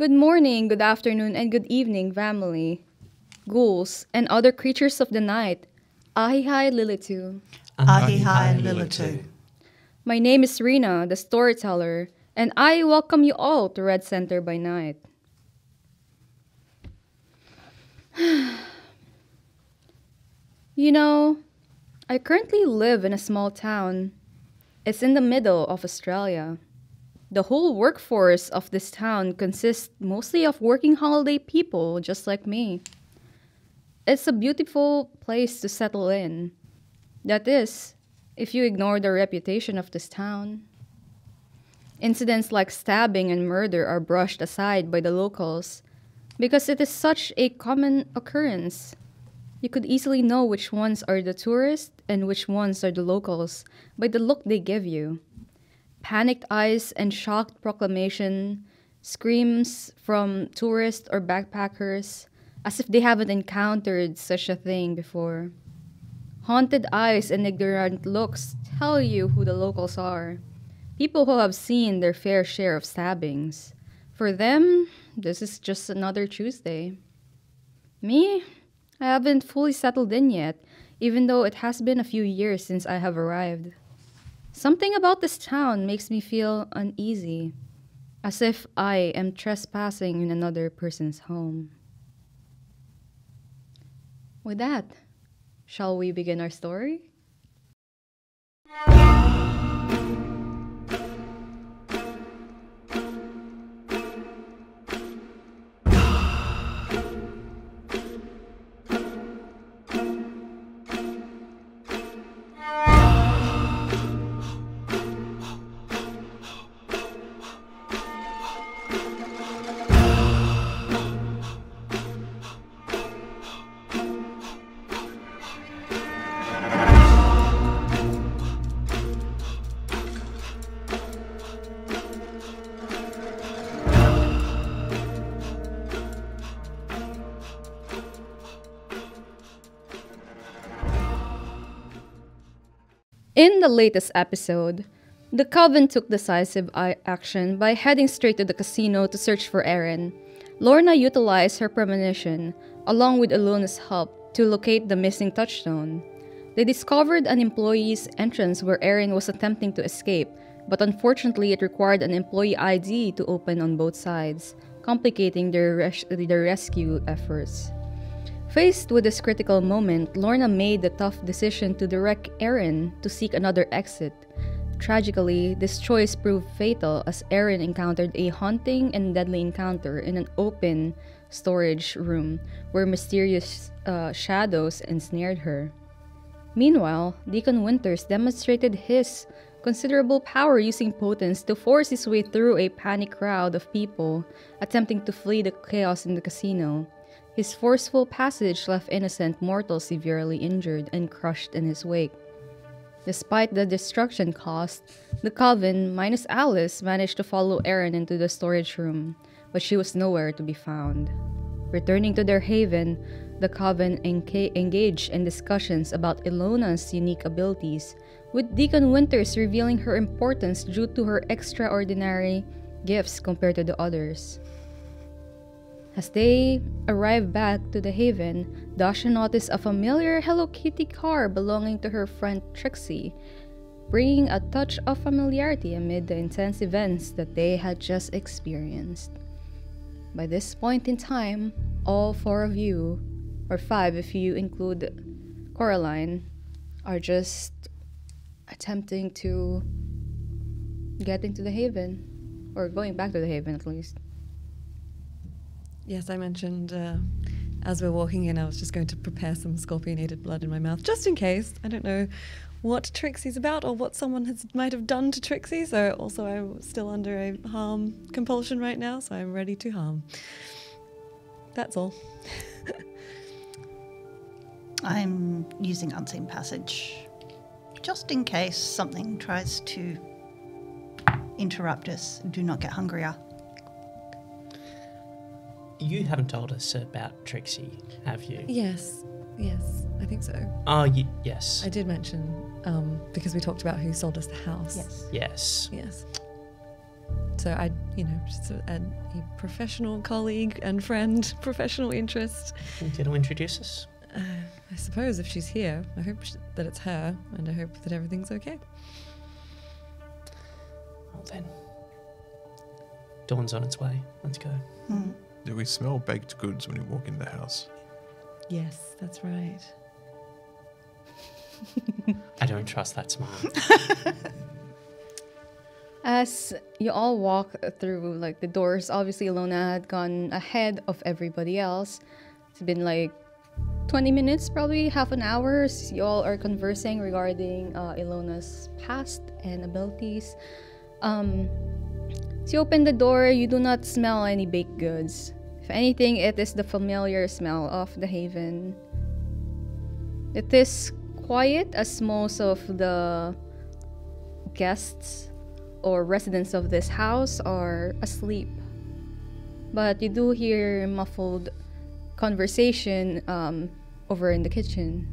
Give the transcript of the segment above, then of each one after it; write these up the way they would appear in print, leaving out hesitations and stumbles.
Good morning, good afternoon, and good evening, family, ghouls, and other creatures of the night. Ahi Lilitu. Ahi Lilitu. My name is Rena, the storyteller, and I welcome you all to Red Center by Night. You know, I currently live in a small town. It's in the middle of Australia. The whole workforce of this town consists mostly of working holiday people just like me. It's a beautiful place to settle in. That is, if you ignore the reputation of this town. Incidents like stabbing and murder are brushed aside by the locals because it is such a common occurrence. You could easily know which ones are the tourists and which ones are the locals by the look they give you. Panicked eyes and shocked proclamation, screams from tourists or backpackers as if they haven't encountered such a thing before. Haunted eyes and ignorant looks tell you who the locals are. People who have seen their fair share of stabbings. For them, this is just another Tuesday. Me? I haven't fully settled in yet, even though it has been a few years since I have arrived. Something about this town makes me feel uneasy, as if I am trespassing in another person's home. With that, shall we begin our story? In the latest episode, the Coven took decisive action by heading straight to the casino to search for Arrernte. Lorna utilized her premonition, along with Ilona's help, to locate the missing touchstone. They discovered an employee's entrance where Arrernte was attempting to escape, but unfortunately it required an employee ID to open on both sides, complicating their rescue efforts. Faced with this critical moment, Lorna made the tough decision to direct Arrernte to seek another exit. Tragically, this choice proved fatal as Arrernte encountered a haunting and deadly encounter in an open storage room where mysterious shadows ensnared her. Meanwhile, Deacon Winters demonstrated his considerable power using potence to force his way through a panicked crowd of people attempting to flee the chaos in the casino. His forceful passage left innocent mortals severely injured and crushed in his wake. Despite the destruction caused, the Coven, minus Alice, managed to follow Arrernte into the storage room, but she was nowhere to be found. Returning to their haven, the Coven engaged in discussions about Ilona's unique abilities, with Deacon Winters revealing her importance due to her extraordinary gifts compared to the others. As they arrived back to the haven, Dasha noticed a familiar Hello Kitty car belonging to her friend Trixie, bringing a touch of familiarity amid the intense events that they had just experienced. By this point in time, all four of you, or five if you include Coraline, are just attempting to get into the haven, or going back to the haven at least. Yes, I mentioned as we're walking in, I was just going to prepare some scorpionated blood in my mouth, just in case. I don't know what Trixie's about or what someone might have done to Trixie. So also I'm still under a harm compulsion right now, so I'm ready to harm. That's all. I'm using Unseen Passage, just in case something tries to interrupt us. Do not get hungrier. You haven't told us about Trixie, have you? Yes, I think so. Oh, yes. I did mention, because we talked about who sold us the house. Yes. Yes. Yes. So I just a professional colleague and friend, professional interest. You care to introduce us? I suppose if she's here, I hope that it's her, and I hope that everything's okay. Well then. Dawn's on its way. Let's go. Do we smell baked goods when we walk in the house? Yes, that's right. I don't trust that smile. As you all walk through the doors, obviously Ilona had gone ahead of everybody else. It's been 20 minutes, probably half an hour. So you all are conversing regarding Ilona's past and abilities. So you open the door, you do not smell any baked goods. If anything, it is the familiar smell of the haven. It is quiet as most of the guests or residents of this house are asleep. But you do hear muffled conversation over in the kitchen.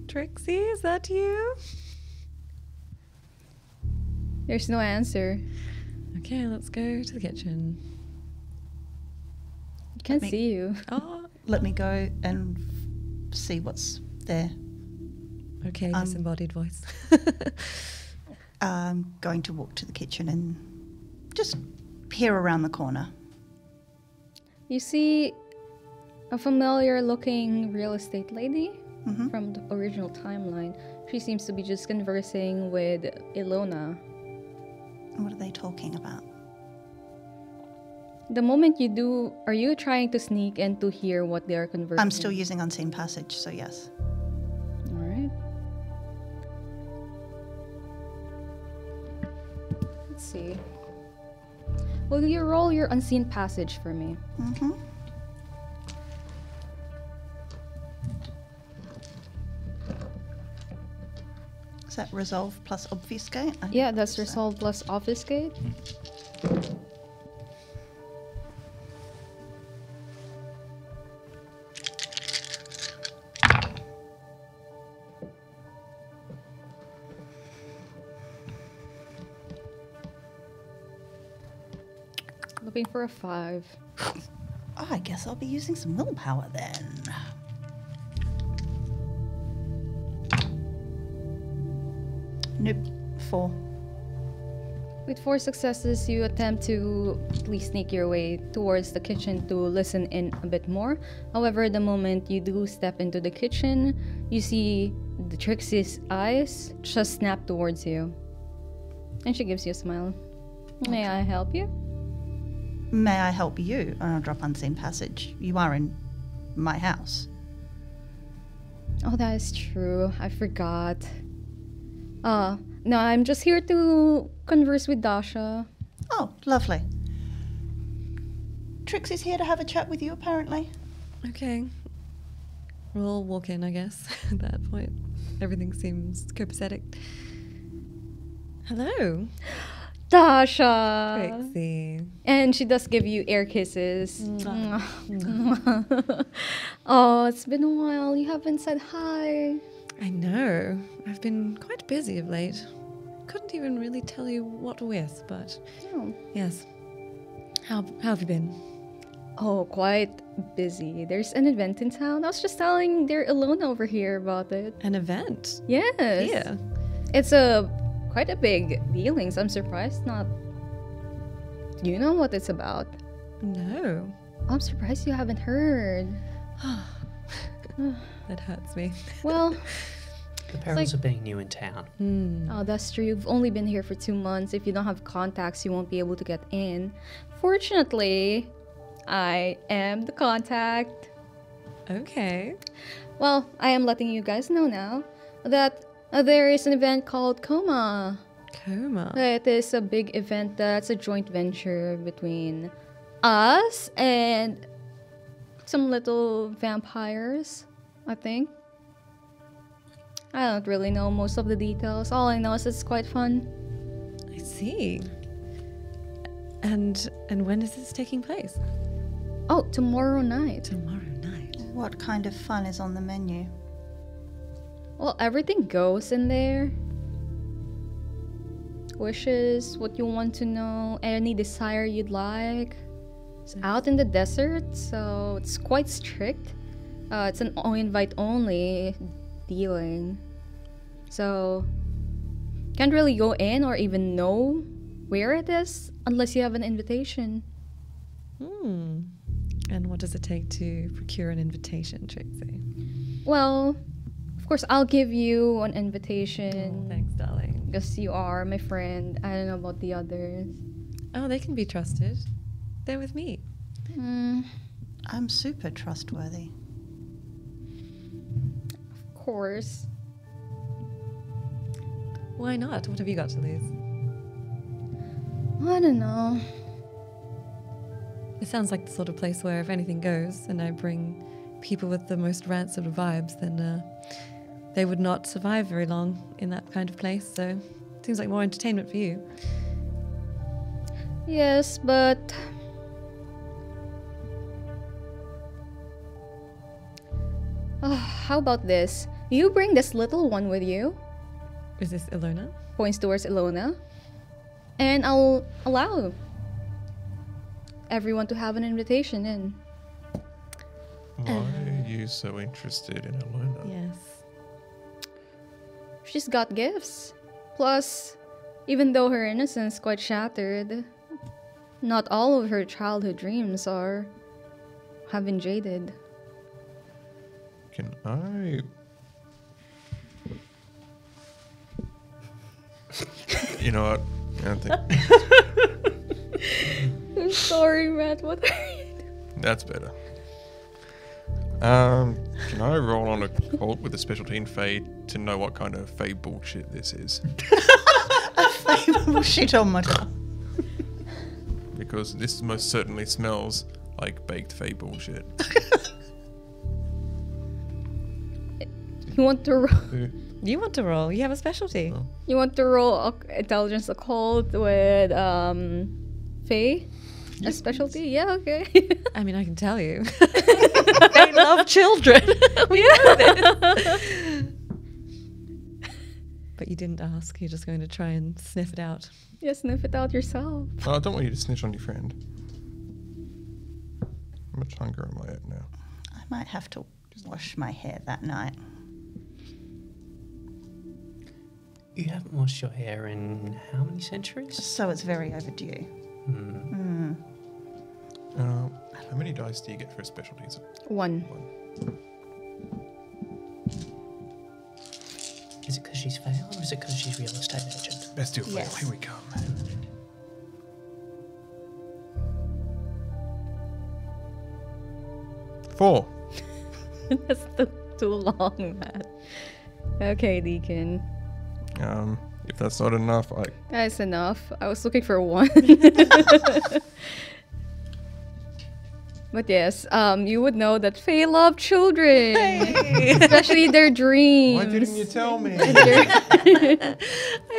Trixie, is that you? There's no answer. Okay, let's go to the kitchen. I can't see you. Oh, Let me go and see what's there. okay, disembodied voice. I'm going to walk to the kitchen and just peer around the corner. You see a familiar looking real estate lady from the original timeline. She seems to be just conversing with Ilona. What are they talking about? The moment you do, are you trying to sneak and to hear what they are conversing? I'm still using Unseen Passage, so yes. Alright. Let's see. Will you roll your Unseen Passage for me? Mm-hmm. Is that Resolve plus Obfuscate? Yeah, that's Resolve plus Obfuscate. Looking for a 5. Oh, I guess I'll be using some willpower then. Nope. 4. With 4 successes, you attempt to at least sneak your way towards the kitchen to listen in a bit more. However, the moment you do step into the kitchen, you see the Trixie's eyes just snap towards you. And she gives you a smile. May I help you? May I help you? And I'll drop Unseen Passage. You are in my house. Oh, that is true. I forgot. No, I'm just here to converse with Dasha. Oh, lovely. Trixie's here to have a chat with you, apparently. Okay. We'll walk in, I guess, at that point. Everything seems copacetic. Hello, Dasha! Trixie. And she does give you air kisses. Oh, it's been a while. You haven't said hi. I know. I've been quite busy of late. Couldn't even really tell you what with, but Oh. yes. How have you been? Oh, quite busy. There's an event in town. I was just telling their Ilona over here about it. An event? Yes. Yeah. It's quite a big dealings. I'm surprised not. You know what it's about. No. I'm surprised you haven't heard. That hurts me. Well, The perils of being new in town. oh, that's true. You've only been here for 2 months. If you don't have contacts, you won't be able to get in. Fortunately, I am the contact. Okay. Well, I am letting you guys know now that there is an event called Coma. Coma. It is a big event that's a joint venture between us and some little vampires, I think. I don't really know most of the details. All I know is it's quite fun. I see. And when is this taking place? Oh, tomorrow night. Tomorrow night. What kind of fun is on the menu? Well, everything goes in there. wishes, what you want to know, any desire you'd like. It's out in the desert, so it's quite strict. It's an invite only dealing. So, can't really go in or even know where it is unless you have an invitation. And what does it take to procure an invitation, Trixie? Well, of course, I'll give you an invitation. Oh, thanks, darling. Because you are my friend. I don't know about the others. Oh, they can be trusted. They're with me. I'm super trustworthy. Of course. Why not? What have you got to lose? I don't know. It sounds like the sort of place where if anything goes and I bring people with the most rancid vibes, then they would not survive very long in that kind of place. So it seems like more entertainment for you. Yes, but... how about this? You bring this little one with you. Is this Ilona? Points towards Ilona. And I'll allow everyone to have an invitation in. Why are you so interested in Ilona? Yes. She's got gifts. Plus, even though her innocence is quite shattered, not all of her childhood dreams have been jaded. Can I... You know what? I think I'm sorry, Matt. What are you doing? that's better. Can I roll on a cult with a specialty in Fae to know what kind of Fae bullshit this is? A favourable shit-o-meter. Because this most certainly smells like baked Fae bullshit. You want to roll? You want to roll. You have a specialty. Oh. You want to roll intelligence occult with Faye? A specialty? Yeah, okay. I mean, I can tell you. They love children. We know this. But you didn't ask. You're just going to try and sniff it out. Yeah, sniff it out yourself. Oh, I don't want you to snitch on your friend. How much hunger am I at now? I might have to wash my hair that night. You haven't washed your hair in how many centuries? So it's very overdue. How many dice do you get for a specialty? Is it 1. one? Is it because she's failed or is it because she's real estate agent? Best deal fail. Yes. Here we come. Four. That's too long, Matt. Okay, Deacon. If that's not enough, That's enough. I was looking for 1. But yes, you would know that Fae love children. Especially their dreams. why didn't you tell me? I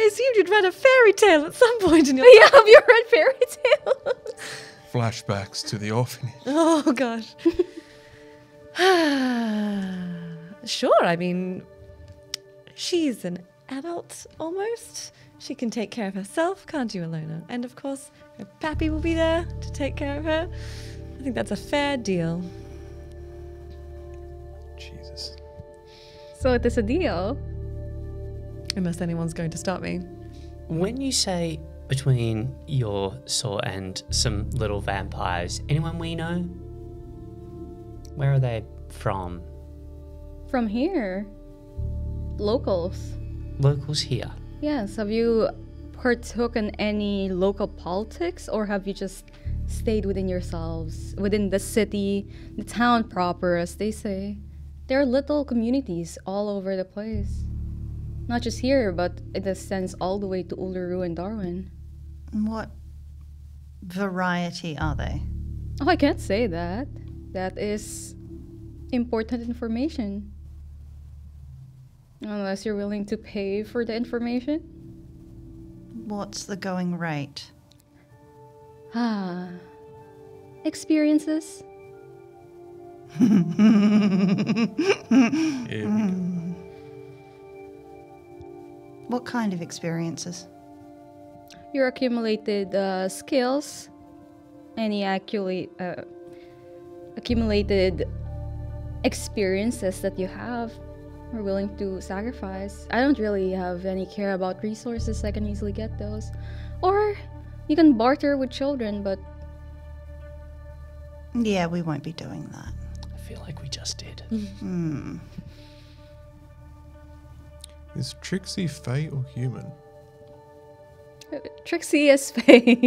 assumed you'd read a fairy tale at some point in your Yeah, have you read fairy tales? Flashbacks to the orphanage. Oh, gosh. Sure, I mean, she's an adult almost. She can take care of herself, can't you, Ilona? And of course, her pappy will be there to take care of her. I think that's a fair deal. Jesus. So it is a deal. Unless anyone's going to stop me. When you say between your sort and some little vampires, anyone we know? Where are they from? From here. Locals. Locals here. Yes, have you partook in any local politics or have you just stayed within yourselves, within the city, the town proper, as they say? There are little communities all over the place. Not just here, but it extends all the way to Uluru and Darwin. What variety are they? Oh, I can't say that. That is important information. Unless you're willing to pay for the information. What's the going rate? Experiences. Here we go. What kind of experiences? your accumulated skills, any accumulated experiences that you have, are willing to sacrifice. I don't really have any care about resources. I can easily get those. Or you can barter with children, but Yeah, we won't be doing that. I feel like we just did. Is Trixie Fae or human? Trixie is Fae.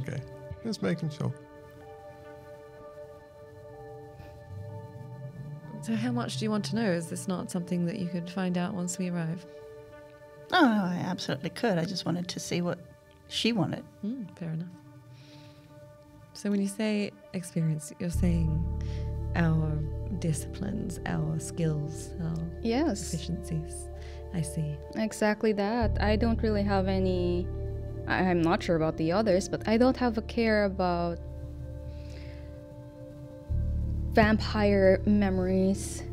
Okay, just making sure. So how much do you want to know? Is this not something that you could find out once we arrive? Oh, no, I absolutely could. I just wanted to see what she wanted. Fair enough. So when you say experience, you're saying our disciplines, our skills, our Yes, efficiencies. I see. exactly that. I don't really have any. I'm not sure about the others, but I don't have a care about vampire memories.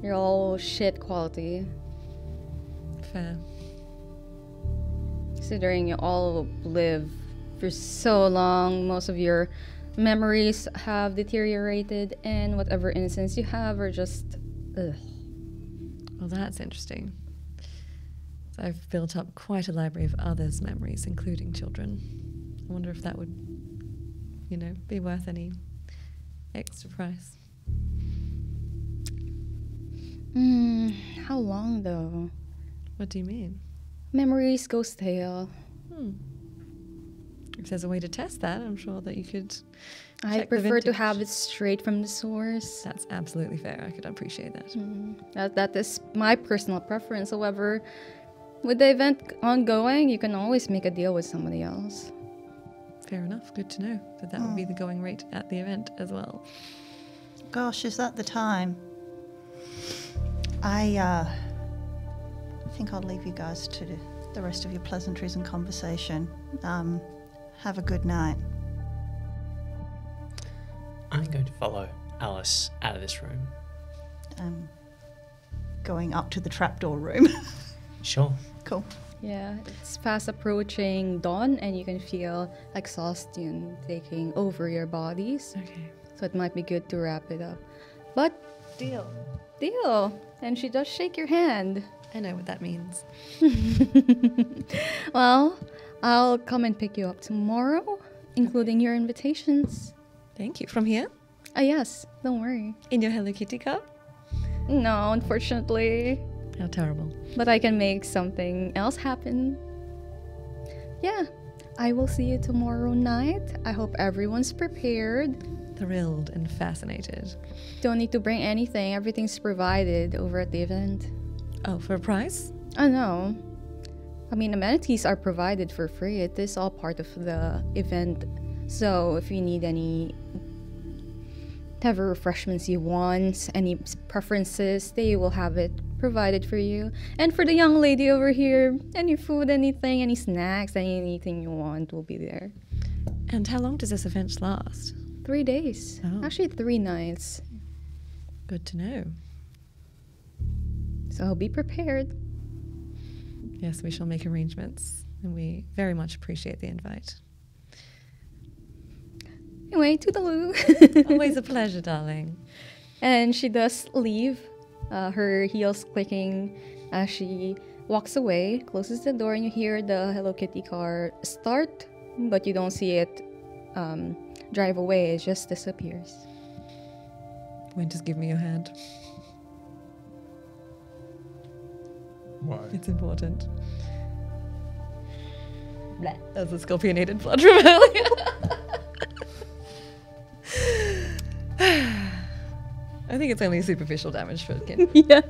They're all shit quality. Fair. Considering you all live for so long, most of your memories have deteriorated, and whatever innocence you have are just. Ugh. Well, that's interesting. So I've built up quite a library of others' memories, including children. I wonder if that would, be worth any extra price. How long though? What do you mean? Memories go stale. If there's a way to test that, I'm sure that you could. I check the prefer to vintage. have it straight from the source. That's absolutely fair. I could appreciate that. That is my personal preference. However, with the event ongoing, you can always make a deal with somebody else. Fair enough. Good to know that would be the going rate at the event as well. Gosh, is that the time? I think I'll leave you guys to the rest of your pleasantries and conversation. Have a good night. I'm going to follow Alice out of this room. I'm going up to the trapdoor room. Sure. Cool. Yeah, it's fast approaching dawn, and you can feel exhaustion taking over your bodies. Okay. So it might be good to wrap it up. But Deal. and she does shake your hand. I know what that means. Well, I'll come and pick you up tomorrow, including your invitations. Thank you. From here? Yes, don't worry. In your Hello Kitty cup? No, unfortunately. How terrible. But I can make something else happen. Yeah, I will see you tomorrow night. I hope everyone's prepared. Thrilled and fascinated. Don't need to bring anything. Everything's provided over at the event. Oh, for a price? Oh, no. I mean, amenities are provided for free. It is all part of the event. So if you need any whatever refreshments you want, any preferences, they will have it provided for you. And for the young lady over here, any food, anything, any snacks, anything you want will be there. And how long does this event last? 3 days. Oh. Actually, 3 nights. Good to know. So be prepared. Yes, we shall make arrangements, and we very much appreciate the invite. Anyway, toodaloo. Always a pleasure, darling. And she does leave, her heels clicking as she walks away, closes the door, and you hear the Hello Kitty car start, but you don't see it drive away. It just disappears. Why just give me your hand? Why? It's important. Blah. That was a scorpionated blood from earlier. I think it's only superficial damage for Kin. Yeah.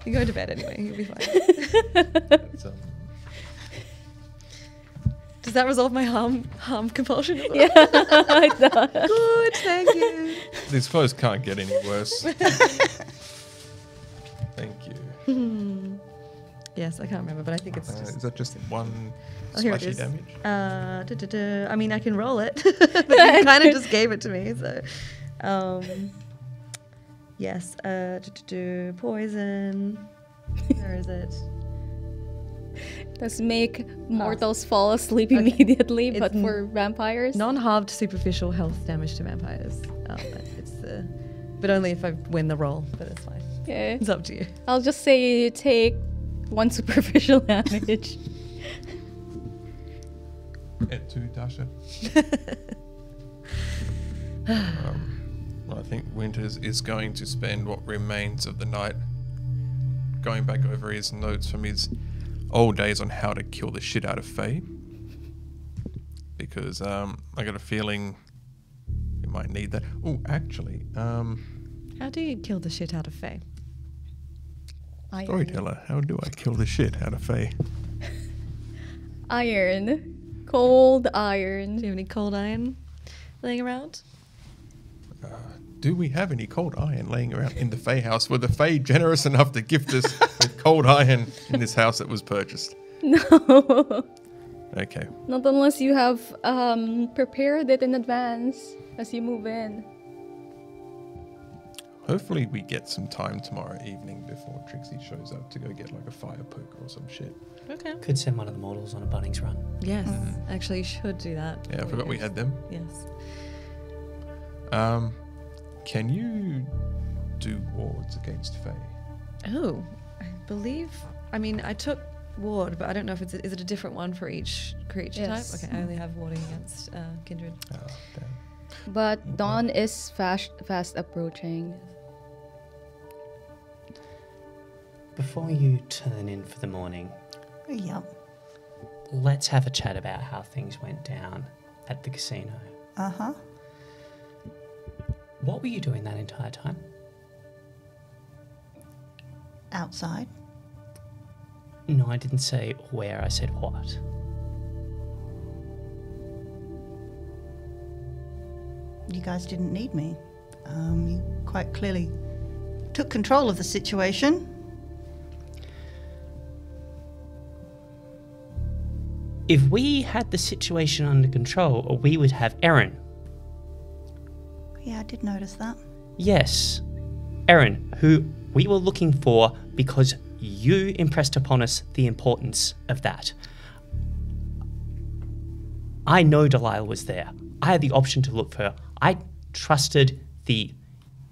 You go to bed anyway, you'll be fine. It's, Does that resolve my harm compulsion as well? Yeah, it does. Good, thank you. these clothes can't get any worse. Thank you. Yes, I can't remember, but I think it's just... Is that just one Oh, here it splashy is. damage? I mean, I can roll it, but you kind of just gave it to me, so... yes, poison. Where is it? does make mortals fall asleep immediately, but for vampires? Non-halved superficial health damage to vampires. But only if I win the roll, but it's fine. Okay. It's up to you. I'll just say you take 1 superficial damage. Et tu, Dasha? I think Winters is going to spend what remains of the night going back over his notes from his old days on how to kill the shit out of Faye. Because I got a feeling we might need that. Oh, actually, How do you kill the shit out of Faye? storyteller, how do I kill the shit out of Faye? Iron. Cold iron. Do you have any cold iron laying around? Do we have any cold iron laying around in the Fae house? Were the Fae generous enough to gift us with cold iron in this house that was purchased? No. Okay. Not unless you have prepared it in advance as you move in. Hopefully we get some time tomorrow evening before Trixie shows up to go get like a fire poker or some shit. Okay. Could send one of the models on a Bunnings run. Yes, actually, you should do that. Yeah, I forgot we had them. Yes. Can you do wards against Fae? Oh, I believe. I mean, I took ward, but I don't know if is it a different one for each creature Yes. type? Okay, I only have warding against kindred. Oh, damn. But dawn is fast approaching. Before you turn in for the morning, Yep. let's have a chat about how things went down at the casino. Uh-huh. What were you doing that entire time? Outside. No, I didn't say where, I said what. You guys didn't need me. You quite clearly took control of the situation. If we had the situation under control, we would have Erin. Yeah, I did notice that. Yes, Erin, who we were looking for because you impressed upon us the importance of that. I know Delilah was there. I had the option to look for her. I trusted the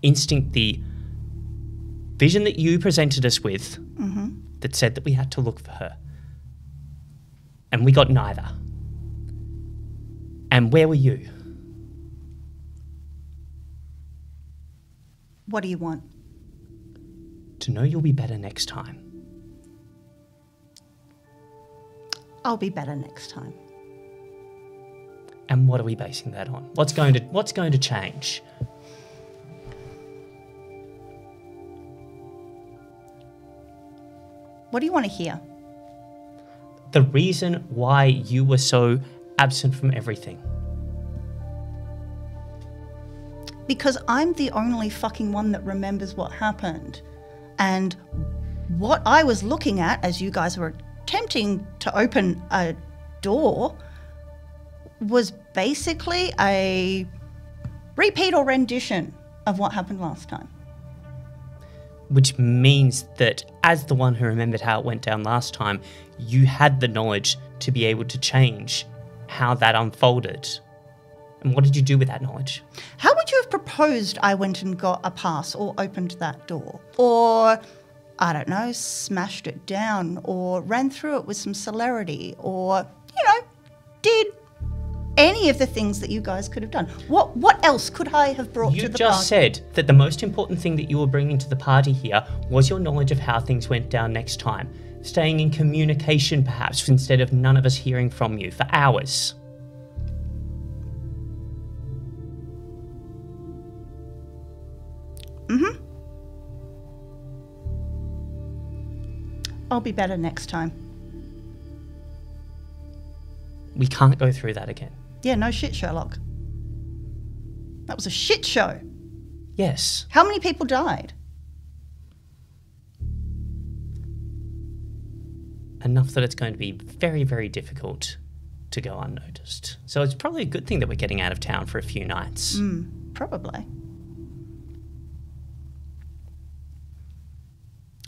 instinct, the vision that you presented us with that said that we had to look for her. And we got neither. And where were you? What do you want? To know you'll be better next time. I'll be better next time. And what are we basing that on? What's going to change? What do you want to hear? The reason why you were so absent from everything. Because I'm the only fucking one that remembers what happened. And what I was looking at as you guys were attempting to open a door was basically a repeat or rendition of what happened last time. Which means that as the one who remembered how it went down last time, you had the knowledge to be able to change how that unfolded. And what did you do with that knowledge? How would you have proposed I went and got a pass or opened that door? Or, I don't know, smashed it down or ran through it with some celerity or, did any of the things that you guys could have done? What else could I have brought You to the just party? said that the most important thing that you were bringing to the party here was your knowledge of how things went down next time. Staying in communication, perhaps, instead of none of us hearing from you for hours. I'll be better next time. We can't go through that again. Yeah, no shit, Sherlock. That was a shit show. Yes. How many people died? Enough that it's going to be very, very difficult to go unnoticed. So it's probably a good thing that we're getting out of town for a few nights. Probably.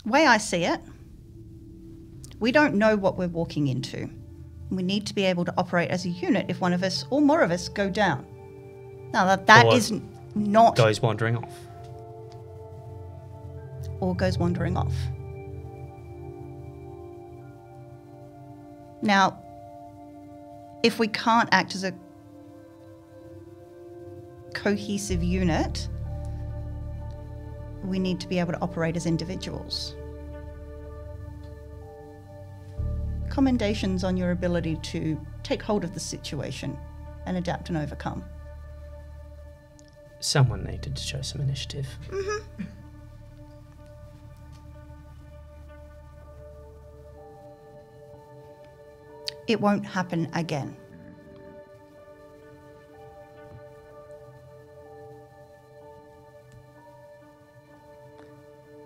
Way I see it, We don't know what we're walking into. We need to be able to operate as a unit if one of us or more of us go down. Now, that Or is not... Goes wandering off. Or goes wandering off. Now, if we can't act as a cohesive unit, we need to be able to operate as individuals. Commendations on your ability to take hold of the situation and adapt and overcome. Someone needed to show some initiative. Mm-hmm. It won't happen again.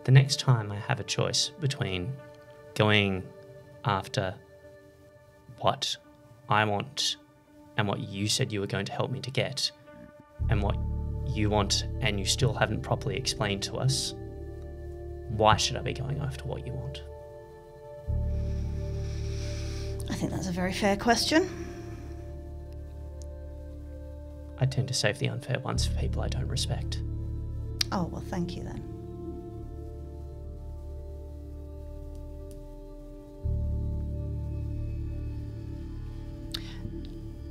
The next time I have a choice between going after what I want and what you said you were going to help me to get, and what you want and you still haven't properly explained to us, why should I be going after what you want? I think that's a very fair question. I tend to save the unfair ones for people I don't respect. Oh, well, thank you then.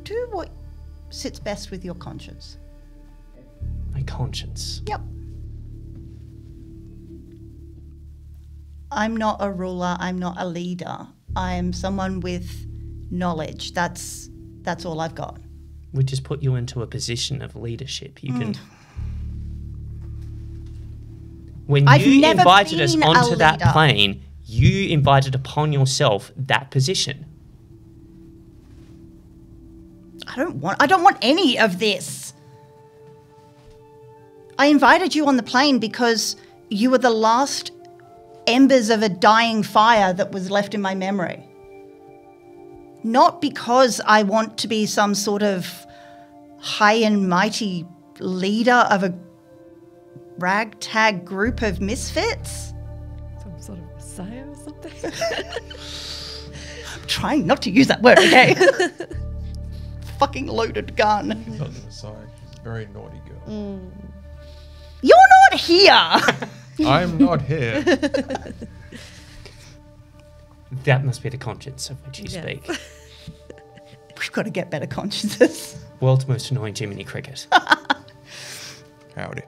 Do what sits best with your conscience. My conscience. Yep. I'm not a ruler, I'm not a leader. I'm someone with knowledge. That's all I've got. We just put you into a position of leadership. You can... When I've you never invited us been a onto that leader. plane, you invited upon yourself that position. I don't want any of this. I invited you on the plane because you were the last embers of a dying fire that was left in my memory. Not because I want to be some sort of high and mighty leader of a ragtag group of misfits. Some sort of messiah or something? I'm trying not to use that word, okay? Fucking loaded gun. She's not the Messiah. She's a very naughty girl. You're not here! I'm not here. That must be the conscience of which you Yes. speak. We've got to get better consciences. World's most annoying Jiminy Cricket. Howdy.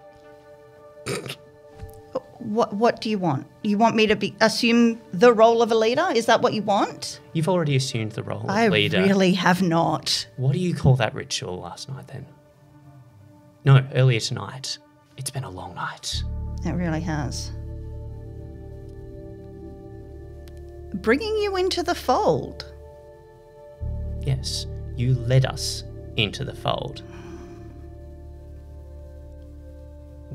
What do you want? You want me to assume the role of a leader? Is that what you want? You've already assumed the role of I leader. really have not. What do you call that ritual last night then? No, earlier tonight. It's been a long night. It really has. Bringing you into the fold. Yes, you led us into the fold.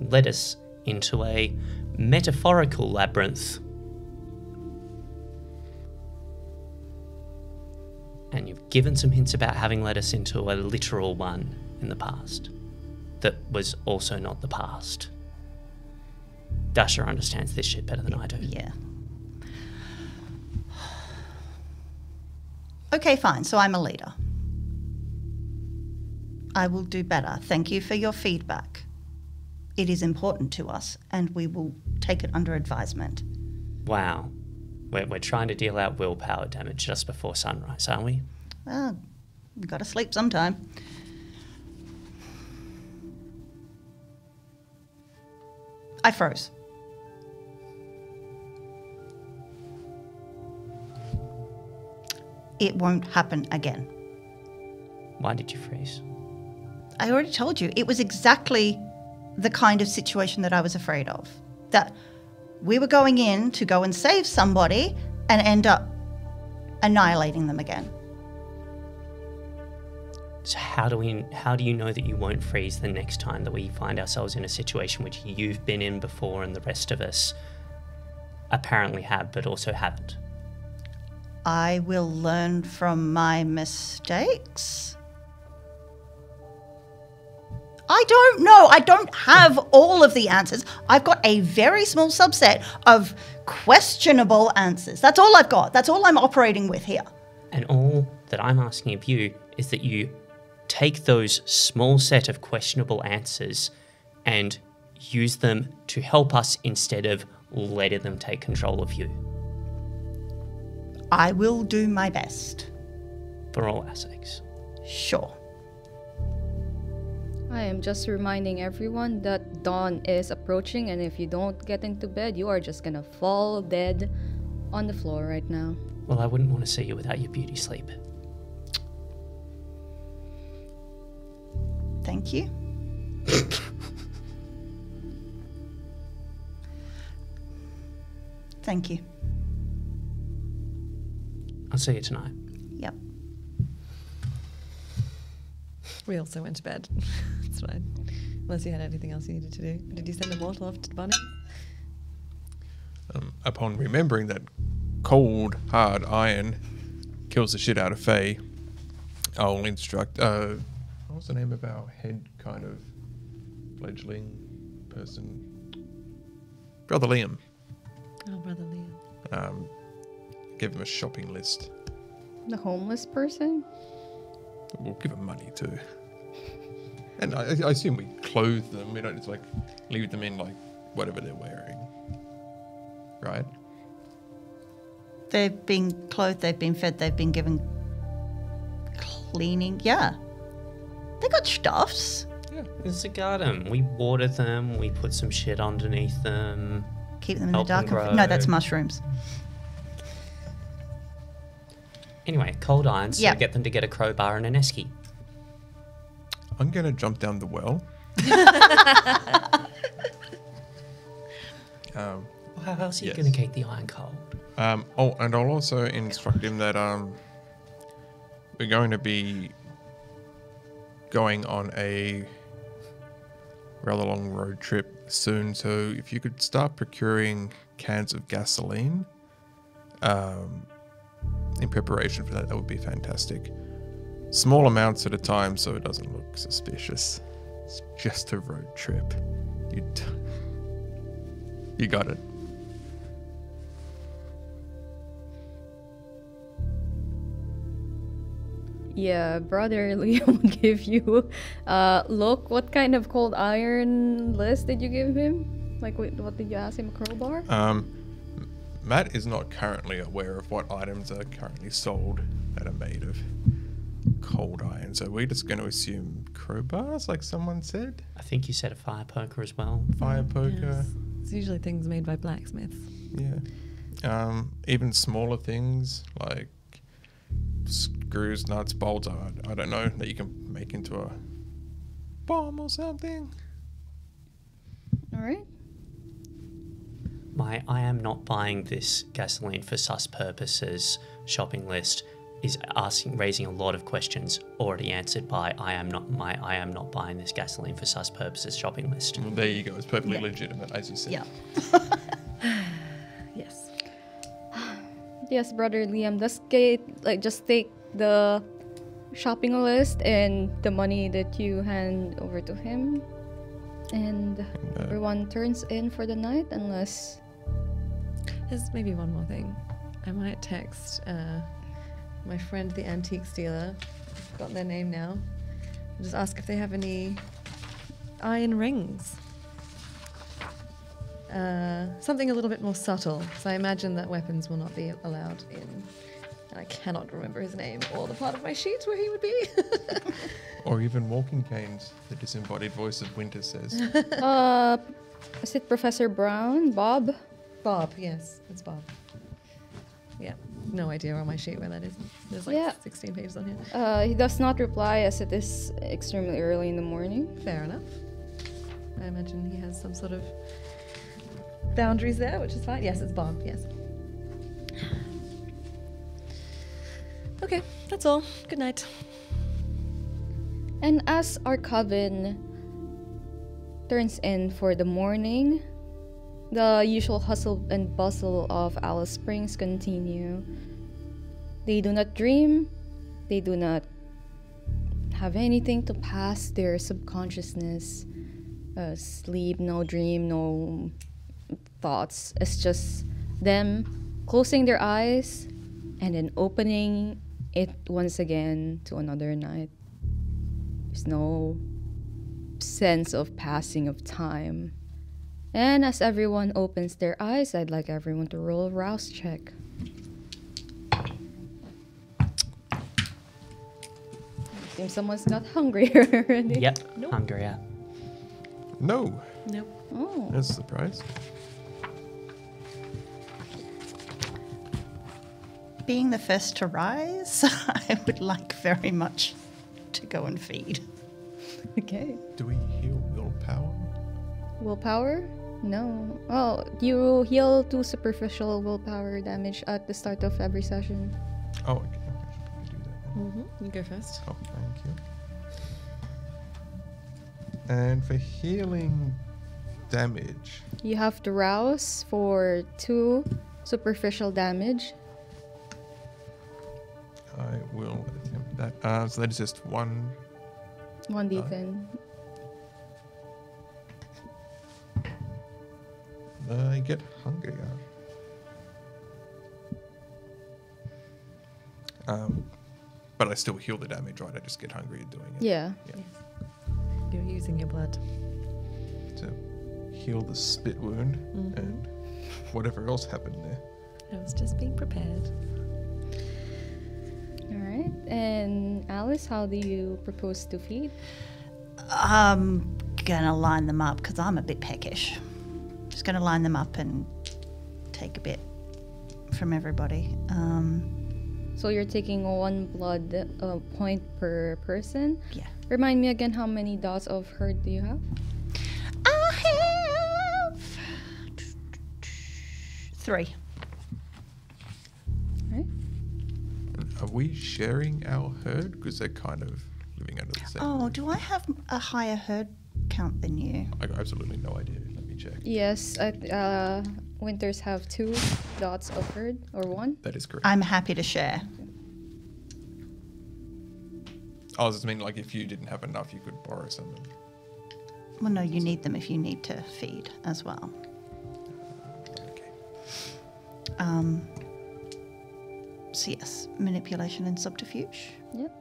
Led us into a metaphorical labyrinth. And you've given some hints about having led us into a literal one in the past. That was also not the past. Dasha understands this shit better than I do. Yeah. Okay, fine. So I'm a leader. I will do better. Thank you for your feedback. It is important to us, and we will take it under advisement. Wow. We're trying to deal out willpower damage just before sunrise, aren't we? Well, we've got to sleep sometime. I froze. It won't happen again. Why did you freeze? I already told you, it was exactly the kind of situation that I was afraid of. That we were going in to go and save somebody and end up annihilating them again. So how do you know that you won't freeze the next time that we find ourselves in a situation which you've been in before and the rest of us apparently have but also haven't? I will learn from my mistakes. I don't know. I don't have all of the answers. I've got a very small subset of questionable answers. That's all I've got. That's all I'm operating with here. And all that I'm asking of you is that you take those small set of questionable answers and use them to help us instead of letting them take control of you. I will do my best. For all our sakes. Sure. I am just reminding everyone that dawn is approaching, and if you don't get into bed, you are just gonna fall dead on the floor right now. Well, I wouldn't want to see you without your beauty sleep. Thank you. Thank you. I'll see you tonight. Yep. We also went to bed. It's fine. Unless you had anything else you needed to do. Did you send a mortal off to Bunny? Upon remembering that cold, hard iron kills the shit out of Faye, I'll instruct... what's the name of our head kind of fledgling person? Brother Liam. Oh, Brother Liam. Give him a shopping list. The homeless person? We'll give him money too. And I assume we clothe them. We don't just like leave them in like whatever they're wearing. Right? They've been clothed, they've been fed, they've been given cleaning. Yeah. They got stuffs. Yeah. It's a garden. We water them, we put some shit underneath them. Keep them in the Help them dark. grow. No, that's mushrooms. Anyway, cold irons, so Yep. we get them to get a crowbar and an esky. I'm going to jump down the well. Well, how else are you Yes. going to keep the iron cold? And I'll also instruct him that we're going to be going on a rather long road trip soon. So if you could start procuring cans of gasoline in preparation for that, that would be fantastic. Small amounts at a time so it doesn't look suspicious. It's just a road trip. You got it. Yeah, Brother Liam will give you. Look, what kind of cold iron list did you give him? Like, what did you ask him? A crowbar? Matt is not currently aware of what items are currently sold that are made of cold iron, so we're just going to assume crowbars, like someone said. I think you said a fire poker as well. Fire poker. Yes. It's usually things made by blacksmiths. Yeah. Even smaller things like screws, nuts, bolts, I don't know, that you can make into a bomb or something. All right. My I am not buying this gasoline for sus purposes shopping list is raising a lot of questions already answered by I am not buying this gasoline for sus purposes shopping list. Well, there you go. It's perfectly legitimate, as you said. Yeah. Yes. Yes, Brother Liam, just take the shopping list and the money that you hand over to him, and everyone turns in for the night unless... There's maybe one more thing. I might text my friend the antique stealer. I've got their name now. And just ask if they have any iron rings. Something a little bit more subtle. So I imagine that weapons will not be allowed in. And I cannot remember his name or the part of my sheet where he would be. Or even walking canes, the disembodied voice of Winter says. Is it Professor Brown? Bob? Bob, yes, it's Bob. Yeah, no idea on my sheet where that is. There's like Yeah. 16 pages on here. He does not reply as it is extremely early in the morning. Fair enough. I imagine he has some sort of boundaries there, which is fine. Yes, it's Bob, yes. Okay, that's all. Good night. And as our coven turns in for the morning, the usual hustle and bustle of Alice Springs continue. They do not dream, they do not have anything to pass their subconsciousness. Sleep, no dream, no thoughts. It's just them closing their eyes and then opening it once again to another night. There's no sense of passing of time. And as everyone opens their eyes, I'd like everyone to roll a rouse check. Seems someone's got hungry already. Yep, Nope. hungry, yeah. No, Nope. Oh. that's a surprise. Being the first to rise, I would like very much to go and feed. Okay. Do we heal willpower? Willpower? No. Oh, you heal 2 superficial willpower damage at the start of every session. Oh, okay. I should probably do that. Mm-hmm. You go first. Oh, thank you. And for healing damage, You have to rouse for 2 superficial damage. I will attempt that. So that is just 1. 1d10. I get hungrier. But I still heal the damage, right? I just get hungry doing it. Yeah. You're using your blood. To heal the spit wound Mhm. and whatever else happened there. I was just being prepared. Alright. And Alice, how do you propose to feed? I'm gonna line them up because I'm a bit peckish. Just gonna line them up and take a bit from everybody. So you're taking 1 blood point per person. Yeah. Remind me again, how many dots of hurt do you have? I have 3. Right. Are we sharing our herd? Because they're kind of living under the same. Oh, do I have a higher herd count than you? I got absolutely no idea. Let me check. Yes. Winters have 2 dots of hurt, or 1. That is correct. I'm happy to share. I was just mean like if you didn't have enough, you could borrow some. Well, no, you need them if you need to feed as well. Okay. So yes, manipulation and subterfuge. Yep.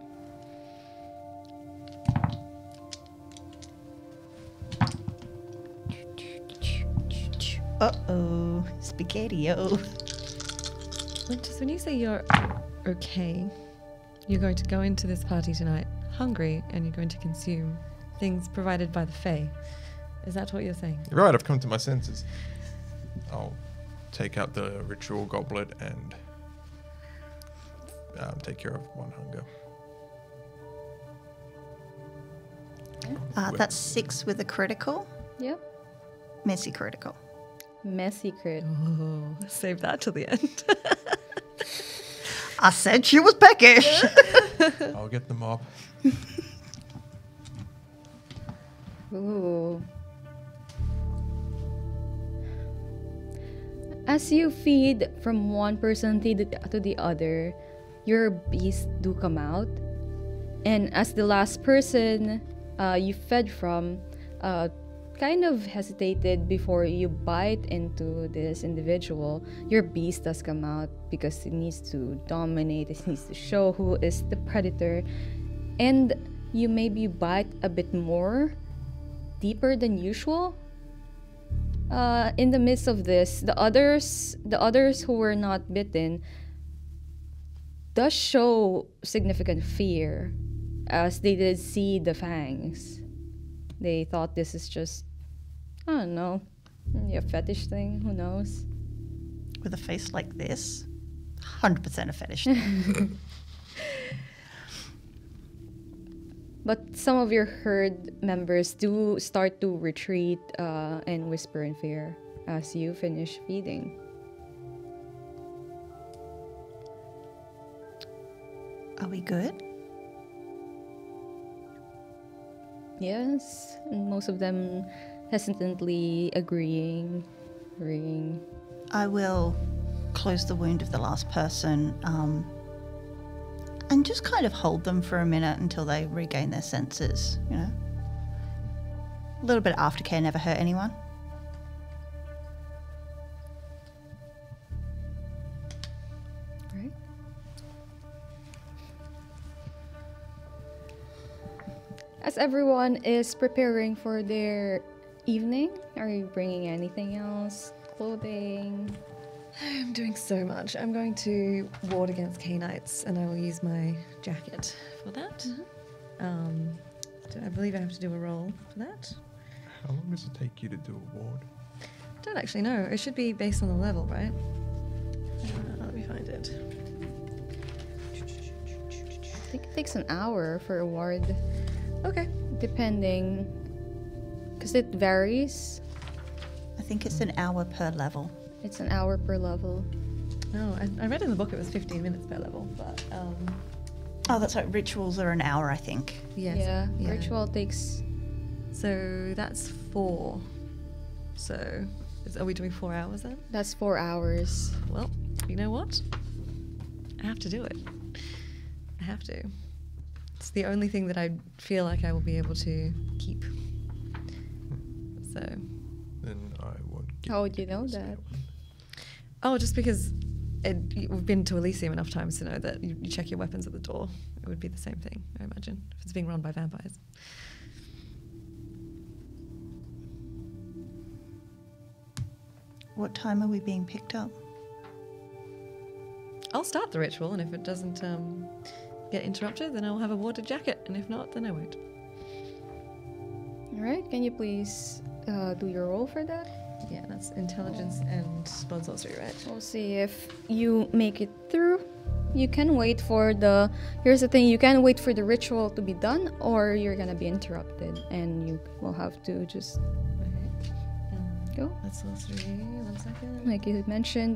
Uh-oh, spaghetti-o. Winters, when you say you're okay, you're going to go into this party tonight hungry and you're going to consume things provided by the Fae. Is that what you're saying? Right, I've come to my senses. I'll take out the ritual goblet and take care of 1 hunger. That's 6 with a critical. Yep. Messy critical. Messy crit. Oh, save that till the end. I said she was peckish. I'll get the mop. Ooh. As you feed from one person to the other, your beasts do come out. And as the last person you fed from kind of hesitated before you bite into this individual, your beast does come out because it needs to dominate, it needs to show who is the predator. And you maybe bite a bit more, deeper than usual. In the midst of this, the others who were not bitten does show significant fear as they did see the fangs. They thought this is just, I don't know, a fetish thing, who knows. With a face like this, 100% a fetish. But some of your herd members do start to retreat and whisper in fear as you finish feeding. Are we good? Yes, and most of them hesitantly agreeing. I will close the wound of the last person And just kind of hold them for a minute until they regain their senses, you know. A little bit of aftercare never hurt anyone. Right. As everyone is preparing for their evening, are you bringing anything else? Clothing? I'm doing so much. I'm going to ward against Canites, and I will use my jacket for that. I believe I have to do a roll for that. How long does it take you to do a ward? I don't actually know. It should be based on the level, right? Let me find it. I think it takes an hour for a ward, Okay. depending, because it varies. I think it's an hour per level. It's an hour per level. No, I read in the book it was 15 minutes per level, but Oh, that's right. Rituals are an hour, I think. yes. Yeah, ritual takes. So that's 4. So are we doing 4 hours then? That's 4 hours. Well, you know what? I have to do it. I have to. It's the only thing that I feel like I will be able to keep. So. Then I won't give How would you know the that? second one. Oh, just because we've been to Elysium enough times to know that you check your weapons at the door. It would be the same thing, I imagine, if it's being run by vampires. What time are we being picked up? I'll start the ritual, and if it doesn't get interrupted, then I'll have a warded jacket, and if not, then I won't. Alright, can you please do your roll for that? Yeah, that's intelligence and blood sorcery, right? We'll see if you make it through. You can wait for the. Here's the thing, you can wait for the ritual to be done, or you're gonna be interrupted, and you will have to just Okay. go. Blood sorcery, 1 second. Like you had mentioned,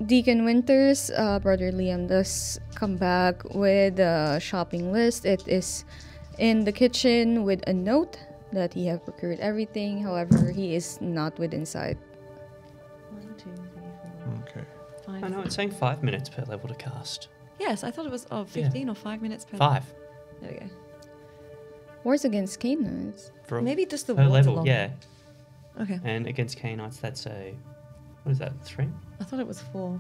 Deacon Winters, Brother Liam does come back with a shopping list. It is in the kitchen with a note that he have procured everything. However, he is not within sight. 1, 2, 3, 4, Okay. 5. I know it's saying 5 minutes per level to cast. Yes, I thought it was 15 or 5 minutes per. 5 There we go. Wars against Canaanites. for Maybe just the per wards level, along. yeah. Okay. And against Canaanites, that's a what is that? 3? I thought it was 4.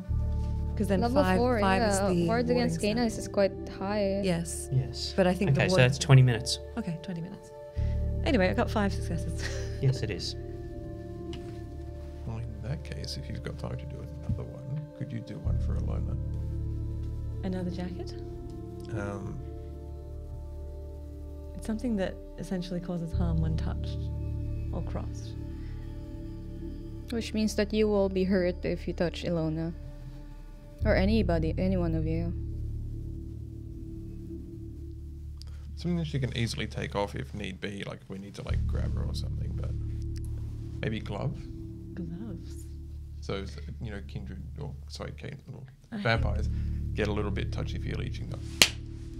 Because then Level 5, 4, five yeah. is the Wars against warding Canaanites is quite high. stat. Yes. Yes. But I think the okay, so ward- that's 20 minutes. Okay, 20 minutes. Anyway, I got 5 successes. Yes, it is. Well, in that case, if you've got time to do another one, could you do one for Alona? Another jacket? Um, It's something that essentially causes harm when touched or crossed. Which means that you will be hurt if you touch Ilona. Or anybody, any one of you. something that she can easily take off if need be, like if we need to like grab her or something, but maybe glove. Gloves. So, you know, kindred, or sorry, or I hate- vampires get a little bit touchy-feely, you can go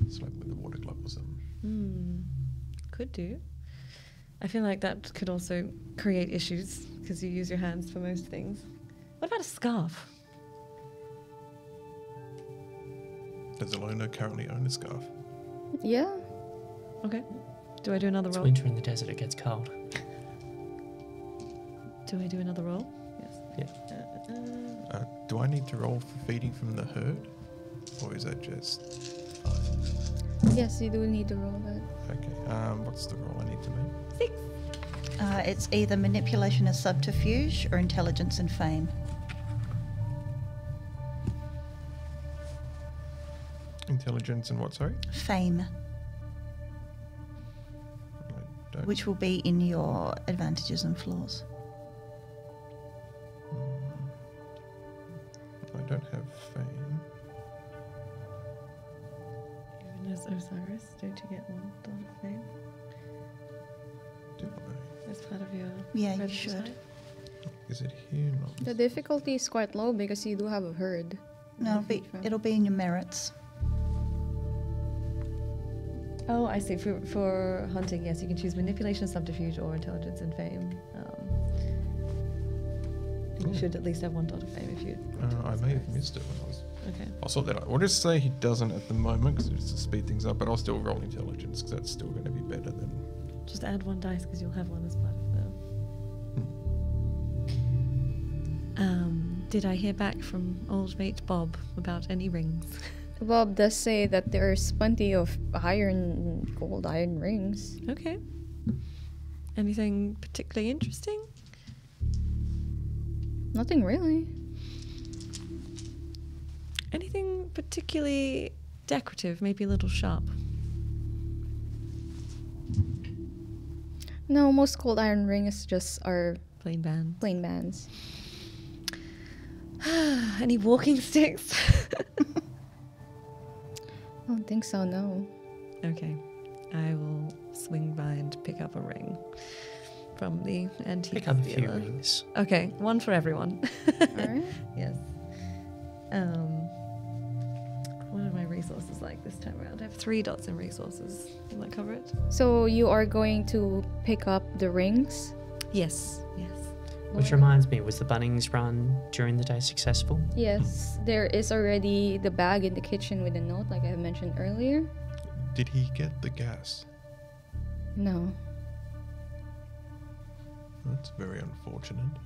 slap with the water glove or something. Could do. I feel like that could also create issues because you use your hands for most things. What about a scarf? Does Alona currently own a scarf? Yeah. Okay. Do I do another It's roll? winter in the desert, it gets cold. Do I do another roll? Yes. Yeah. Do I need to roll for feeding from the herd? Or is that just... Yes, you do need to roll that. Okay, what's the roll I need to make? 6. It's either manipulation and subterfuge or intelligence and fame. Intelligence and what, sorry? Fame, I don't, which will be in your advantages and flaws. I don't have fame. Even as Osiris, don't you get one dot of fame Do I? as part of your Yeah, you presence should. type? Is it here? No. The difficulty is quite low because you do have a herd. No, Fame. it'll be in your merits. Oh, I see. For hunting, yes, you can choose manipulation, subterfuge, or intelligence and fame. You should at least have 1 dot of fame if you. I may have missed it when I was. Okay. I'll sort that out. We'll just say he doesn't at the moment because it's to speed things up, but I'll still roll intelligence because that's still going to be better than. Just add 1 dice because you'll have 1 as part of the. Did I hear back from old mate Bob about any rings? Bob does say that there's plenty of gold iron rings. Okay. Anything particularly interesting? Nothing really. Anything particularly decorative, maybe a little sharp? No, most gold iron rings just are Plain band. plain bands. Any walking sticks? I don't think so, no. Okay. I will swing by and pick up a ring from the antique Pick up a few dealer. rings. Okay, 1 for everyone. Alright. Yes. What are my resources like this time around? I have 3 dots in resources. Will that cover it? So you are going to pick up the rings? Yes. Yes. Which reminds me, was the Bunnings run during the day successful? Yes, there is already the bag in the kitchen with a note, like I mentioned earlier. Did he get the gas? No. That's very unfortunate.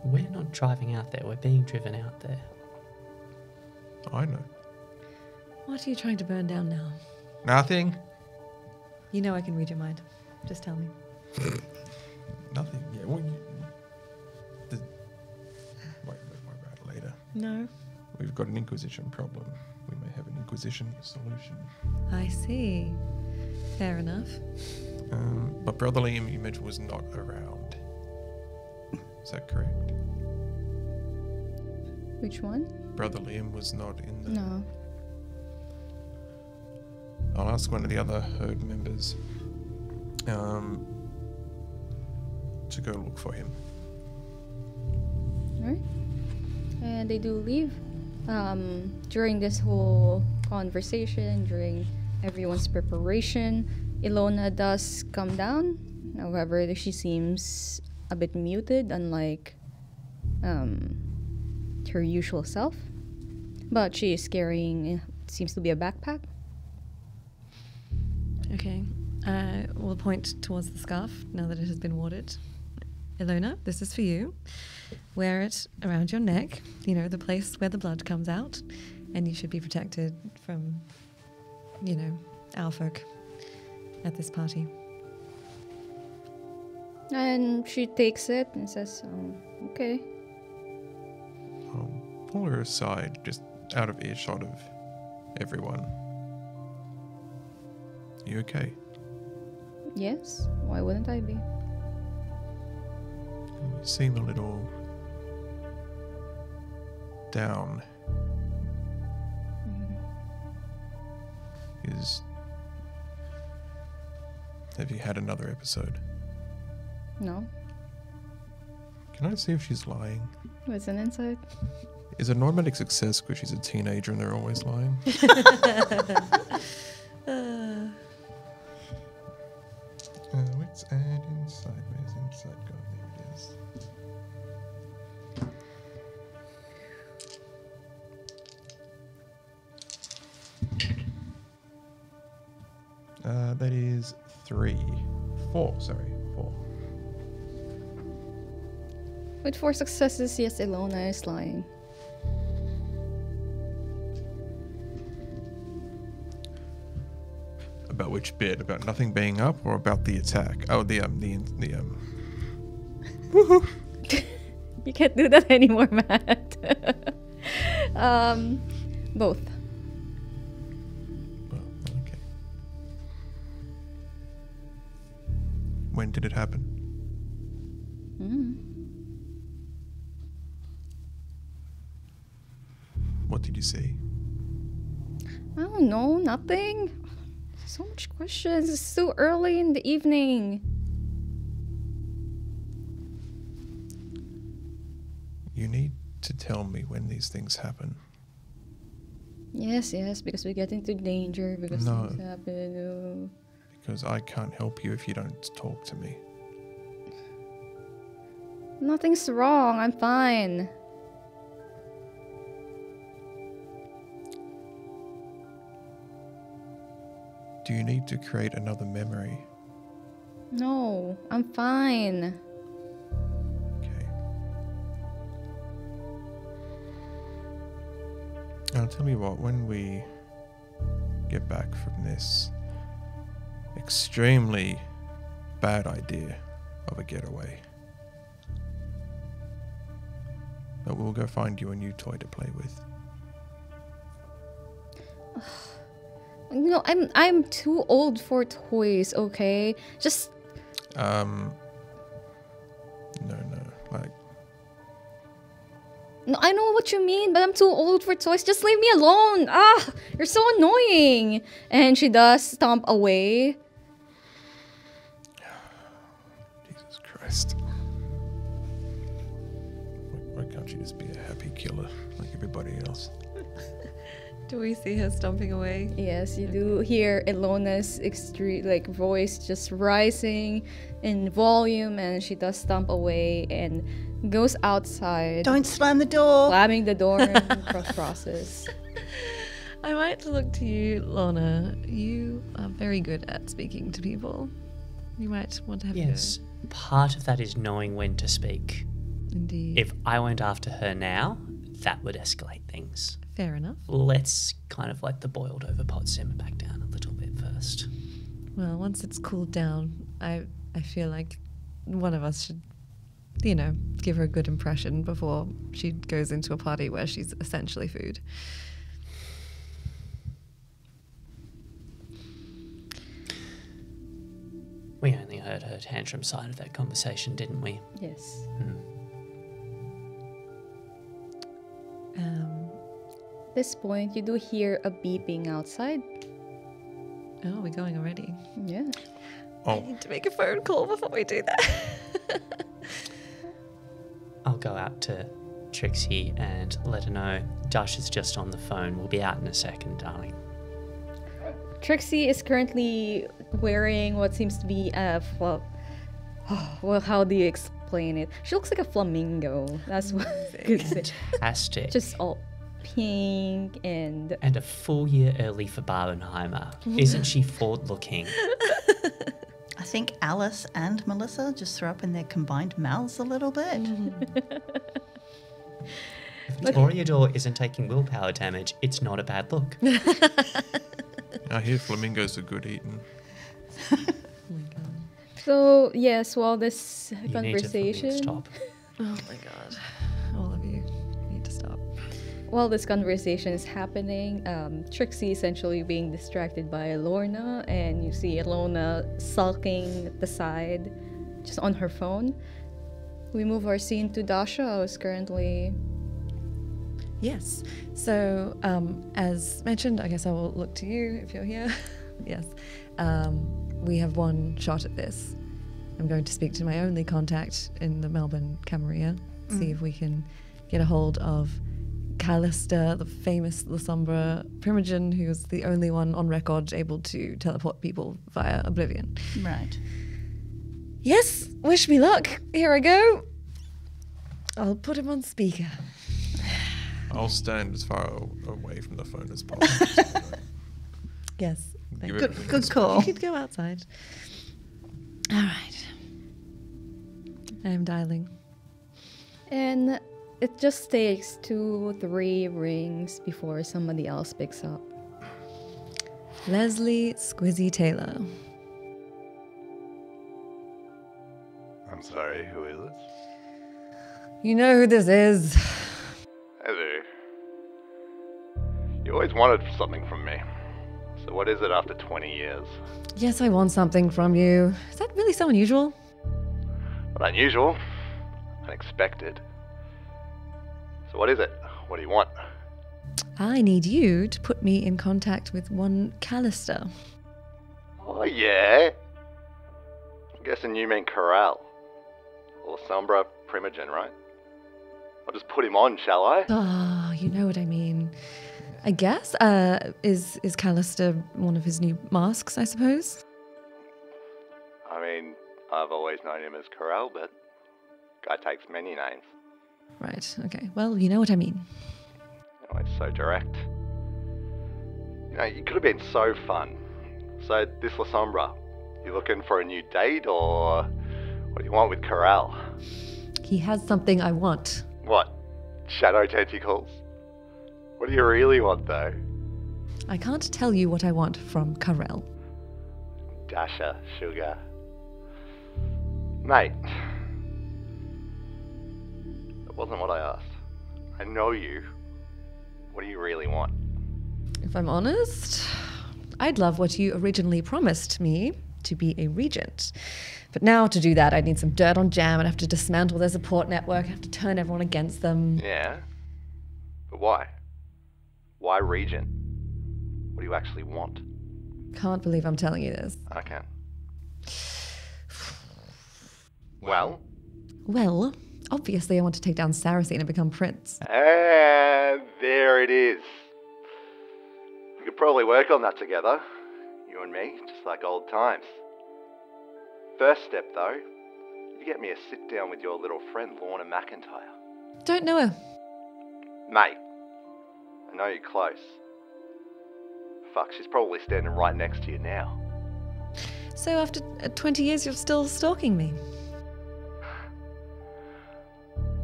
We're not driving out there, we're being driven out there. I know. What are you trying to burn down now? Nothing. You know I can read your mind. Just tell me. Nothing. Yeah. Well, worry about it later. No. We've got an Inquisition problem. We may have an Inquisition solution. I see. Fair enough. But Brother Liam, you mentioned, was not around. Is that correct? Which one? Brother Liam was not in the. No. I'll ask one of the other herd members to go look for him. Alright. And they do leave. During this whole conversation, during everyone's preparation, Ilona does come down. However, she seems a bit muted, unlike her usual self. But she is carrying, seems to be a backpack. Okay. We'll point towards the scarf now that it has been warded. Ilona, this is for you. Wear it around your neck, you know, the place where the blood comes out, and you should be protected from, you know, our folk at this party. And she takes it and says, okay. I'll pull her aside, just out of earshot of everyone. You okay? Yes, why wouldn't I be? You seem a little down. Have you had another episode? No. Can I see if she's lying? What's an insight? Is it an automatic success because she's a teenager and they're always lying? Wits and insight. Where's insight gone? There it is. That is 4. With 4 successes, yes, Ilona is lying. About which bit? About nothing being up, or about the attack? Oh, the Woohoo! You can't do that anymore, Matt. Both. Well, okay. When did it happen? What did you see? I don't know, nothing. So much questions. It's so early in the evening. You need to tell me when these things happen. Yes, because we get into danger, because No. things happen. Because I can't help you if you don't talk to me. Nothing's wrong. I'm fine. Do you need to create another memory? No, I'm fine. Okay. Now tell me what, when we get back from this extremely bad idea of a getaway, but we'll go find you a new toy to play with. No, I'm too old for toys, okay? Just No, like, no, I know what you mean, but I'm too old for toys. Just leave me alone. Ah, you're so annoying. And she does stomp away. Jesus Christ. Why can't you just be a happy killer like everybody else? Do we see her stomping away? Yes, you do hear Ilona's extreme voice just rising in volume, and she does stomp away and goes outside, Don't slam the door. slamming the door in the process. I might look to you, Lorna. You are very good at speaking to people. You might want to have Yes, part of that is knowing when to speak. a go. Indeed. If I went after her now, that would escalate things. Fair enough. Let's kind of let the boiled over pot simmer back down a little bit first. Well, once it's cooled down, I feel like one of us should, you know, give her a good impression before she goes into a party where she's essentially food. We only heard her tantrum side of that conversation, didn't we? Yes. At this point, you do hear a beeping outside. Oh, we're going already. Yeah. I Oh, need to make a phone call before we do that. I'll go out to Trixie and let her know Dash is just on the phone. We'll be out in a second, darling. Trixie is currently wearing what seems to be a well, how do you explain it? She looks like a flamingo. That's what I could say. Fantastic. Just all pink and And a full year early for Barbenheimer. Isn't she forward-looking? I think Alice and Melissa just threw up in their combined mouths a little bit. If Toreador isn't taking willpower damage, it's not a bad look. I hear flamingos are good eating. Oh my god. so yes, while this You conversation need to stop. Oh my god. All of you need to stop. while this conversation is happening, Trixie essentially being distracted by Lorna, and you see Ilona sulking at the side, just on her phone. We move our scene to Dasha, who's currently Yes. So, as mentioned, I guess I will look to you if you're here. Yes. We have one shot at this. I'm going to speak to my only contact in the Melbourne Camarilla, see if we can get a hold of Callista, the famous Lasombra Primogen, who is the only one on record able to teleport people via Oblivion. Right. Yes, wish me luck. Here I go. I'll put him on speaker. I'll stand as far away from the phone as possible. Yes. Thank Give you. it- Good call. You could go outside. All right. I am dialing. and it just takes 2-3 rings before somebody else picks up. Leslie Squizzy Taylor. I'm sorry, who is this? You know who this is. I do. You always wanted something from me. So what is it after 20 years? Yes, I want something from you. Is that really so unusual? Not unusual. Unexpected. So what is it? What do you want? I need you to put me in contact with one Callista. Oh yeah. I'm guessing you mean Corral. Or Sombra Primogen, right? I'll just put him on, shall I? Oh, you know what I mean. I guess. Is Callista one of his new masks, I suppose? I mean, I've always known him as Corral, but Guy takes many names. Right, okay. Well, you know what I mean. Oh, it's so direct. You know, you could have been so fun. So, this La Sombra, you looking for a new date, or what do you want with Corral? He has something I want. What? Shadow tentacles? What do you really want, though? I can't tell you what I want from Karel. Dasher, sugar. Mate. That wasn't what I asked. I know you. What do you really want? If I'm honest, I'd love what you originally promised me, to be a regent. But now to do that, I'd need some dirt on Jam. I'd have to dismantle their support network. I'd have to turn everyone against them. Yeah? But why? Why regent? What do you actually want? Can't believe I'm telling you this. I can. Well? Well, obviously I want to take down Saracen and become prince. And there it is. We could probably work on that together. You and me, just like old times. First step, though, you get me a sit down with your little friend, Lorna McIntyre. Don't know her. Mate, I know you're close. Fuck, she's probably standing right next to you now. So after 20 years, you're still stalking me?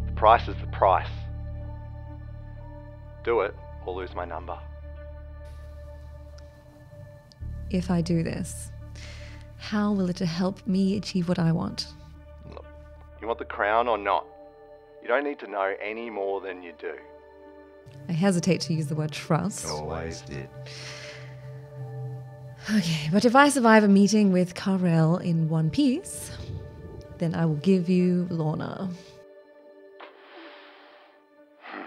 The price is the price. Do it, or lose my number. If I do this, how will it help me achieve what I want? Look, you want the crown or not? You don't need to know any more than you do. I hesitate to use the word trust. Always did. Okay, but if I survive a meeting with Karel in one piece, then I will give you Lorna. You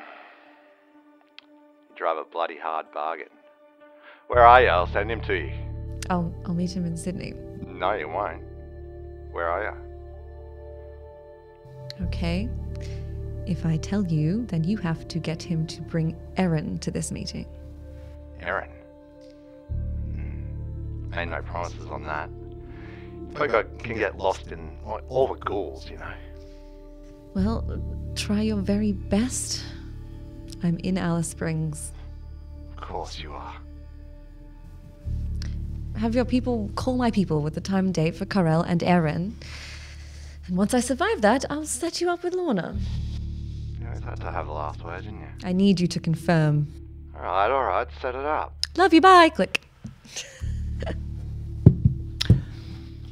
drive a bloody hard bargain. Where are you? I'll send him to you. I'll meet him in Sydney. No, you won't. Where are you? Okay. If I tell you, then you have to get him to bring Arrern to this meeting. Arrern. Ain't no promises on that. Poker can get lost in all the ghouls, you know. Well, try your very best. I'm in Alice Springs. Of course you are. Have your people call my people with the time and date for Karel and Arrern. And once I survive that, I'll set you up with Lorna. You always had to have the last word, didn't you? I need you to confirm. Alright, set it up. Love you, bye. Click.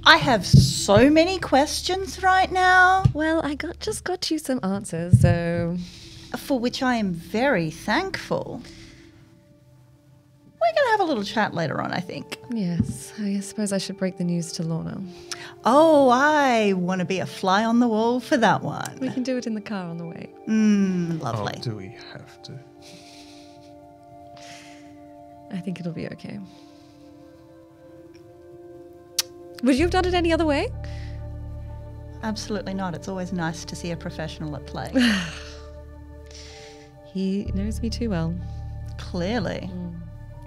I have so many questions right now, Well, I just got you some answers, so... for which I am very thankful. We're going to have a little chat later on, I think. Yes, I suppose I should break the news to Lorna. Oh, I want to be a fly on the wall for that one. We can do it in the car on the way. Lovely. Oh, do we have to? I think it'll be okay. Would you have done it any other way? Absolutely not. It's always nice to see a professional at play. He knows me too well. Clearly.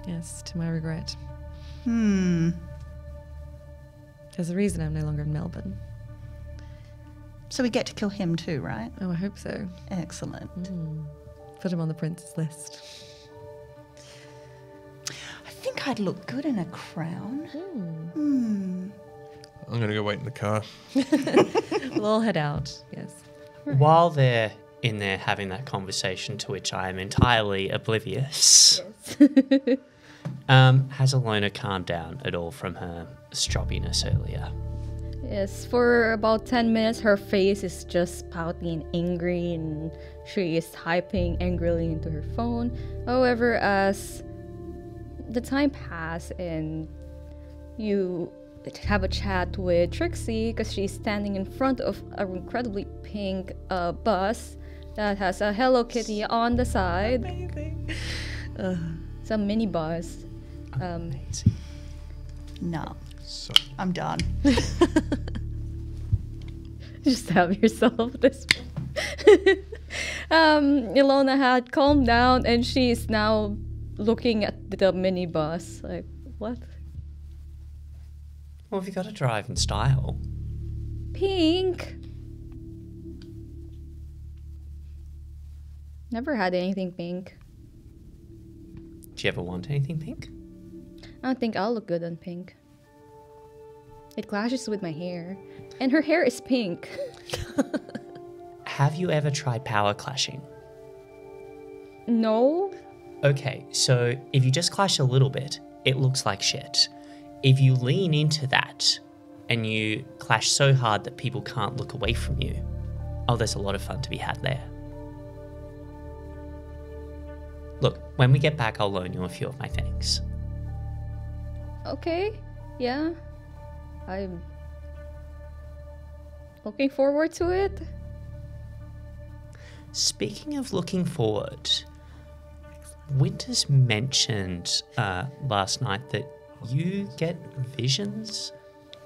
Yes, to my regret. Hmm. There's a reason I'm no longer in Melbourne. So we get to kill him too, right? Oh, I hope so. Excellent. Put him on the prince's list. I think I'd look good in a crown. I'm going to go wait in the car. We'll all head out, yes. While they're in there having that conversation, to which I am entirely oblivious, has Alona calmed down at all from her stroppiness earlier? Yes, for about 10 minutes, her face is just pouty and angry, and she is typing angrily into her phone. However, as the time passes and you have a chat with Trixie, because she's standing in front of an incredibly pink bus that has a Hello Kitty on the side. Amazing. It's a mini bus. Amazing. No, So, I'm done. Just have yourself this Ilona had calmed down and she is now looking at the minibus like, what? Well, have you got to drive in style? Pink? Never had anything pink. Do you ever want anything pink? I don't think I'll look good on pink. It clashes with my hair. And her hair is pink. Have you ever tried power clashing? No? Okay, so if you just clash a little bit, it looks like shit. If you lean into that and you clash so hard that people can't look away from you, oh, there's a lot of fun to be had there. Look, when we get back, I'll loan you a few of my things. Okay. Yeah. I'm looking forward to it. Speaking of looking forward, Winters mentioned last night that you get visions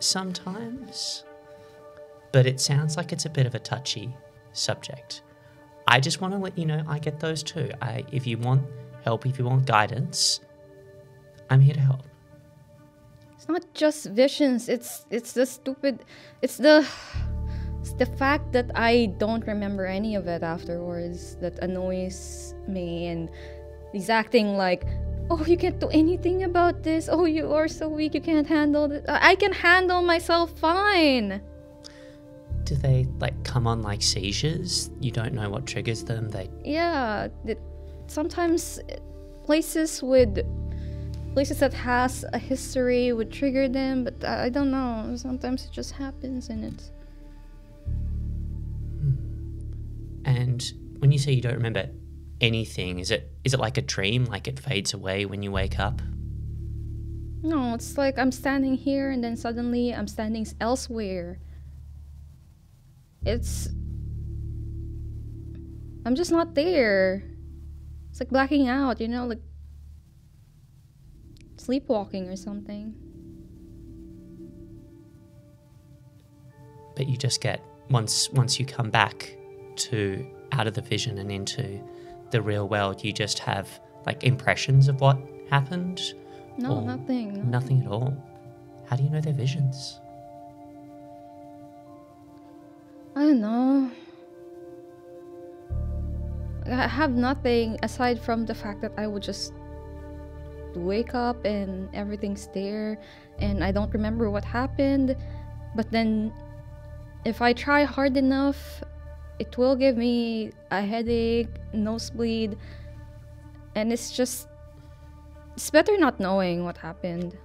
sometimes, but it sounds like it's a bit of a touchy subject. I just want to let you know I get those too. If you want help, if you want guidance, I'm here to help. It's not just visions. It's the fact that I don't remember any of it afterwards that annoys me, and he's acting like, oh, you can't do anything about this. Oh, you are so weak, you can't handle it. I can handle myself fine. Do they come on like seizures? You don't know what triggers them? Yeah, sometimes places that has a history would trigger them, but I don't know. Sometimes it just happens and it's... And when you say you don't remember anything, is it like a dream, like it fades away when you wake up? No, it's like I'm standing here and then suddenly I'm standing elsewhere. I'm just not there. It's like blacking out, like sleepwalking or something. But you just get, once you come back to out of the vision and into the real world, you just have impressions of what happened? No, nothing. Nothing at all. How do you know they're visions? I don't know. I have nothing aside from the fact that I would just wake up and everything's there and I don't remember what happened. But then if I try hard enough, it will give me a headache, nosebleed, and it's better not knowing what happened.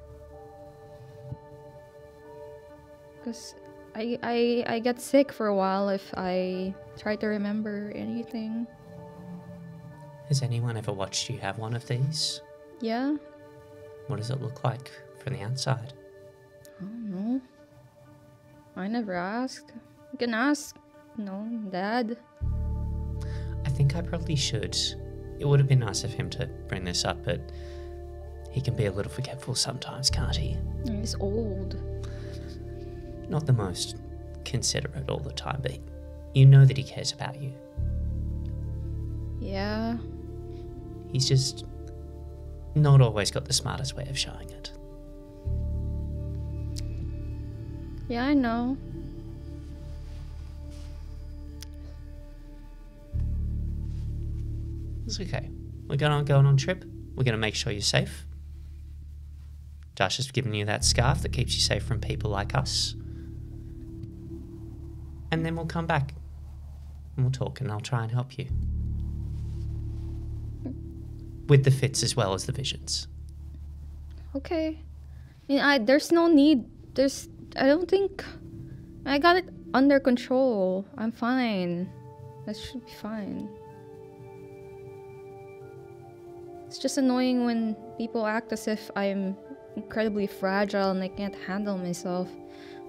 Because I get sick for a while if I try to remember anything. Has anyone ever watched you have one of these? Yeah. What does it look like from the outside? I don't know. I never asked. You can ask, Dad. I think I probably should. It would have been nice of him to bring this up, but he can be a little forgetful sometimes, can't he? He's old. Not the most considerate all the time, but you know that he cares about you. Yeah. He's just not always got the smartest way of showing it. Yeah, I know. It's okay. We're going on trip. We're going to make sure you're safe. Josh has given you that scarf that keeps you safe from people like us. And then we'll come back and we'll talk and I'll try and help you. With the fits as well as the visions. Okay. I mean, there's no need. I don't think... I got it under control. I'm fine. That should be fine. It's just annoying when people act as if I'm incredibly fragile and I can't handle myself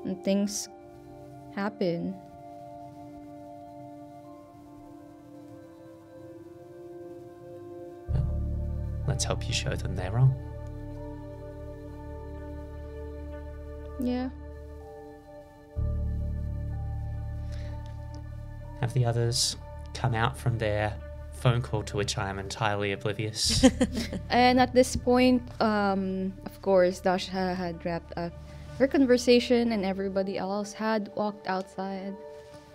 when things happen. Well, let's help you show them they're wrong. Yeah. Have the others come out from their phone call to which I am entirely oblivious? And at this point, of course, Dasha had wrapped up her conversation and everybody else had walked outside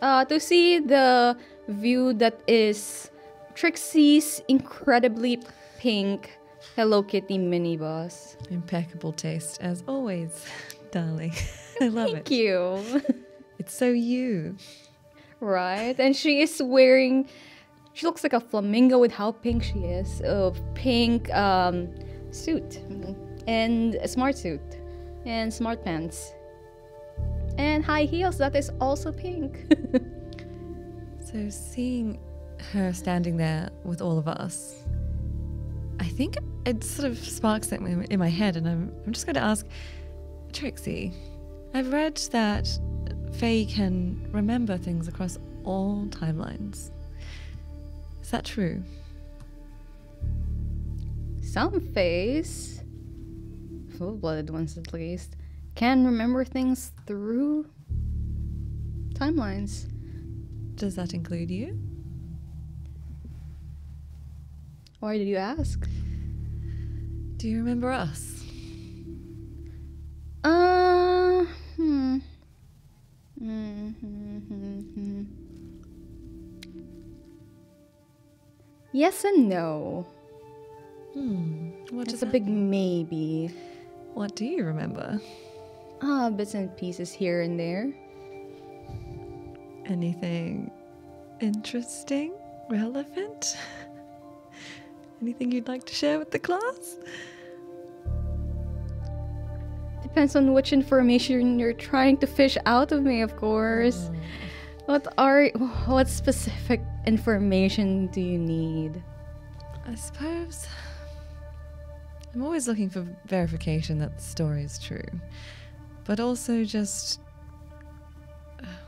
to see the view that is Trixie's incredibly pink Hello Kitty mini bus. Impeccable taste, as always, darling. I love Thank it. you. It's so you. Right? And she is wearing... She looks like a flamingo with how pink she is. A pink suit. And a smart suit. And smart pants. And high heels that is also pink. So seeing her standing there with all of us, I think it sort of sparks something in my head, and I'm just going to ask Trixie. I've read that Fae can remember things across all timelines. Is that true? Some Faes, full-blooded ones at least, can remember things through timelines. Does that include you? Why did you ask? Do you remember us? Yes and no. What It's is a big maybe. What do you remember? Bits and pieces here and there. Anything interesting? Relevant? Anything you'd like to share with the class? Depends on which information you're trying to fish out of me, of course. What specific information do you need? I suppose I'm always looking for verification that the story is true, but also just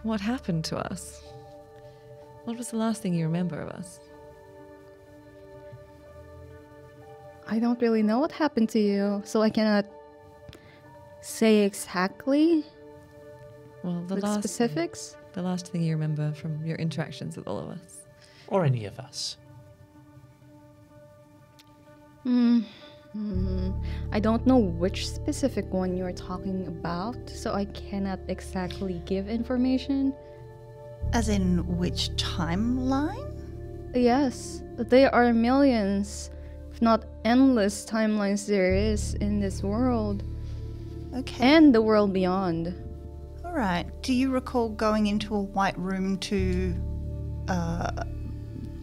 what happened to us. What was the last thing you remember of us? I don't really know what happened to you, so I cannot say exactly Well, with specifics. The last thing you remember from your interactions with all of us. Or any of us. I don't know which specific one you're talking about, so I cannot exactly give information. As in which timeline? Yes, there are millions, if not endless timelines there is in this world. Okay. And the world beyond. All right. Do you recall going into a white room to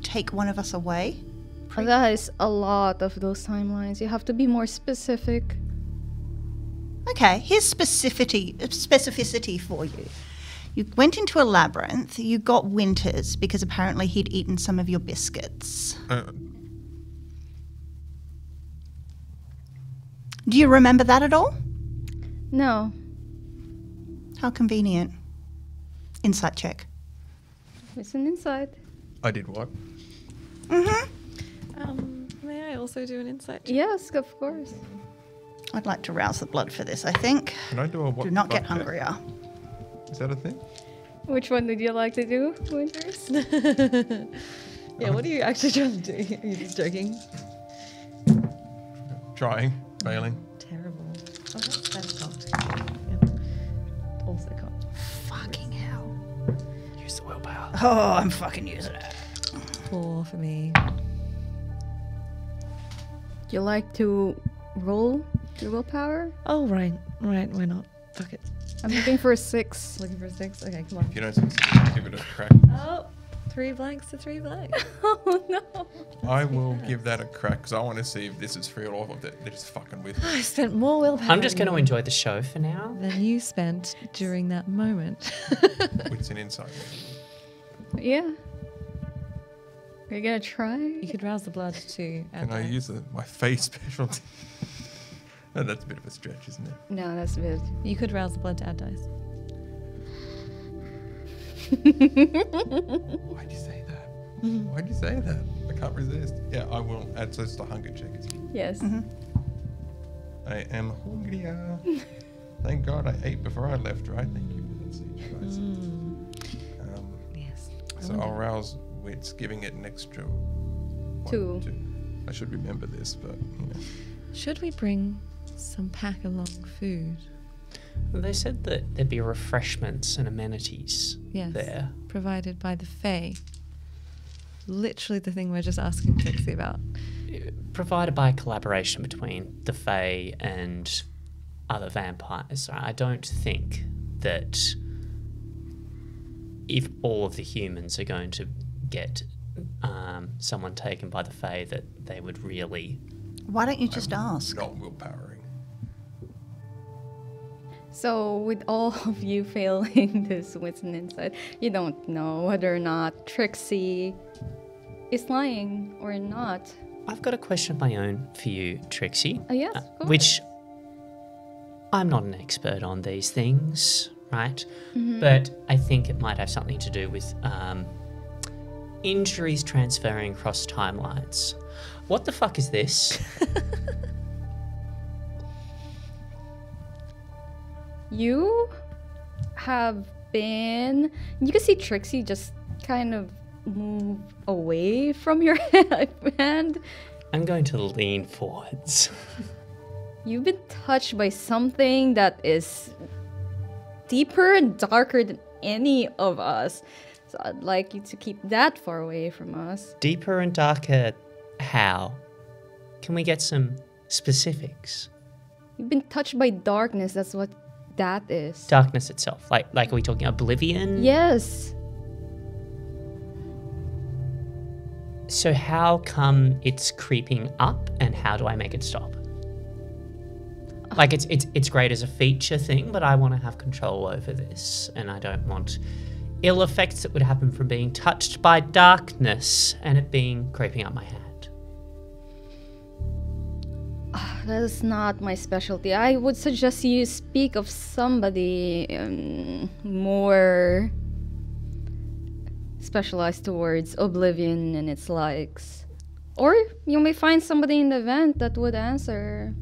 take one of us away? That is a lot of those timelines. You have to be more specific. Okay, here's specificity for you. You went into a labyrinth, you got Winters because apparently he'd eaten some of your biscuits. Do you remember that at all? No. How convenient. Insight check. It's an insight. I did what? May I also do an insight check? Yes, of course. I'd like to rouse the blood for this, I think. Can I do a what? Do not the get fuck check? hungrier. Is that a thing? Which one would you like to do, Winters? Yeah, what are you actually trying to do? Are you just joking? Trying, failing. Terrible. Oh, that's cocked. Yeah. Also cocked. Fucking hell. Use the willpower. Oh, I'm fucking using it. 4 for me. Do you like to roll your willpower? Oh, right. Right, why not? Fuck it. I'm looking for a 6. Looking for a 6? Okay, come on. If you don't succeed, give it a crack. Oh, 3 blanks to 3 blanks. Oh no. I will give that a crack because I want to see if this is free or if they're just fucking with me. I spent more willpower I'm just going to enjoy the show for now. than you spent during that moment. It's an insight. Yeah. Are you gonna try? You could rouse the blood too. Can I use my face specialty? No, that's a bit of a stretch, isn't it? No, that's a bit. You could rouse the blood to add dice. Why'd you say that? Why'd you say that? I can't resist. Yeah, I will add so it's a hunger check. Yes. I am hungrier. Thank God I ate before I left, right? Thank you for that seed, guys. Yes. So I'll rouse wits, giving it an extra 1, 2. 2. I should remember this, but you know. Should we bring some pack-along food? They said that there'd be refreshments and amenities Yes. there. Provided by the Fae. literally the thing we're just asking Trixie about. Provided by collaboration between the Fae and other vampires. I don't think that if all of the humans are going to get someone taken by the Fae, that they would really... Why don't you just ask? Not willpowering. So, with all of you failing this wisdom insight, you don't know whether or not Trixie is lying or not. I've got a question of my own for you, Trixie. Yes, go ahead. Which I'm not an expert on these things, right? But I think it might have something to do with injuries transferring across timelines. What the fuck is this? You have been... You can see Trixie just kind of move away from your hand. I'm going to lean forwards. You've been touched by something that is deeper and darker than any of us. So I'd like you to keep that far away from us. Deeper and darker, how? Can we get some specifics? You've been touched by darkness, that's what that is. Darkness itself. Like are we talking oblivion? Yes. So how come it's creeping up and how do I make it stop? Like it's great as a feature thing, but I want to have control over this and I don't want ill effects that would happen from being touched by darkness and it being creeping up my hand. That is not my specialty. I would suggest you speak of somebody more specialized towards oblivion and its likes. Or you may find somebody in the event that would answer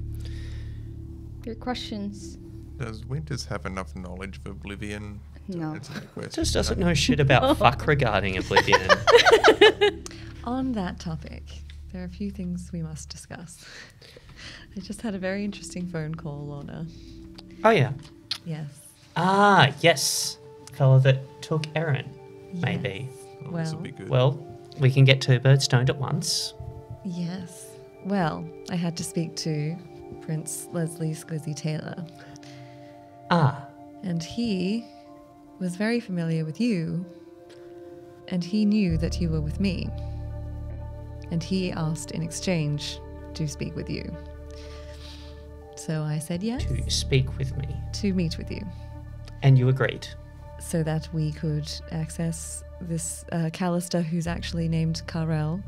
your questions. Does Winters have enough knowledge of Oblivion to No. answer that question? Just doesn't know shit about fuck regarding oblivion. On that topic, there are a few things we must discuss. I just had a very interesting phone call, Lorna. Oh yeah. Yes. Ah, yes. Fellow that took Arrernte, maybe. Oh, Well, this will be good. Well, we can get two birds stoned at once. yes. Well, I had to speak to Prince Leslie Squizzy Taylor, Ah, and he was very familiar with you, and he knew that you were with me, and he asked in exchange to speak with you. So I said yes, to speak with me. to meet with you, And you agreed. so that we could access this Callister, who's actually named Karel,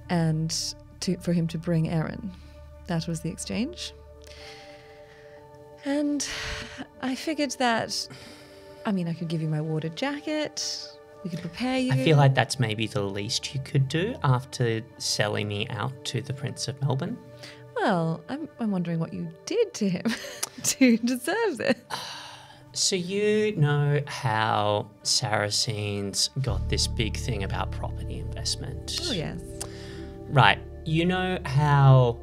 and for him to bring Aaron. That was the exchange. And I figured that, I mean, I could give you my warded jacket. We could prepare you. I feel like that's maybe the least you could do after selling me out to the Prince of Melbourne. Well, I'm wondering what you did to him to deserve this. So you know how Saracens got this big thing about property investment? Oh, yes. Right. You know how,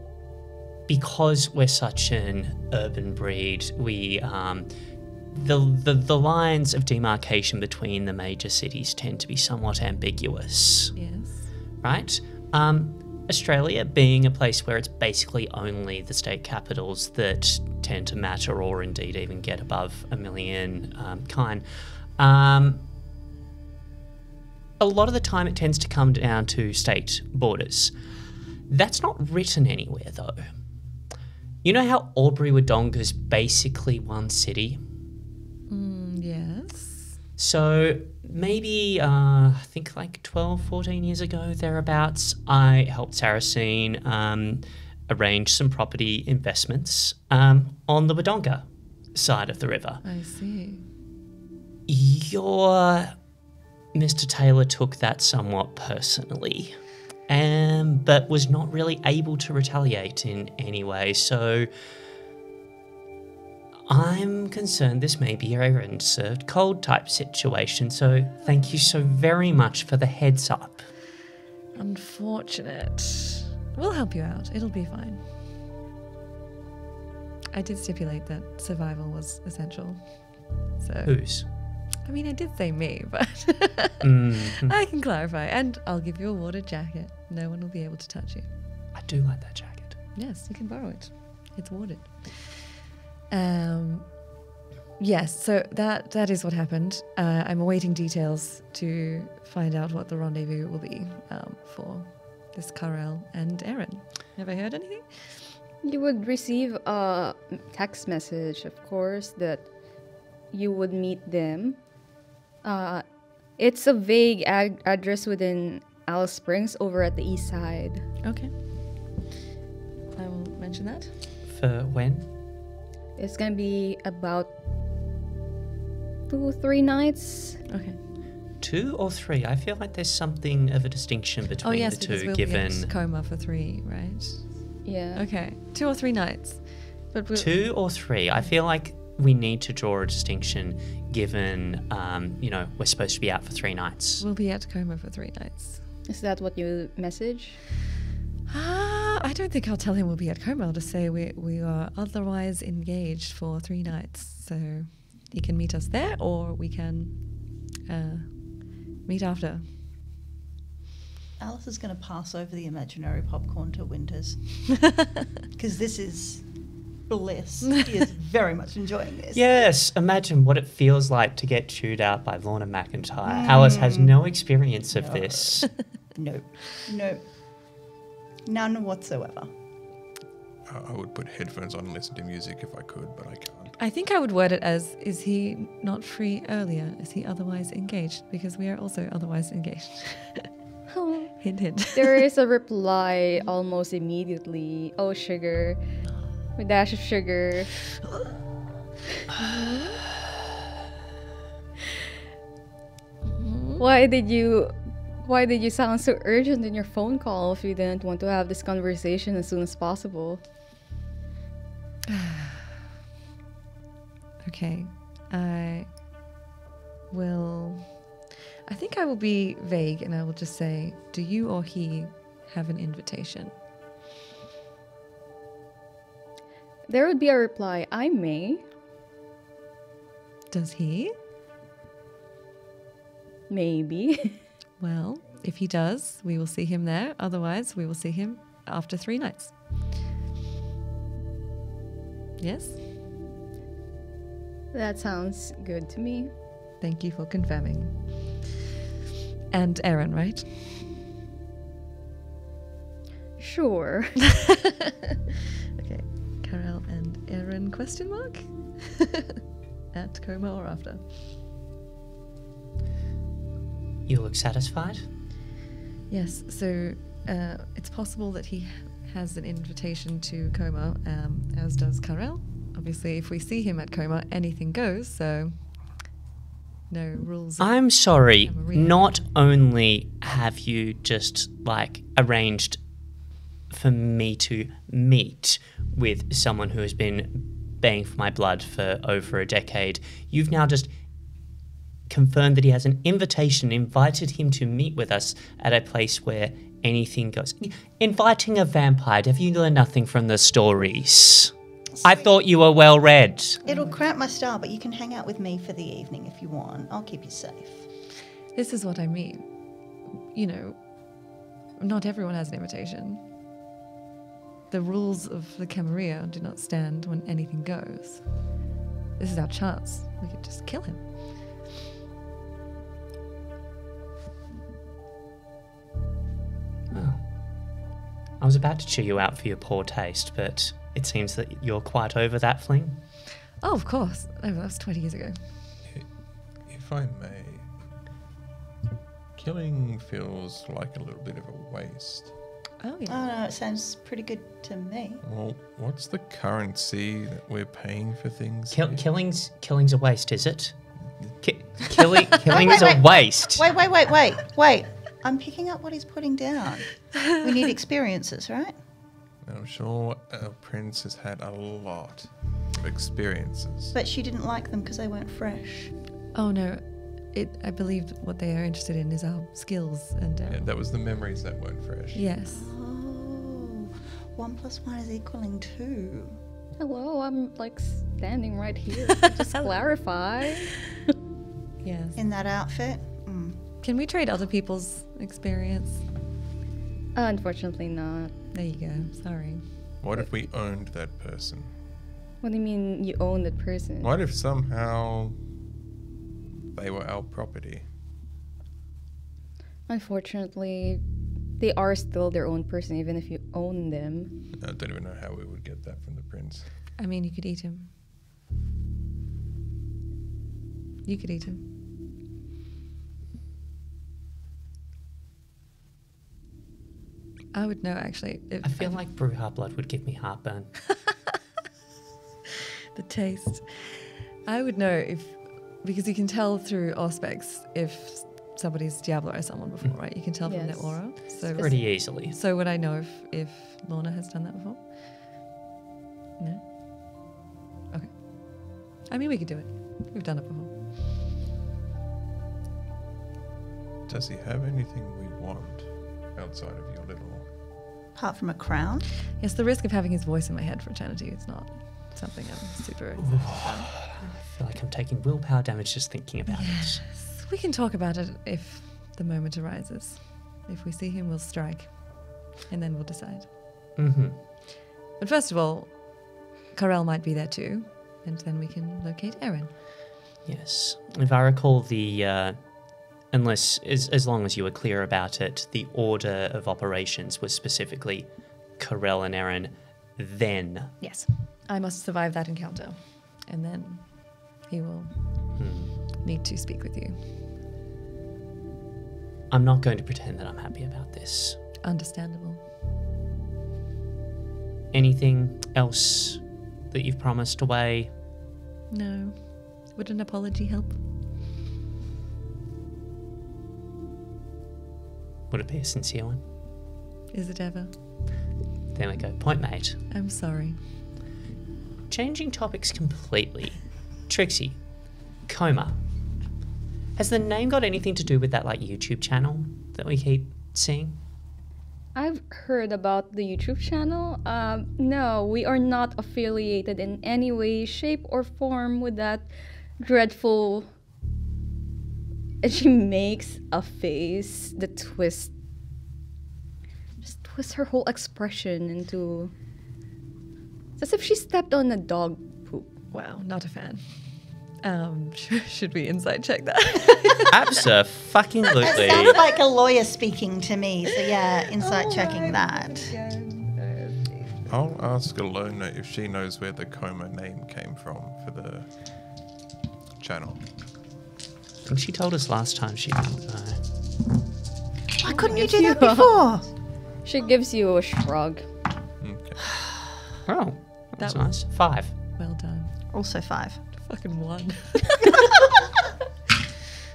because we're such an urban breed, we the lines of demarcation between the major cities tend to be somewhat ambiguous, Yes. right? Australia being a place where it's basically only the state capitals that tend to matter or indeed even get above 1 million a lot of the time it tends to come down to state borders. That's not written anywhere though. You know how Albury-Wodonga's basically one city? Yes. So maybe, I think like 12, 14 years ago, thereabouts, I helped Saracen arrange some property investments on the Wodonga side of the river. I see. Your Mr. Taylor took that somewhat personally, but was not really able to retaliate in any way, so I'm concerned this may be a served cold type situation, so thank you so very much for the heads up. Unfortunate. We'll help you out. It'll be fine. I did stipulate that survival was essential. So Whose? I mean, I did say me, but I can clarify. And I'll give you a watered jacket. No one will be able to touch you. I do like that jacket. Yes, you can borrow it. It's watered. Yes, so that is what happened. I'm awaiting details to find out what the rendezvous will be for this Karel and Erin. Have I heard anything? You would receive a text message, of course, that you would meet them. It's a vague address within Alice Springs over at the east side. Okay. I will mention that. For when? It's gonna be about 2 or 3 nights. Okay. 2 or 3? I feel like there's something of a distinction between the because two, we'll given be at coma for 3, right? Yeah. Okay. 2 or 3 nights. But 2 or 3. I feel like we need to draw a distinction, given we're supposed to be out for 3 nights. we'll be at coma for 3 nights. Is that what you message? I don't think I'll tell him we'll be at coma. I'll just say we are otherwise engaged for 3 nights. So he can meet us there, or we can meet after. Alice is going to pass over the imaginary popcorn to Winters because this is bliss. He is very much enjoying this. Yes, imagine what it feels like to get chewed out by Lorna McIntyre. Alice has no experience of this. Nope. None whatsoever. I would put headphones on and listen to music if I could, but I can't. I think I would word it as, is he not free earlier? Is he otherwise engaged? Because we are also otherwise engaged. Hint, hint. There is a reply almost immediately. Oh, sugar. A dash of sugar. Why did you sound so urgent in your phone call if you didn't want to have this conversation as soon as possible? Okay. I think I will be vague and I will just say, do you or he have an invitation? There would be a reply, I may. Does he? Maybe. Well, if he does, we will see him there. Otherwise, we will see him after 3 nights. Yes? That sounds good to me. Thank you for confirming. And Erin, right? Sure. Okay. Karel and Erin, question mark? At coma or after? You look satisfied? Yes, so it's possible that he has an invitation to coma, as does Karel. Obviously, if we see him at coma, anything goes, so no rules. I'm sorry, Maria. not only have you just, arranged for me to meet with someone who has been baying for my blood for over a decade, you've now just confirmed that he has an invitation, invited him to meet with us at a place where anything goes. Inviting a vampire, have you learned nothing from the stories? I thought you were well read. It'll cramp my style, but you can hang out with me for the evening if you want. I'll keep you safe. This is what I mean. You know, not everyone has an invitation. The rules of the Camarilla do not stand when anything goes. This is our chance. We could just kill him. Oh. I was about to chew you out for your poor taste, but it seems that you're quite over that fling. Oh, of course. Oh, that was 20 years ago. If I may, killing feels like a little bit of a waste. Oh, yeah. Oh, no, it sounds pretty good to me. Well, what's the currency that we're paying for things? here? Killing's a waste, is it? Killing is a waste. Wait. I'm picking up what he's putting down. We need experiences, right? I'm sure our prince has had a lot of experiences. But she didn't like them because they weren't fresh. Oh, no. I believe what they are interested in is our skills and... Yeah, that was the memories that weren't fresh. Yes. Oh, 1 + 1 is equaling 2. Hello, I'm standing right here. Just clarify. Yeah. that outfit? Can we trade other people's experience? Unfortunately not. There you go. Sorry. What if we owned that person? What do you mean you own that person? What if somehow they were our property? Unfortunately, they are still their own person even if you own them. I don't even know how we would get that from the prince. I mean, you could eat him. You could eat him. I would know, actually. I feel like Bruja blood would give me heartburn. The taste. I would know if, because you can tell through auspex if somebody's Diablo someone before, right? You can tell from their Yes. aura. So Pretty easily. So would I know if Lorna has done that before? No? Okay. I mean, we could do it. We've done it before. Does he have anything we want outside of your little... Apart from a crown? Yes, the risk of having his voice in my head for eternity is not something I'm super... I feel like I'm taking willpower damage just thinking about it. We can talk about it if the moment arises. If we see him, we'll strike. And then we'll decide. Mm-hmm. But first of all, Karel might be there too. And then we can locate Erin. Yes. If I recall the... unless, as long as you were clear about it, the order of operations was specifically Karel and Erin, then... Yes. I must survive that encounter. And then he will need to speak with you. I'm not going to pretend that I'm happy about this. Understandable. Anything else that you've promised away? No. Would an apology help? Would it be a sincere one? Is it ever? There we go. Point made. I'm sorry. Changing topics completely. Trixie, Coma. Has the name got anything to do with that YouTube channel that we keep seeing? I've heard about the YouTube channel. No, we are not affiliated in any way, shape, or form with that dreadful... And she makes a face that twists... Just twists her whole expression into... It's as if she stepped on a dog poop. Wow, not a fan. Should we inside check that? Abso-fucking-lutely. That sounds like a lawyer speaking to me. So yeah, insight checking that. I'll ask Alona if she knows where the Coma name came from for the channel. I think she told us last time she didn't know. Why couldn't you do that before? She gives you a shrug. Okay. Oh, that's That- nice. 5. Well done. Also 5. Fucking 1.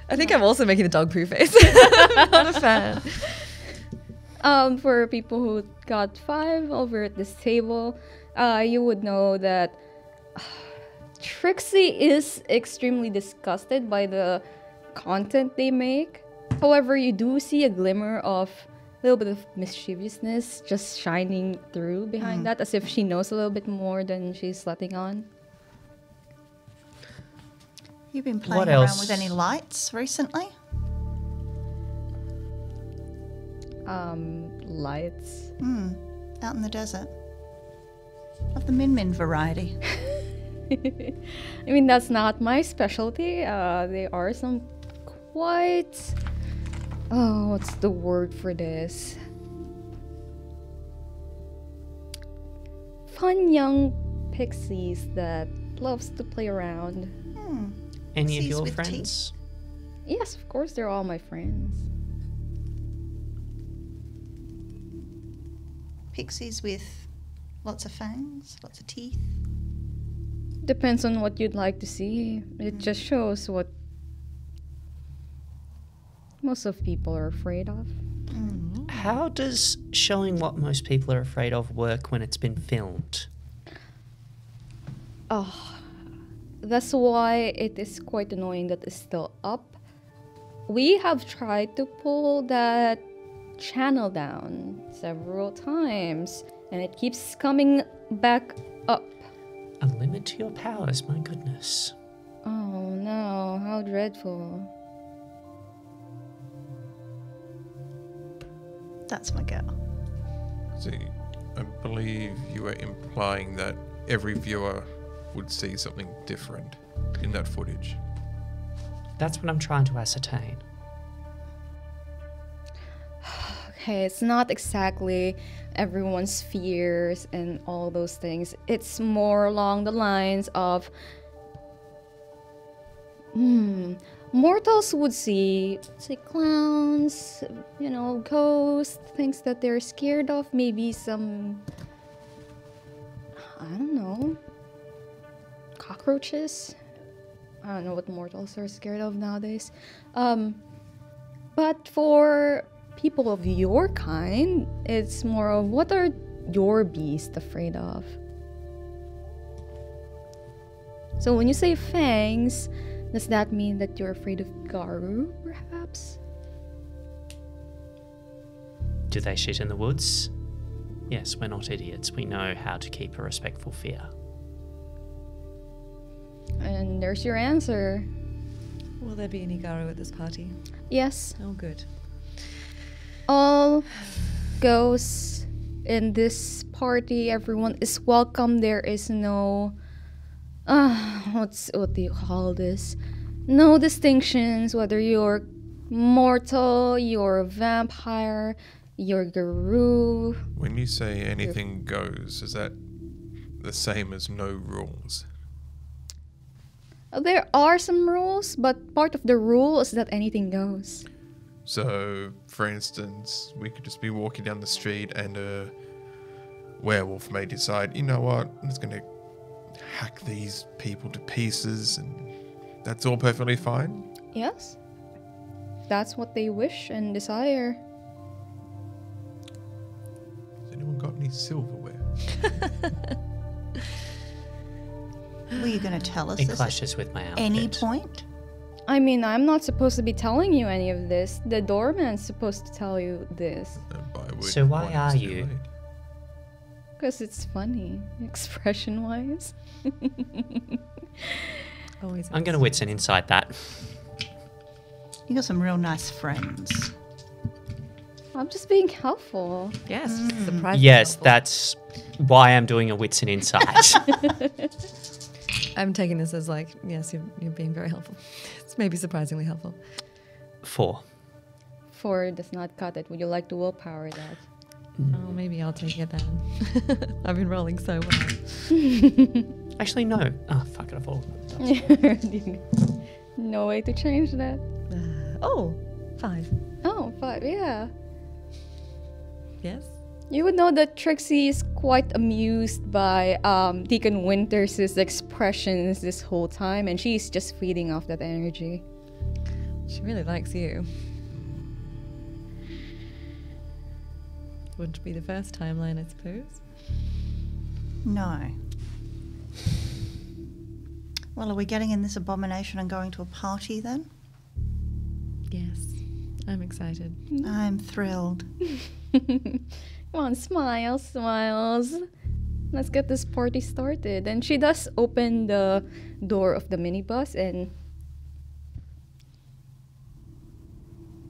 I think I'm also making the dog poo face. Not a fan. For people who got 5 over at this table, you would know that Trixie is extremely disgusted by the content they make. However, you do see a glimmer of a little bit of mischievousness just shining through behind that, as if she knows a little bit more than she's letting on. You've been playing What around else? with any lights recently? Lights. Out in the desert. Of the Min Min variety. I mean, that's not my specialty. There are some quite... Oh, what's the word for this? Fun young pixies that loves to play around. Any of Pixies your with friends? Yes, of course, they're all my friends. Pixies with lots of fangs, lots of teeth. Depends on what you'd like to see. It just shows what most of people are afraid of. How does showing what most people are afraid of work when it's been filmed? Oh, that's why it is quite annoying that it's still up. We have tried to pull that channel down several times, and it keeps coming back up. A limit to your powers, my goodness. Oh no, how dreadful. That's my girl. See, I believe you are implying that every viewer would see something different in that footage. That's what I'm trying to ascertain. Okay, it's not exactly everyone's fears and all those things. It's more along the lines of mortals would see, say, clowns, ghosts, things that they're scared of, maybe some, I don't know, cockroaches. I don't know what mortals are scared of nowadays. But for people of your kind, it's more of, what are your beasts afraid of? So when you say fangs, does that mean that you're afraid of Garu, perhaps? Do they shit in the woods? Yes, we're not idiots. We know how to keep a respectful fear. And there's your answer. Will there be any Garu at this party? Yes. Oh, good. All ghosts in this party, everyone is welcome. There is no what do you call this? No distinctions, whether you're mortal, you're a vampire, you're Garu. When you say anything goes, is that the same as no rules? There are some rules, but part of the rule is that anything goes. So, for instance, we could just be walking down the street and a werewolf may decide, you know what, I'm just going to hack these people to pieces, and that's all perfectly fine? Yes. That's what they wish and desire. Has anyone got any silverware? Were you going to tell us It this clashes with my outfit. any point? I mean, I'm not supposed to be telling you any of this. The doorman's supposed to tell you this. So why are you? Because it's funny, expression-wise. Always. I'm going to wits and insight that. You got some real nice friends. I'm just being helpful. Yes, surprisingly Yes, helpful. that's why I'm doing a wits and insight. I'm taking this as like, yes, you're being very helpful. It's maybe surprisingly helpful. 4. 4 does not cut it. Would you like to willpower that? Oh, maybe I'll take it then. I've been rolling so well. Actually, no. Oh, fuck it, I've all. No way to change that. 5. Oh, 5, yeah. Yes. You would know that Trixie is quite amused by Deacon Winters' expressions this whole time, and she's just feeding off that energy. She really likes you. Wouldn't be the first timeline, I suppose. No. Well, are we getting in this abomination and going to a party then? Yes. I'm excited. I'm thrilled. Come on, smiles. Let's get this party started. And she does open the door of the minibus and...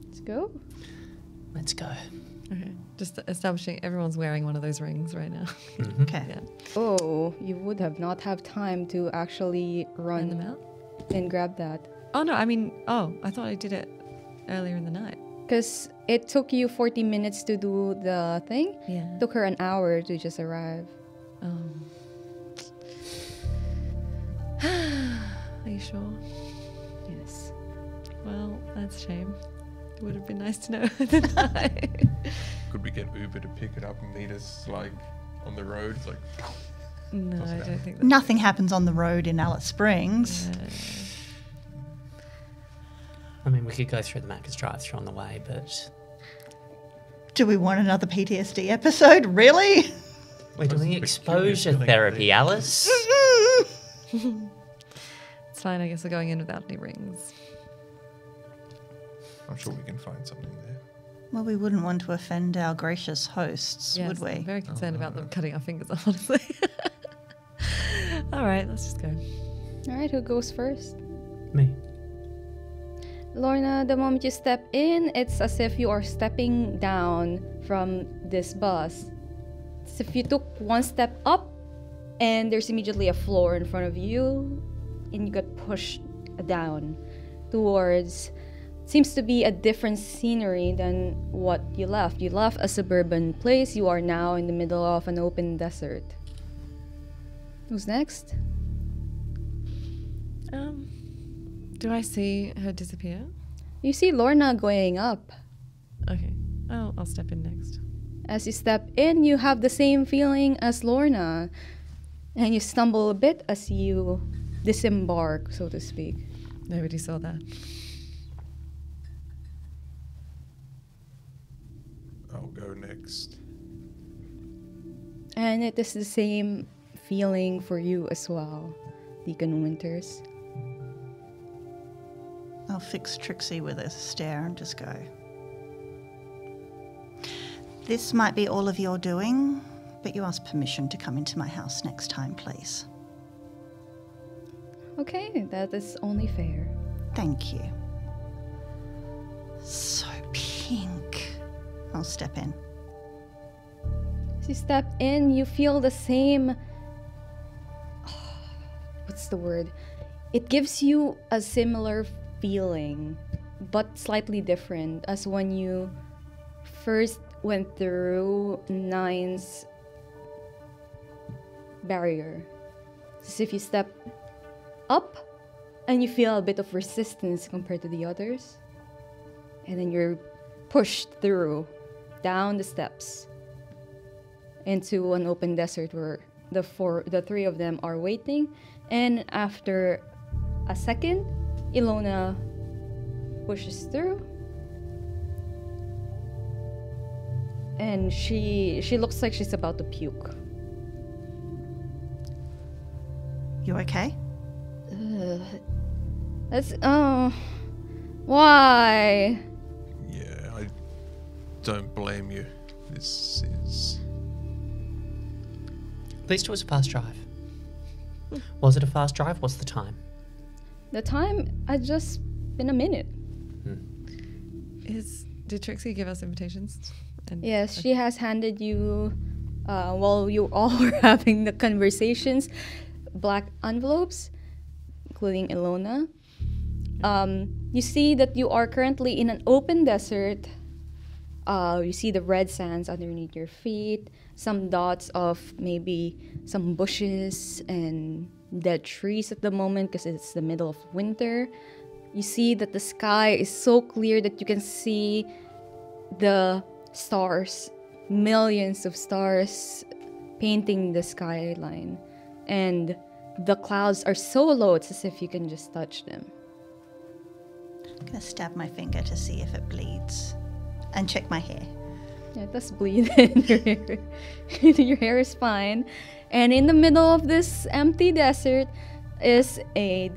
Let's go. Let's go. Okay. Just establishing everyone's wearing one of those rings right now. Okay. Yeah. Oh, you would not have time to actually Run them run out? and grab that. Oh, no, I mean, I thought I did it earlier in the night. Because it took you 40 minutes to do the thing. Yeah. It took her an hour to just arrive. Are you sure? Yes. Well, that's a shame. It would have been nice to know the night. Could we get Uber to pick it up and meet us, like, on the road? It's like, No, Toss it I out. don't think that. Nothing happens on the road in Alice Springs. I mean, we could go through the Macca's drive-thru on the way, but Do we want another PTSD episode? Really? we're doing the exposure curious therapy, feeling. Alice. It's fine, I guess we're going in without any rings. I'm sure we can find something there. Well, we wouldn't want to offend our gracious hosts, Yes, would we? I'm very concerned about them cutting our fingers off, honestly. All right, let's just go. All right, who goes first? Me. Lorna, the moment you step in, it's as if you are stepping down from this bus. It's if you took one step up and there's immediately a floor in front of you and you got pushed down towards seems to be a different scenery than what you left. You left a suburban place, you are now in the middle of an open desert. Who's next? Do I see her disappear? You see Lorna going up. Okay. I'll step in next. As you step in, you have the same feeling as Lorna. And you stumble a bit as you disembark, so to speak. Nobody saw that. I'll go next. And it is the same feeling for you as well, Deacon Winters. I'll fix Trixie with a stare and just go, this might be all of your doing, but you ask permission to come into my house next time, please. Okay, that is only fair. Thank you. So pink. I'll step in. As you step in, you feel the same... what's the word? It gives you a similar feeling, but slightly different as when you first went through Nine's barrier. It's as if you step up and you feel a bit of resistance compared to the others, and then you're pushed through down the steps into an open desert where the three of them are waiting. And after a second, Ilona pushes through, and she looks like she's about to puke. You okay? That's why? Yeah, I don't blame you. This is... At least it was a fast drive. Was it a fast drive? What's the time? The time had just been a minute. Did Trixie give us invitations? Yes, she has handed you, while you all were having the conversations, black envelopes, including Ilona. You see that you are currently in an open desert. You see the red sands underneath your feet, some dots of maybe some bushes and dead trees at the moment because it's the middle of winter. You see that the sky is so clear that you can see the stars, millions of stars painting the skyline. And the clouds are so low, it's as if you can just touch them. I'm going to stab my finger to see if it bleeds and check my hair. Yeah, it does bleed in your hair. Your hair is fine. And in the middle of this empty desert is a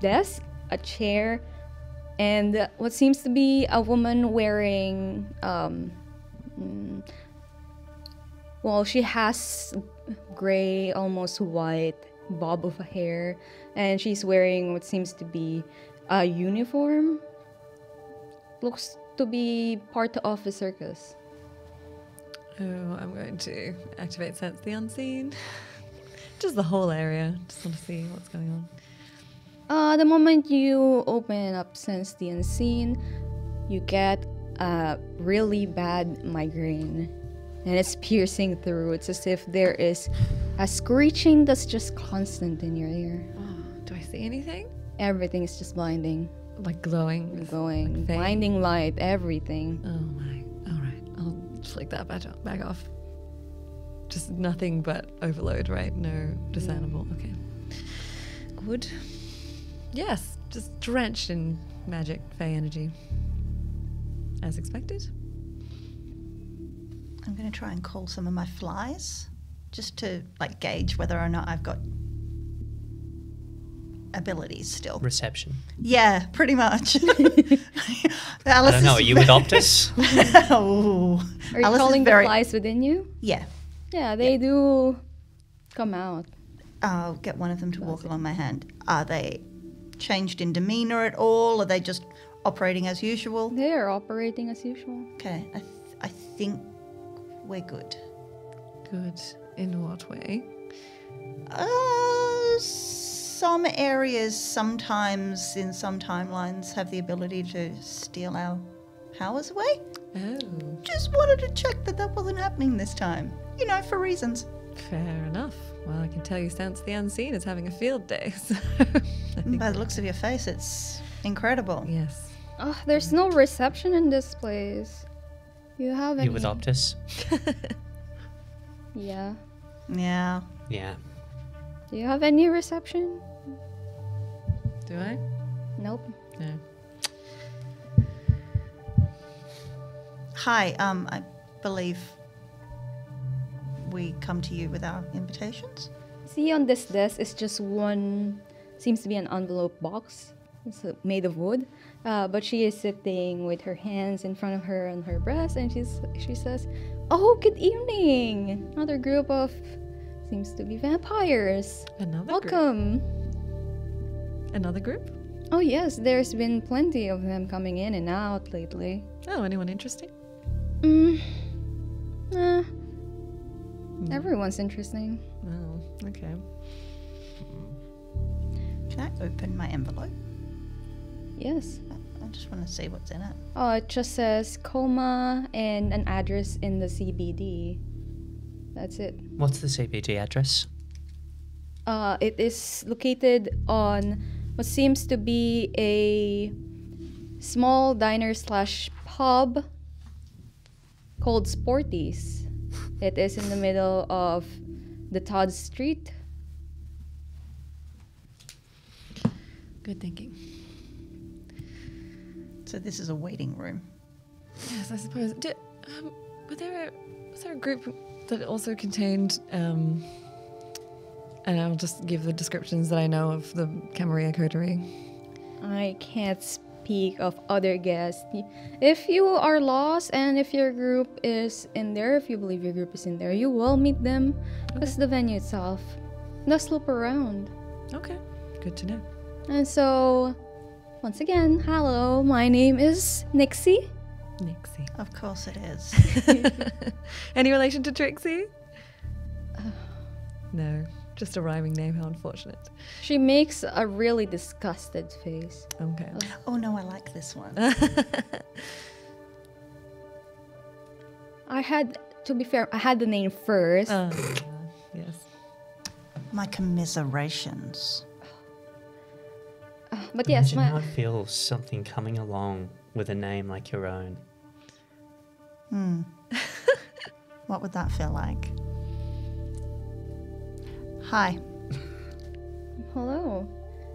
desk, a chair, and what seems to be a woman wearing, well, she has gray, almost white bob of hair, and she's wearing what seems to be a uniform. Looks to be part of a circus. Oh, I'm going to activate Sense the Unseen. Just the whole area. Just want to see what's going on. The moment you open up Sense the Unseen, you get a really bad migraine. And it's piercing through. It's as if there is a screeching that's just constant in your ear. Oh, do I see anything? Everything is just blinding. Like glowing? Going. Like Blinding light, everything. Oh my. Alright, I'll flick that back off. Just nothing but overload, right? No discernible. Okay. Good. Yes, just drenched in magic, fey energy. As expected. I'm going to try and call some of my flies just to like gauge whether or not I've got abilities still. Reception. Yeah, pretty much. I don't know, are you with Optus? Oh. Are you Alice is calling very- the flies within you? Yeah. Yeah, they do come out. I'll get one of them to walk along my hand. Are they changed in demeanour at all? Are they just operating as usual? They are operating as usual. Okay, I think we're good. Good. In what way? Some areas sometimes in some timelines have the ability to steal our powers away. Oh, Just wanted to check that wasn't happening this time. You know, for reasons. fair enough. Well, I can tell you Sense the Unseen is having a field day. So I think, By the looks of your face, it's incredible. yes. Oh, there's no reception in this place. You have any? You with Optus? Yeah. Yeah. Yeah. Do you have any reception? Do I? Nope. No. Hi, I believe we come to you with our invitations. See, on this desk is just one, seems to be an envelope box. It's made of wood. But she is sitting with her hands in front of her on her breast, and she says, "Oh, good evening! Another group of, seems to be vampires. Another Welcome." group? Another group? Oh yes, there's been plenty of them coming in and out lately. Oh, anyone interesting? Everyone's interesting. Oh, okay. Can I open my envelope? Yes. I just want to see what's in it. Oh, it just says coma and an address in the CBD. That's it. What's the CBD address? It is located on what seems to be a small diner / pub called Sporties. It is in the middle of the Todd Street. Good thinking. So this is a waiting room. Yes, I suppose. Was there a group that also contained, and I'll just give the descriptions that I know of the Camarilla coterie. I can't speak of other guests. If you are lost and if your group is in there, if you believe your group is in there, you will meet them because the venue itself does loop around. Okay, good to know. And so, once again, hello, my name is Nixie. Nixie. Of course it is. Any relation to Trixie? No, just a rhyming name. How unfortunate. She makes a really disgusted face. Okay. Oh no, I like this one. To be fair, I had the name first. Yes. My commiserations. But yes, Imagine how it feels something coming along with a name like your own. What would that feel like? Hi. hello.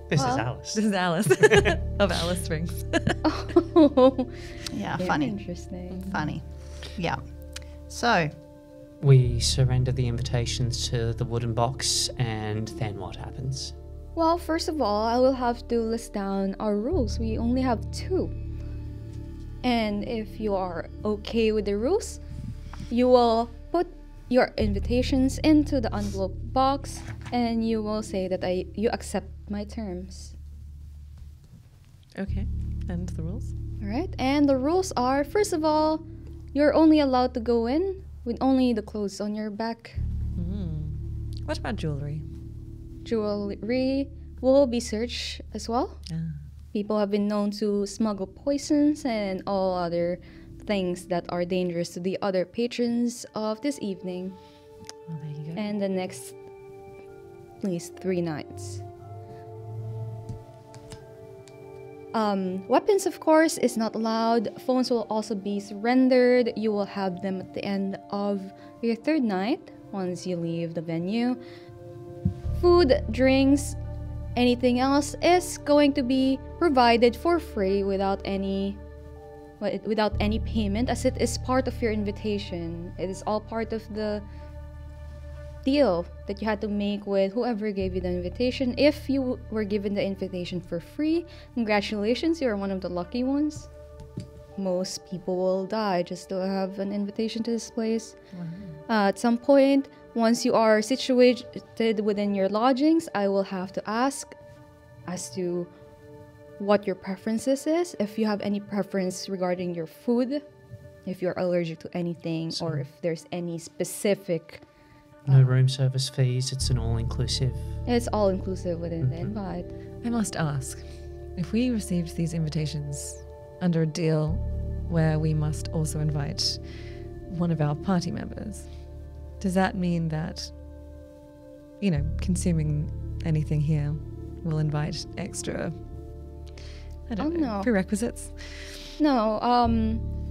This Well, is Alice. This is Alice of Alice Springs. Oh, Yeah, very funny. interesting. Funny. Yeah. So, We surrender the invitations to the wooden box, and then what happens? Well, first of all, I will have to list down our rules. We only have 2. And if you are okay with the rules, you will put your invitations into the envelope box and you will say that you accept my terms. Okay. And the rules? All right? And the rules are, first of all, you're only allowed to go in with only the clothes on your back. What about jewelry? Jewelry will be searched as well. People have been known to smuggle poisons and all other things that are dangerous to the other patrons of this evening. Well, there you go. And the next, at least 3 nights. Weapons, of course, is not allowed. Phones will also be surrendered. You will have them at the end of your 3rd night once you leave the venue. Food, drinks, anything else is going to be provided for free without any payment, as it is part of your invitation. It is all part of the deal that you had to make with whoever gave you the invitation. If you were given the invitation for free, congratulations, you're one of the lucky ones. Most people will die just to have an invitation to this place. At some point, once you are situated within your lodgings, I will have to ask as to what your preferences is, if you have any preference regarding your food, if you're allergic to anything, or if there's any specific. No room service fees, it's an all-inclusive. It's all inclusive within the invite. I must ask, if we received these invitations under a deal where we must also invite one of our party members, does that mean that, consuming anything here will invite extra, prerequisites? No,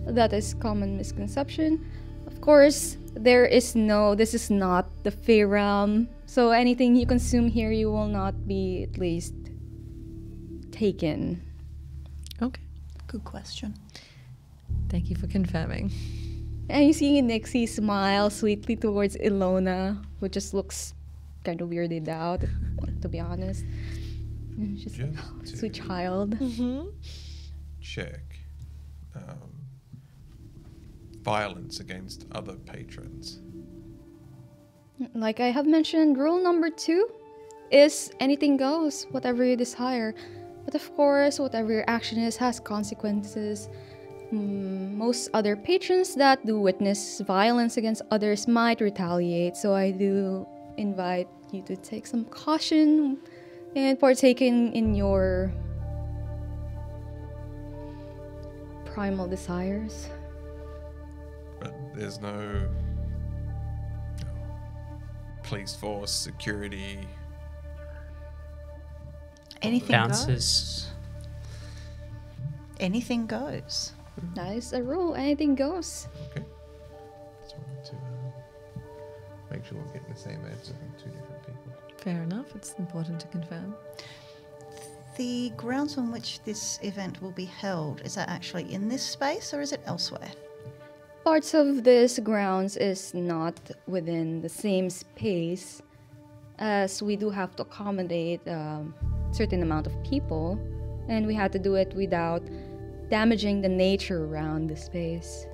that is common misconception. Of course, this is not the Fey realm, so anything you consume here, you will not be at least taken. Okay. Good question. Thank you for confirming. And you see Nixie smile sweetly towards Ilona, who just looks kind of weirded out, to be honest. And she's like, oh, sweet child. Check. Violence against other patrons. Like I have mentioned, rule number 2 is anything goes, whatever you desire. But of course, whatever your action is has consequences. Most other patrons that do witness violence against others might retaliate, so I do invite you to take some caution and partaking in your primal desires. But there's no police force, security. Anything Bouncers. goes. Anything goes. That is a rule. Anything goes. Okay. Just wanted to make sure we're getting the same answer from 2 different people. Fair enough. It's important to confirm. The grounds on which this event will be held, is that actually in this space or is it elsewhere? Parts of this grounds is not within the same space, as we do have to accommodate a certain amount of people, and we had to do it without damaging the nature around the space.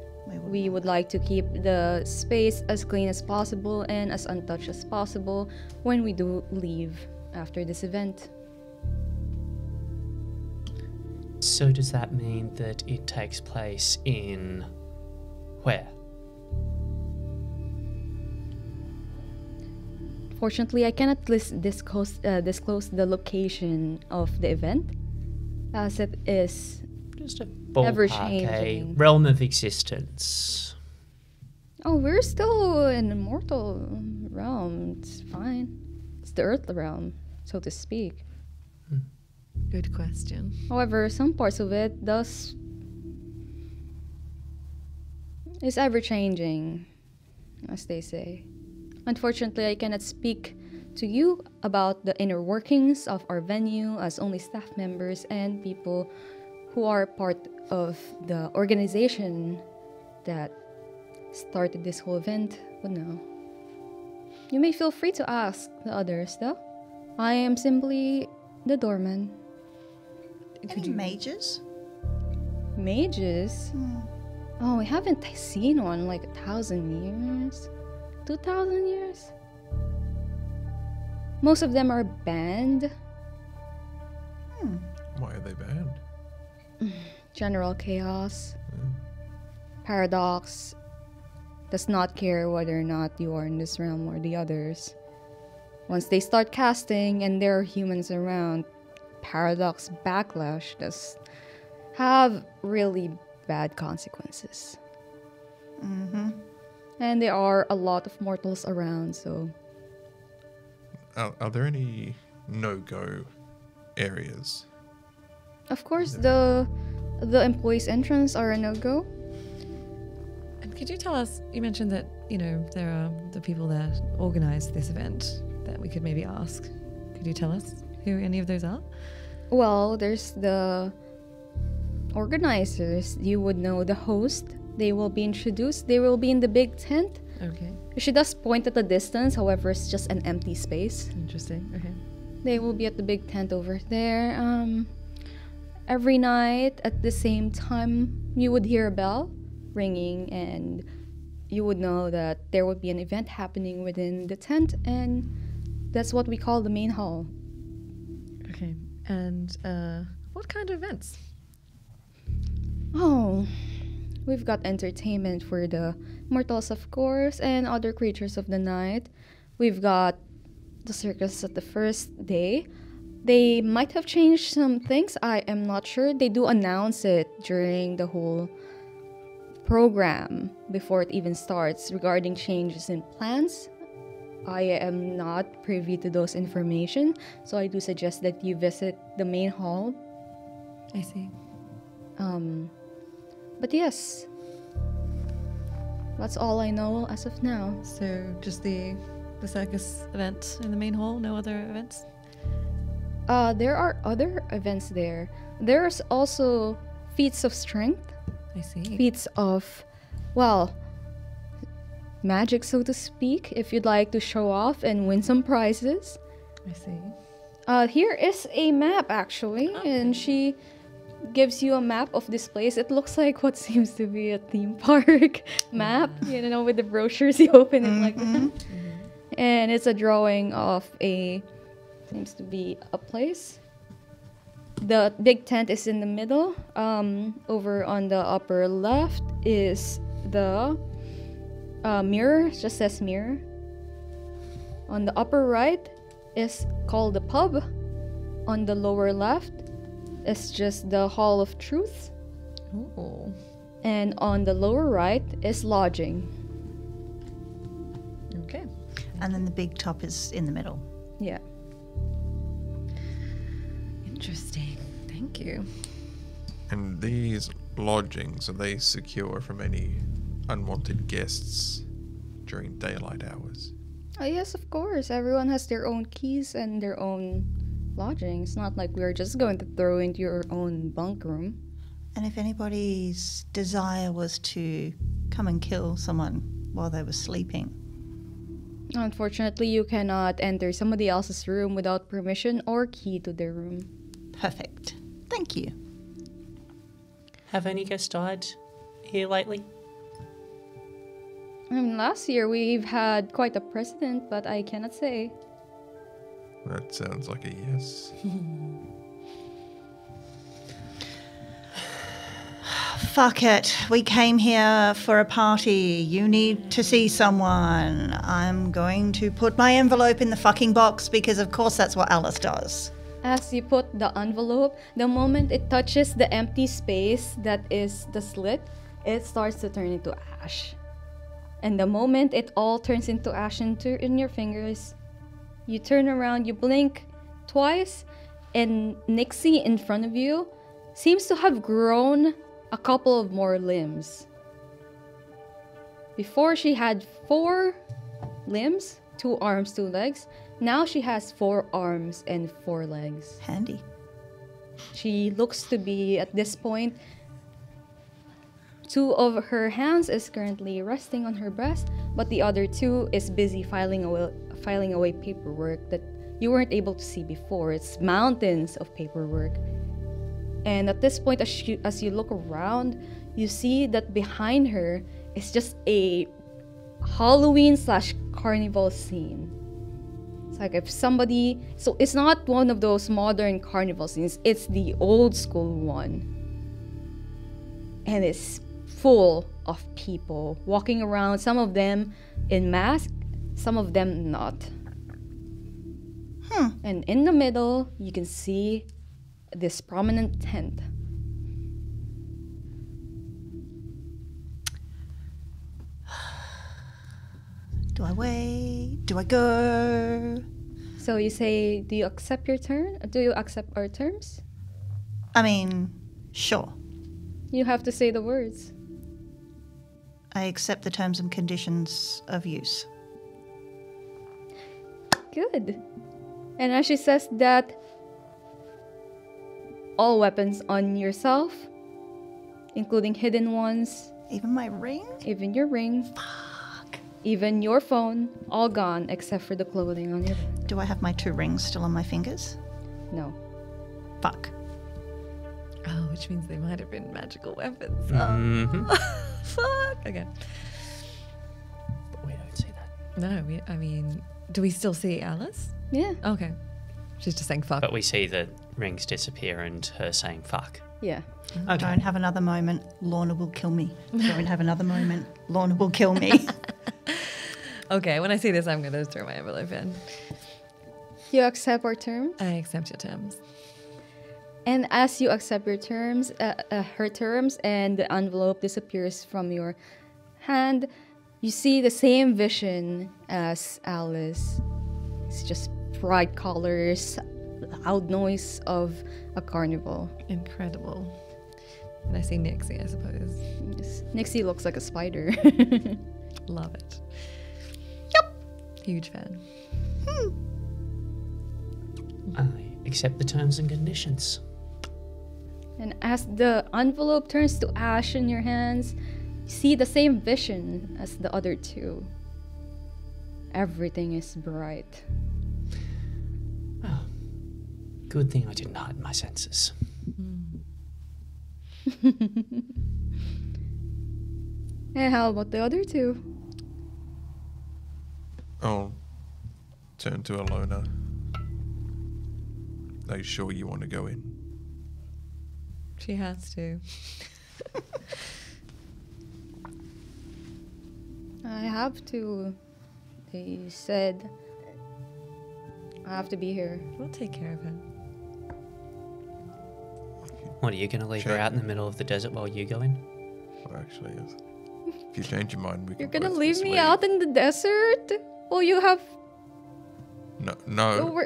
We would like to keep the space as clean as possible and as untouched as possible when we do leave after this event. So does that mean that it takes place in where? Fortunately, I cannot disclose the location of the event, as it is Just a ever ballpark, a changing. realm of existence. Oh, we're still in the mortal realm. It's fine. It's the earth realm, so to speak. Good question. However, some parts of it is ever changing, as they say. Unfortunately, I cannot speak to you about the inner workings of our venue, as only staff members and people who are part of the organization that started this whole event would know. You may feel free to ask the others, though. I am simply the doorman. Any mages? Mages? Oh, we haven't seen one in like 1,000 years. 2,000 years? Most of them are banned. Why are they banned? General chaos. Paradox does not care whether or not you are in this realm or the others. Once they start casting and there are humans around, Paradox backlash does have really bad consequences. And there are a lot of mortals around, so... Are there any no-go areas? Of course, the employees' entrance are a no-go. And could you tell us, you mentioned that, there are the people that organized this event that we could maybe ask. Could you tell us who any of those are? Well, there's the organizers. You would know the host. They will be introduced. They will be in the big tent. Okay. She does point at the distance, however, it's just an empty space. Interesting. Okay. They will be at the big tent over there. Every night at the same time, you would hear a bell ringing, and you would know that there would be an event happening within the tent, and that's what we call the main hall. Okay. And What kind of events? Oh, we've got entertainment for the mortals, of course, and other creatures of the night. We've got the circus at the first day. They might have changed some things. I am not sure. They do announce it during the whole program before it even starts regarding changes in plans. I am not privy to those information, so I do suggest that you visit the main hall. I see. But yes, that's all I know as of now. So just the circus event in the main hall, no other events? There are other events there. There's also feats of strength, I see. feats of, well, magic, so to speak, if you'd like to show off and win some prizes. I see. Here is a map, actually, and she gives you a map of this place. It looks like what seems to be a theme park map, you know, with the brochures. You open it like that. And it's a drawing of seems to be a place. The big tent is in the middle. Over on the upper left is the mirror, it just says mirror. On the upper right is called the pub. On the lower left is just the Hall of Truth. Oh. And on the lower right is lodging. Okay. And then the big top is in the middle. Yeah. Interesting. Thank you. And these lodgings, are they secure from any unwanted guests during daylight hours? Oh, yes, of course. Everyone has their own keys and their own lodging. It's not like we're just going to throw into your own bunk room. And if anybody's desire was to come and kill someone while they were sleeping, Unfortunately, you cannot enter somebody else's room without permission or key to their room. perfect. Thank you. Have any guests died here lately? I mean, last year we've had quite a precedent, but I cannot say. That sounds like a yes. Fuck it. We came here for a party. You need to see someone. I'm going to put my envelope in the fucking box because, of course, that's what Alice does. As you put the envelope, the moment it touches the empty space that is the slit, it starts to turn into ash. And the moment it all turns into ash in your fingers, you turn around, you blink twice, and Nixie in front of you seems to have grown a couple of more limbs. Before she had 4 limbs, 2 arms, 2 legs. Now she has 4 arms and 4 legs. Handy. She looks to be, at this point, 2 of her hands is currently resting on her breast, but the other 2 is busy filing away paperwork that you weren't able to see before. It's mountains of paperwork. And at this point, as you look around, you see that behind her is just a Halloween/carnival scene. It's like if somebody... So it's not one of those modern carnival scenes. It's the old school one. And it's full of people walking around. Some of them in masks, some of them not. And in the middle, you can see this prominent tent. Do I wait? Do I go? So you say, do you accept your turn? Do you accept our terms? I mean, sure. You have to say the words. I accept the terms and conditions of use. Good. And as she says that, all weapons on yourself, including hidden ones, Even my ring? even your ring, Fuck. even your phone, all gone except for the clothing on your back. Do I have my 2 rings still on my fingers? No. Fuck. Oh, which means they might have been magical weapons. Mm-hmm. Fuck. Okay. But we don't see that. No, I mean, do we still see Alice? Yeah. Okay. She's just saying fuck. But we see the rings disappear and her saying fuck. Yeah. Okay. Don't have another moment. Lorna will kill me. Don't have another moment. Lorna will kill me. Okay, when I see this, I'm going to throw my envelope in. You accept our terms? I accept your terms. And as you accept your terms, her terms, and the envelope disappears from your hand, you see the same vision as Alice. It's just bright colors, loud noise of a carnival. Incredible. And I see Nixie, I suppose. Yes. Nixie looks like a spider. Love it. Yep. Huge fan. I accept the terms and conditions. And as the envelope turns to ash in your hands, you see the same vision as the other two. Everything is bright. Oh, good thing I didn't hide my senses. And how about the other two? I'll turn to Alona. Are you sure you want to go in? She has to. I have to. They said I have to be here. We'll take care of her. What, are you going to leave her Sure. out in the middle of the desert while you go in? Well, actually, if you change your mind, we You're can gonna both leave just me out in the desert? Well, you have. No.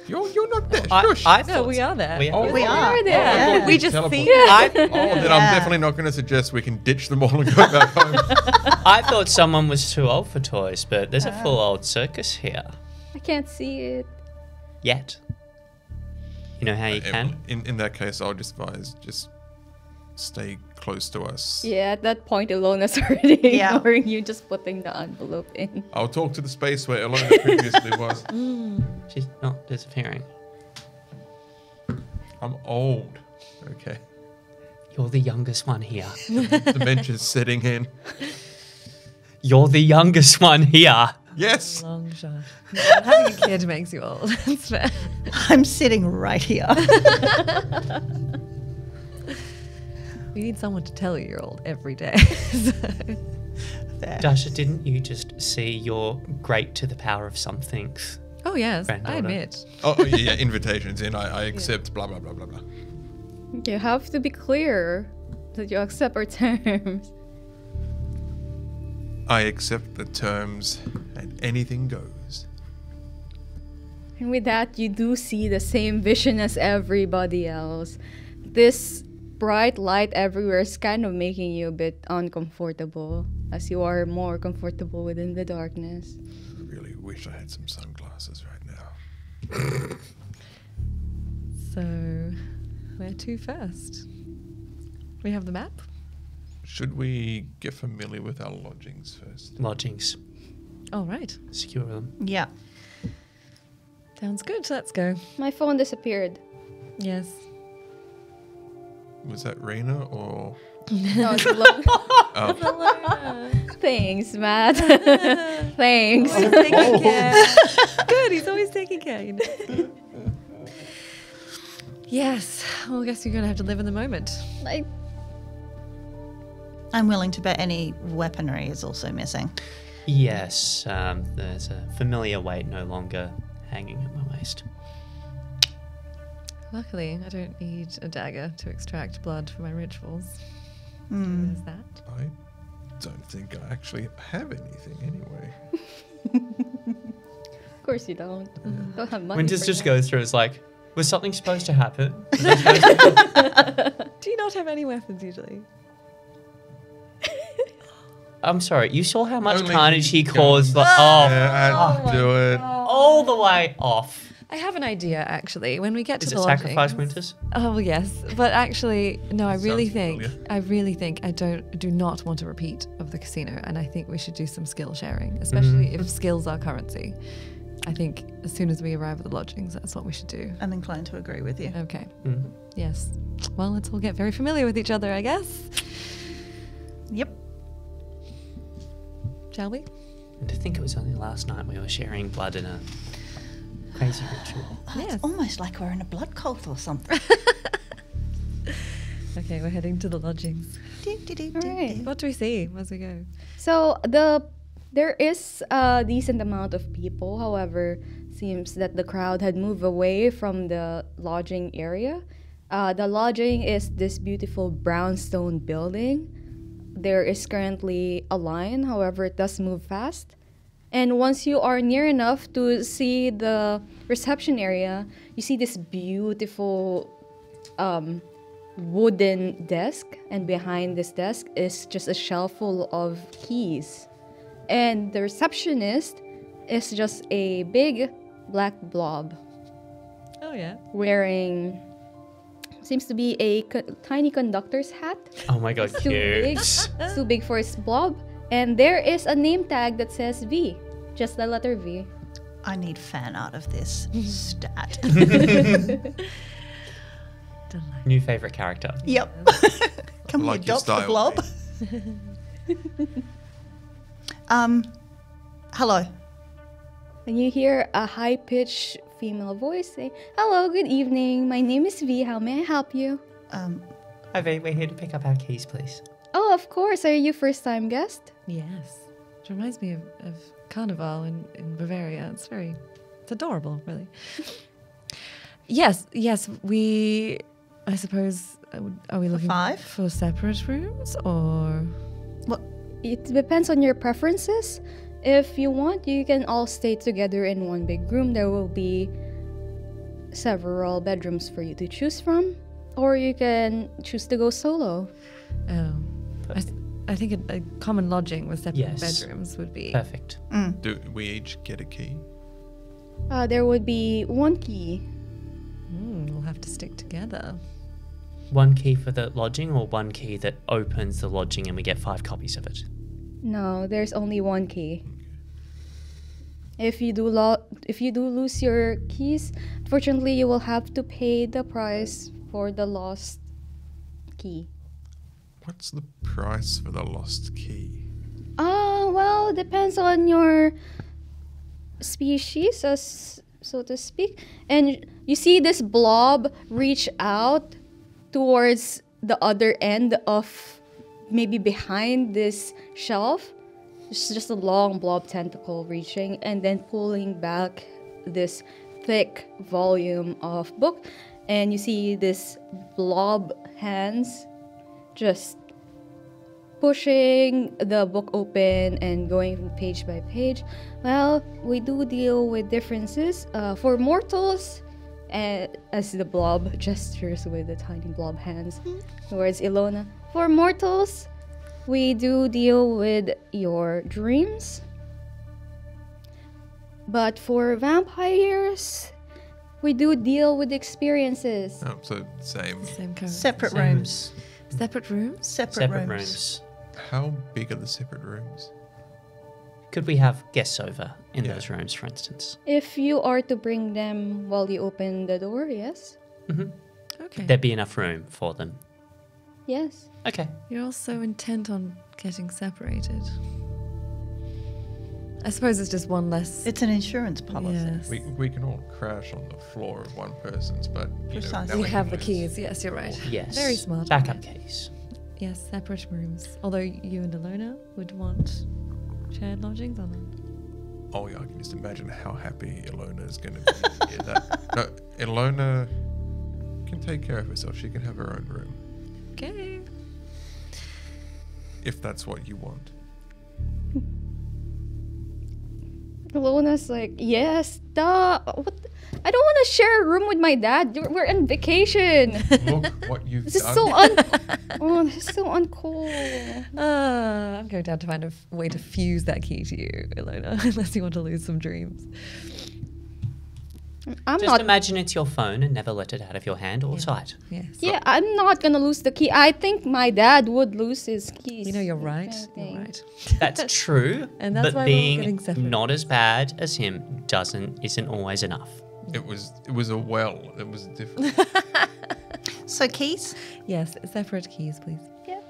You're not there. Shush. I No, thought we are there. We are. We are. there. Yeah. We just Teleport. see I, Then I'm definitely not going to suggest we can ditch them all and go back home. I thought someone was too old for toys, but there's a full old circus here. I can't see it. Yet. You know how you can? In that case, I'll just advise, just stay close to us. Yeah, at that point, Ilona's already Yeah. ignoring you, just putting the envelope in. I'll talk to the space where Alona previously was. She's not disappearing. I'm old. Okay. You're the youngest one here. Dementia's setting in. You're the youngest one here. Yes. Long shot. Having a kid makes you old. That's fair. I'm sitting right here. We need someone to tell you you're old every day. There. Dasha, didn't you just see you're great to the power of some things? Oh, yes. I Granddaughter. admit. Oh, yeah, invitations in. I accept blah, blah, blah, blah, blah. You have to be clear that you accept our terms. I accept the terms and anything goes. And with that, you do see the same vision as everybody else. This bright light everywhere is kind of making you a bit uncomfortable, as you are more comfortable within the darkness. I really wish I had some sunglasses right now. So, where to first? We have the map? Should we get familiar with our lodgings first? Lodgings. All right. Secure them. Yeah. Sounds good. Let's go. My phone disappeared. Yes. Was that Rena or? No, it's Oh, Thanks, Matt. Thanks. Always taking care. Good. He's always taking care. You know? Yes. Well, I guess you're going to have to live in the moment. Like, I'm willing to bet any weaponry is also missing. Yes, there's a familiar weight no longer hanging at my waist. Luckily, I don't need a dagger to extract blood for my rituals. So Hmm. there's that. I don't think I actually have anything anyway. of course you don't. Don't have money. Winters for just that. goes through, it's like, was something supposed to happen? Do you not have any weapons usually? I'm sorry, you saw how much Only carnage he guns. caused? Like, oh, Yeah, I had to do it. all the way off. I have an idea, actually. When we get Is to it the sacrifice lodgings- Winters? Oh yes, but actually, no. I really Sounds think I do not want a repeat of the casino, and I think we should do some skill sharing, especially if skills are currency. I think as soon as we arrive at the lodgings, that's what we should do. I'm inclined to agree with you. Okay. Mhm. Yes. Well, let's all get very familiar with each other, I guess. Yep. Shall we? And to think it was only last night we were sharing blood in Crazy ritual. It's almost like we're in a blood cult or something. Okay, we're heading to the lodgings. Alright. What do we see as we go? So there is a decent amount of people. However, seems that the crowd had moved away from the lodging area. The lodging is this beautiful brownstone building. There is currently a line, however, it does move fast. And once you are near enough to see the reception area, you see this beautiful wooden desk. And behind this desk is just a shelf full of keys. And the receptionist is just a big black blob Oh, yeah. wearing, seems to be a tiny conductor's hat. Oh my god, It's too big. cute. It's too big for his blob. And there is a name tag that says V. Just the letter V. I need fan art of this stat. New favorite character. Yep. Can we Like your adopt the style, blob? Hello. And you hear a high-pitched female voice say, "Hello, good evening. My name is V. How may I help you?" Hi, V, we're here to pick up our keys, please. Oh, of course. Are you first-time guest? Yes. It reminds me of Carnival in Bavaria. It's adorable, really. Yes, I suppose, are we looking 5? for separate rooms or? What? It depends on your preferences. If you want, you can all stay together in one big room. There will be several bedrooms for you to choose from. Or you can choose to go solo. Oh, I think a common lodging with separate Yes. bedrooms would be. Perfect. Do we each get a key? There would be one key. We'll have to stick together. One key for the lodging or one key that opens the lodging and we get 5 copies of it? No, there's only one key. If you do lose your keys, unfortunately you will have to pay the price for the lost key. What's the price for the lost key? Well, depends on your species, so to speak. And you see this blob reach out towards the other end of, maybe behind this shelf. It's just a long blob tentacle reaching and then pulling back this thick volume of book. And you see this blob hands just pushing the book open and going page by page. Well, we do deal with differences. For mortals, as the blob gestures with the tiny blob hands towards Ilona. For mortals, we do deal with your dreams. But for vampires, we do deal with experiences. Oh, so same. Same currency. Separate rooms. Separate rooms? Separate Separate rooms. rooms. How big are the separate rooms? Could we have guests over in Yeah. those rooms, for instance? If you are to bring them while you open the door, yes. Okay. There'd be enough room for them. Yes. Okay. You're all so intent on getting separated. I suppose it's just one less. It's an insurance policy. Yes. We can all crash on the floor of one person's, but Precisely. We knowing have the who's- keys. Yes, you're right. Yes. Very smart. Backup keys. Yes, separate rooms. Although you and Ilona would want shared lodgings or not? Oh yeah, I can just imagine how happy Ilona is going to be. No, Ilona can take care of herself. She can have her own room Okay. if that's what you want. Ilona's like, yes, duh. What? I don't want to share a room with my dad. We're on vacation. Look what you've This is done. so this is so uncool. I'm going to have to find a way to fuse that key to you, Ilona, unless you want to lose some dreams. I'm Just not. imagine it's your phone and never let it out of your hand or sight. Yes. Yeah, I'm not gonna lose the key. I think my dad would lose his keys. You know, you're right. kind of You're thing. right. That's true. And that's but why we're all being getting separate. not as bad as him isn't always enough. It was a well. It was different. So keys? Yes, separate keys, please. Yeah.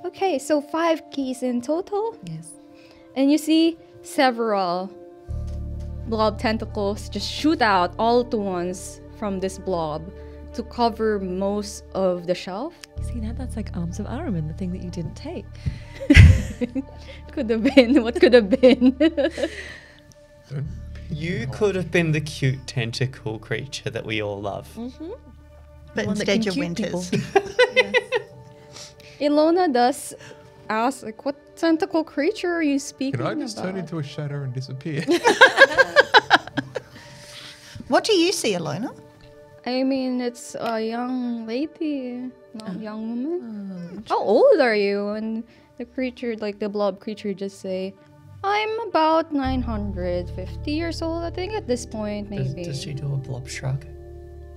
Okay, so 5 keys in total, Yes. and you see several blob tentacles just shoot out all at once from this blob to cover most of the shelf. See, now that's like Arms of Ahriman, the thing that you didn't take. Could have been. What could have been? Don't You could have been the cute tentacle creature that we all love. But One that instead can you're cute people. Winters. Ilona does ask, like, what tentacle creature are you speaking Can I about? just turn into a shadow and disappear? What do you see, Alona? I mean, it's a young lady, not a young woman. How old are you? And the creature, like the blob creature, just say, I'm about 950 years old, I think, at this point, maybe. Does she do a blob shrug?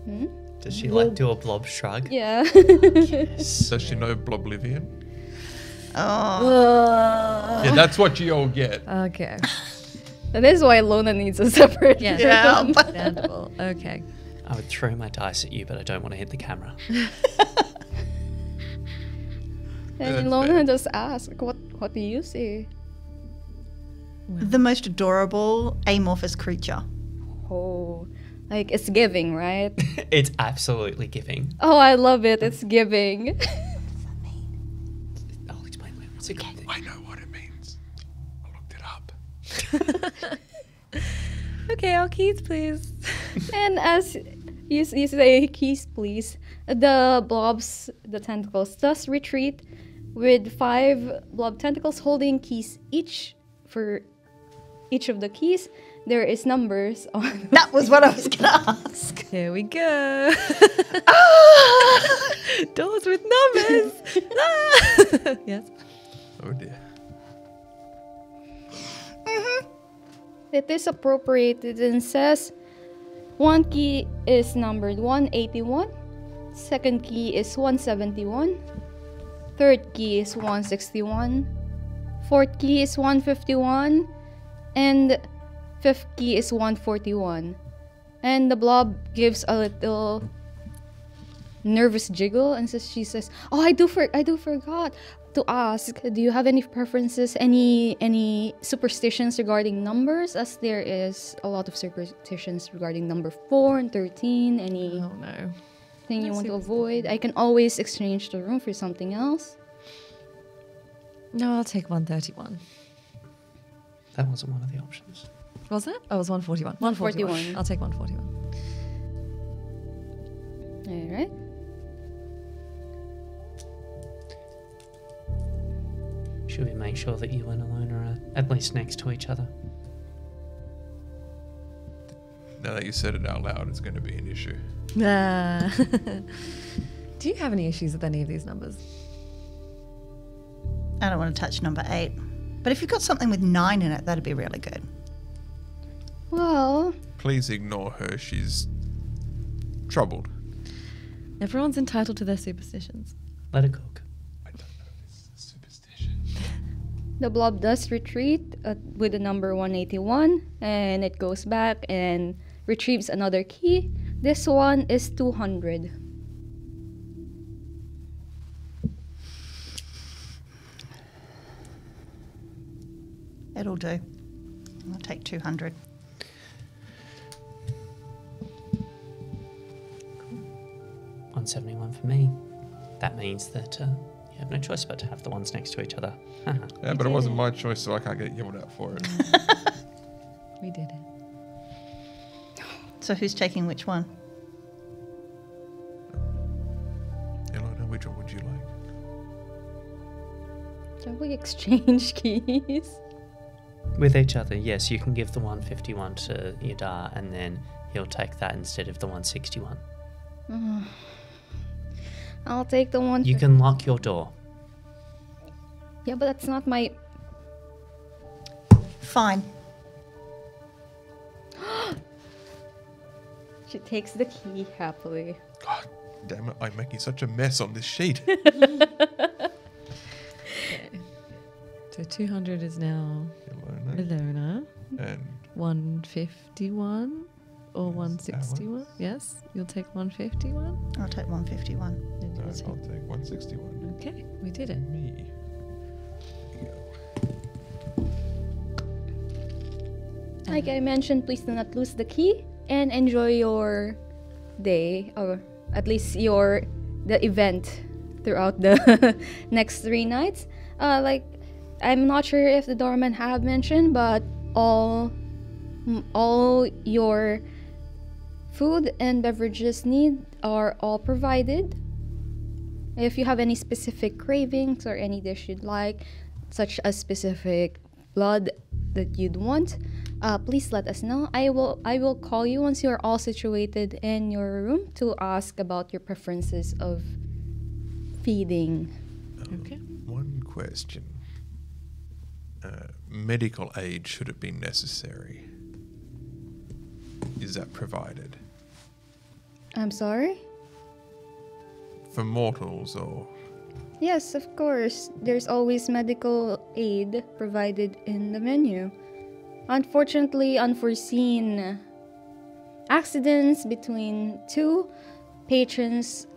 Hmm? Does she like do a blob shrug? Yeah. Does she know Bloblivion? Oh. Yeah, that's what you all get. Okay. That is why Lona needs a separate Yeah. Yeah. Understandable. Okay. I would throw my dice at you, but I don't want to hit the camera. And That's Lona fair. just asks, what do you see? The most adorable amorphous creature. Oh, like it's giving, right? It's absolutely giving. Oh, I love it. It's giving. I'll explain later. It's a good thing. I know what it means. I looked it up. Okay, our keys, please. And as you say, keys, please, the blobs, the tentacles, does retreat with 5 blob tentacles holding keys each. For each of the keys, there is numbers on. That was what I was going to ask. Here we go. Doors with numbers. Ah! Yes. Oh dear. It is appropriated and says one key is numbered 181, second key is 171, third key is 161, fourth key is 151, and fifth key is 141. And the blob gives a little nervous jiggle and she says, "Oh, I do forgot to ask. Do you have any preferences, any superstitions regarding numbers? As there is a lot of superstitions regarding number 4 and 13. Anything Oh no. you want to avoid? I can always exchange the room for something else." No, I'll take 131. That wasn't one of the options. Was it? Oh, it was 141. 141. I'll take 141. All right. Should we make sure that you and Alona are at least next to each other? Now that you said it out loud, it's going to be an issue. Ah. Do you have any issues with any of these numbers? I don't want to touch number 8. But if you've got something with 9 in it, that'd be really good. Well, Please ignore her. She's troubled. Everyone's entitled to their superstitions. Let her cook. I don't know this is superstition. the blob does retreat with the number 181, and it goes back and retrieves another key. This one is 200. It'll do. I'll take 200. 171 for me. That means that you have no choice but to have the ones next to each other. Yeah, but it wasn't my choice, so I can't get yelled at for it. We did it. So who's taking which one? Ilona, which one would you like? Shall we exchange keys? With each other, yes, you can give the 151 to Yadar, and then he'll take that instead of the 161. I'll take the one. You can lock your door. Yeah, but that's not my. Fine. She takes the key happily. God damn it, I'm making such a mess on this sheet. So 200 is now Ilona. Ilona. And 151 or Yes, 161? Yes, you'll take 151. I'll take 151. And you'll I'll take- take 161. Okay, we did it. Me. There you go. Like I mentioned, please do not lose the key and enjoy your day, or at least the event throughout the next 3 nights. Like I'm not sure if the doorman have mentioned, but all your food and beverages are all provided. If you have any specific cravings or any dish you'd like, such as specific blood that you'd want, please let us know. I will call you once you're all situated in your room to ask about your preferences of feeding. Okay. One question. Medical aid, should it be necessary? Is that provided? I'm sorry? For mortals or... Yes, of course. There's always medical aid provided in the menu. Unfortunately, unforeseen accidents between 2 patrons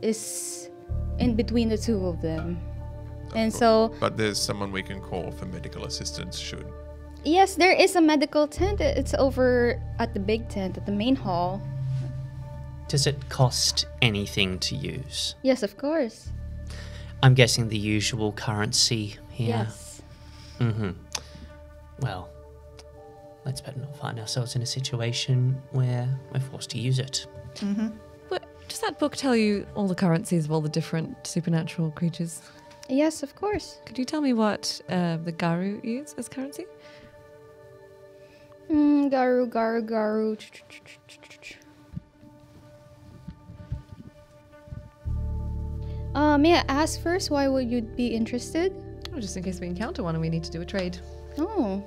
is in between the 2 of them. And so... But there's someone we can call for medical assistance should... Yes, there is a medical tent. It's over at the big tent, at the main hall. Does it cost anything to use? Yes, of course. I'm guessing the usual currency here. Yes. Mm-hmm. Well, let's better not find ourselves in a situation where we're forced to use it. But does that book tell you all the currencies of all the different supernatural creatures? Yes, of course. Could you tell me what the Garu use as currency? Garu. May I ask first, why would you be interested? Oh, just in case we encounter one and we need to do a trade. Oh.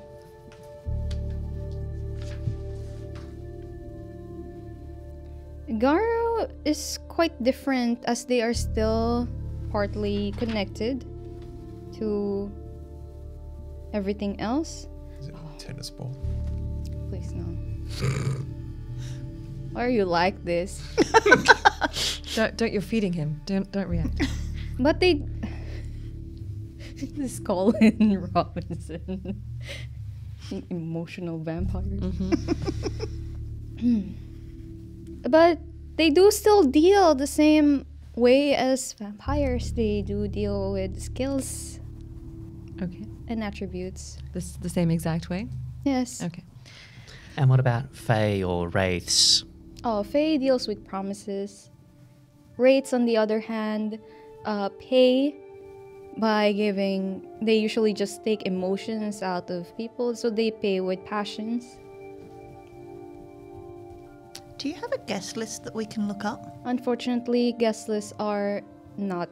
Garu is quite different, as they are still partly connected to everything else. Is it a tennis ball? Please no. Why are you like this? Don't you're feeding him. Don't react. But they... This Colin Robinson. Emotional vampires. But they do still deal the same way as vampires. They do deal with skills Okay. and attributes. The same exact way? Yes. Okay. And what about Fae or Wraiths? Oh, Fae deals with promises. Wraiths, on the other hand, pay by giving... They usually just take emotions out of people, so they pay with passions. Do you have a guest list that we can look up? Unfortunately, guest lists are not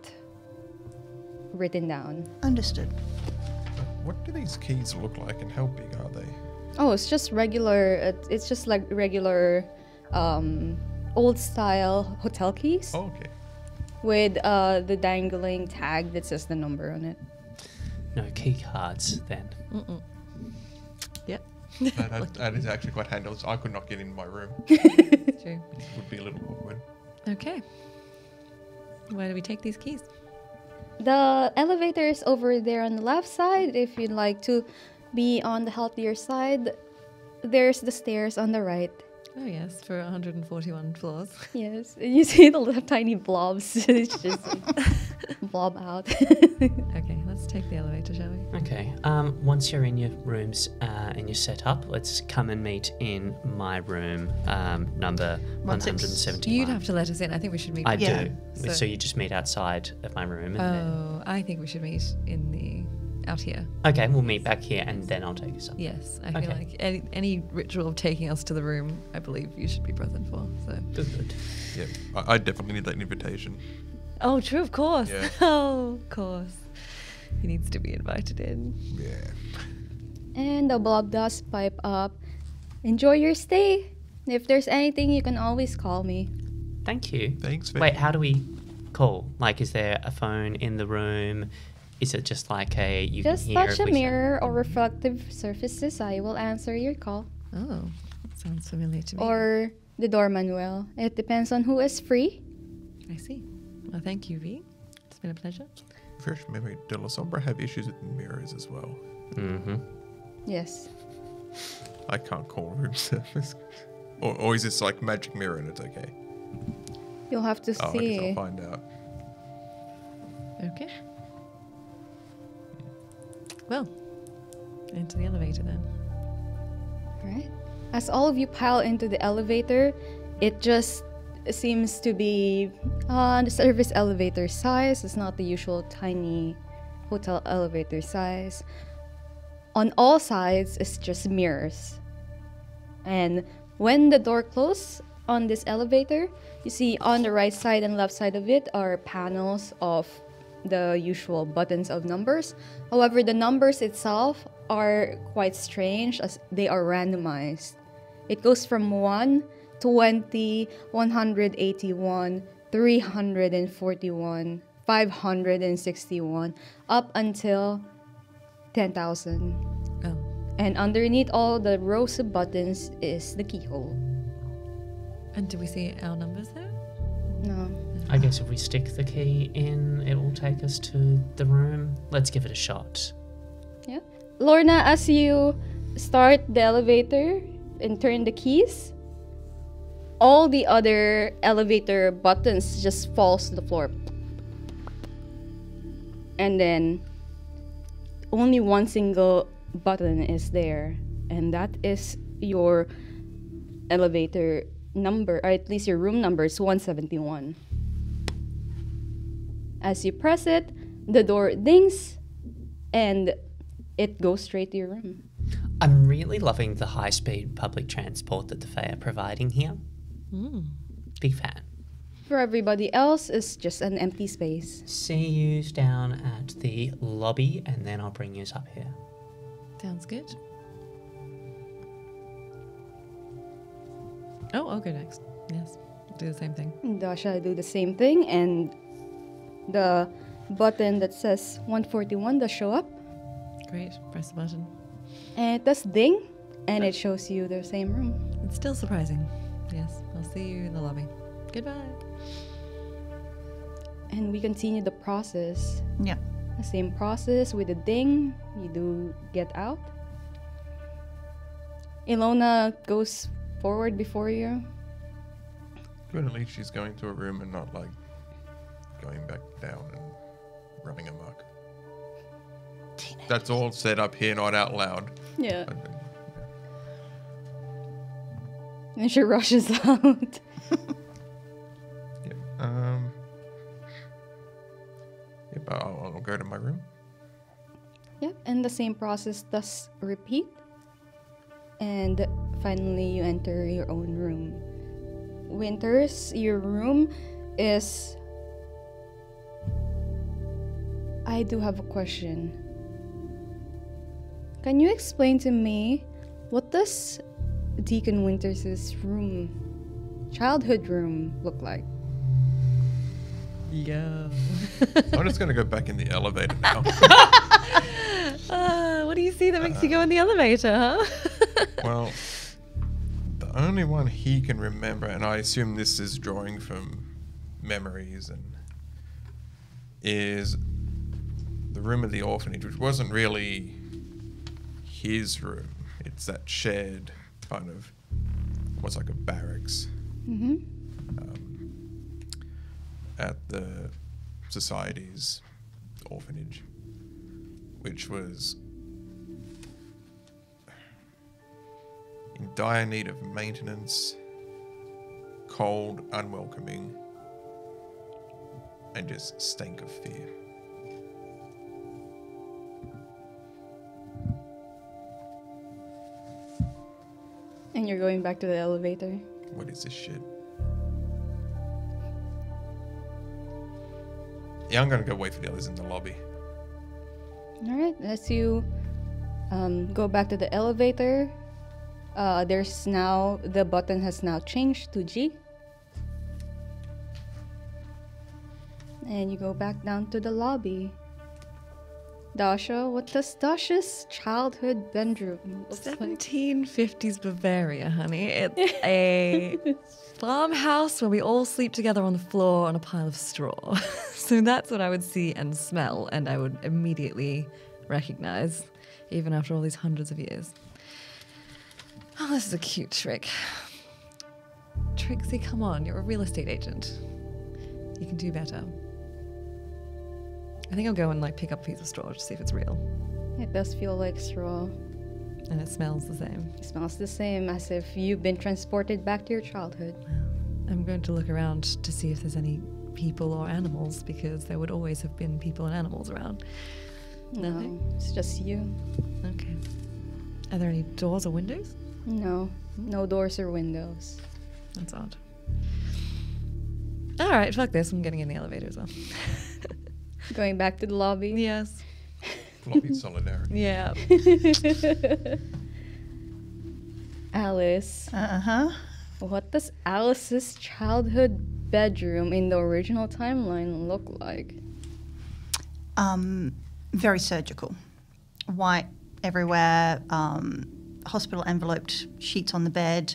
written down. Understood. What do these keys look like and how big are they? Oh, it's just regular... It's just like regular old-style hotel keys. Oh, okay. With the dangling tag that says the number on it. No key cards then. Yep. That is actually quite handy. I could not get in my room. True. It would be a little awkward. Okay. Where do we take these keys? The elevator is over there on the left side. If you'd like to be on the healthier side, there's the stairs on the right. Oh yes, for 141 floors. Yes, you see the little tiny blobs. It's just blob out. Okay, let's take the elevator, shall we? Okay. Once you're in your rooms and you're set up, let's come and meet in my room, number 171. You'd have to let us in. I think we should meet. I Yeah. do. So you just meet outside of my room, and Oh, I think we should meet out here. then okay, we'll meet back here, and then I'll take us up. Yes, I feel Okay. like any ritual of taking us to the room, I believe you should be present for. So. Good. Yeah, I definitely need that invitation. Oh, true, of course. Yeah. Oh, of course. He needs to be invited in. Yeah. And the blob does pipe up. Enjoy your stay. If there's anything, you can always call me. Thank you. Thanks, Vic. Wait, how do we call? Like, is there a phone in the room? Is it just like you Just can hear touch if a we mirror or reflective surfaces. I will answer your call. Oh, sounds familiar to me. Or the doorman will. It depends on who is free. I see. Well, thank you, V. It's been a pleasure. Fresh memory, De La Sombra have issues with mirrors as well. Mm-hmm. Yes. I can't call room service. Or is this like magic mirror and it's okay? You'll have to Oh, I guess see. I'll find out. Okay. Well, into the elevator then. Right. As all of you pile into the elevator, it just seems to be the service elevator size. It's not the usual tiny hotel elevator size. On all sides, it's just mirrors. And when the door closes on this elevator, you see on the right side and left side of it are panels of the usual buttons of numbers. However, the numbers itself are quite strange as they are randomized. It goes from 1, 20, 181, 341, 561, up until 10,000. Oh. And underneath all the rows of buttons is the keyhole. And do we see our numbers there? No. I guess if we stick the key in, it will take us to the room. Let's give it a shot. Yeah. Lorna, as you start the elevator and turn the keys, all the other elevator buttons just falls to the floor. And then only one single button is there, and that is your elevator number, or at least your room number is 171. As you press it, the door dings and it goes straight to your room. I'm really loving the high-speed public transport that the Fae are providing here. Big fan. For everybody else, it's just an empty space. See you down at the lobby, and then I'll bring you up here. Sounds good. Oh, I'll go next. Yes, do the same thing. Dasha do the same thing, and the button that says 141 does show up, Great, press the button. and it does ding, and it shows you the same room. It's still surprising. Yes, I'll see you in the lobby. Goodbye. And we continue the process. Yeah. The same process with the ding, you do get out. Ilona goes forward before you. Good, at least she's going to a room and not like going back down and running amok. That's all said up here, not out loud. Yeah. I- And she rushes out. Yeah. Yep, I'll go to my room. Yep, and the same process does repeat. And finally, you enter your own room. Winters, your room is... I do have a question. Can you explain to me, what does Deacon Winters' room, childhood room, look like? Yo. I'm just going to go back in the elevator now. What do you see that makes you go in the elevator, huh? Well, the only one he can remember, and I assume this is drawing from memories, and is the room of the orphanage, which wasn't really his room. It's that shared kind of, what's like a barracks Mm-hmm. at the society's orphanage, which was in dire need of maintenance, cold, unwelcoming, and just stank of fear. And you're going back to the elevator. What is this shit? Yeah, I'm gonna go wait for the others in the lobby. Alright, as you go back to the elevator, there's now, the button has now changed to G. And you go back down to the lobby. Dasha, what does Dasha's childhood bedroom look like? 1750s Bavaria, honey. It's a farmhouse where we all sleep together on the floor on a pile of straw. So that's what I would see and smell, and I would immediately recognize, even after all these hundreds of years. Oh, this is a cute trick. Trixie, come on. You're a real estate agent. You can do better. I think I'll go and like pick up a piece of straw to see if it's real. It does feel like straw. And it smells the same. It smells the same, as if you've been transported back to your childhood. I'm going to look around to see if there's any people or animals, because there would always have been people and animals around. No, it's just you. Okay. Are there any doors or windows? No, no doors or windows. That's odd. All right, fuck this. I'm getting in the elevator as well. Going back to the lobby. Yes. Floppy solidarity. Yeah. Alice. Uh-huh. What does Alice's childhood bedroom in the original timeline look like? Very surgical. White everywhere, hospital enveloped sheets on the bed.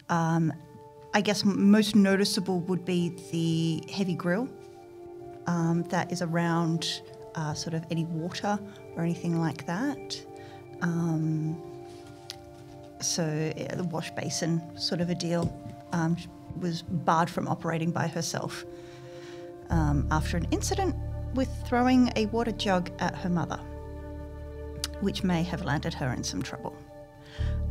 I guess most noticeable would be the heavy grill that is around sort of any water or anything like that. So the wash basin sort of a deal was barred from operating by herself after an incident with throwing a water jug at her mother, which may have landed her in some trouble.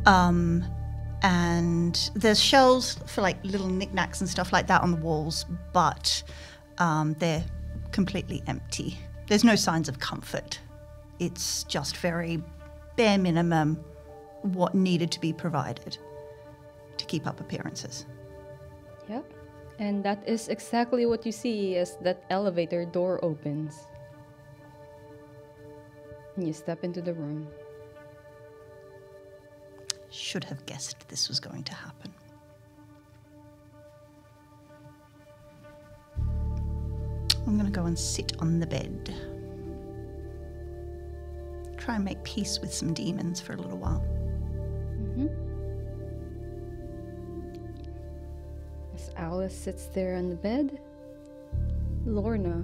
And there's shelves for like little knickknacks and stuff like that on the walls, but they're completely empty. There's no signs of comfort. It's just very bare minimum what needed to be provided to keep up appearances. Yep. And that is exactly what you see as that elevator door opens. And you step into the room. Should have guessed this was going to happen. I'm going to go and sit on the bed. Try and make peace with some demons for a little while. As Alice sits there on the bed, Lorna.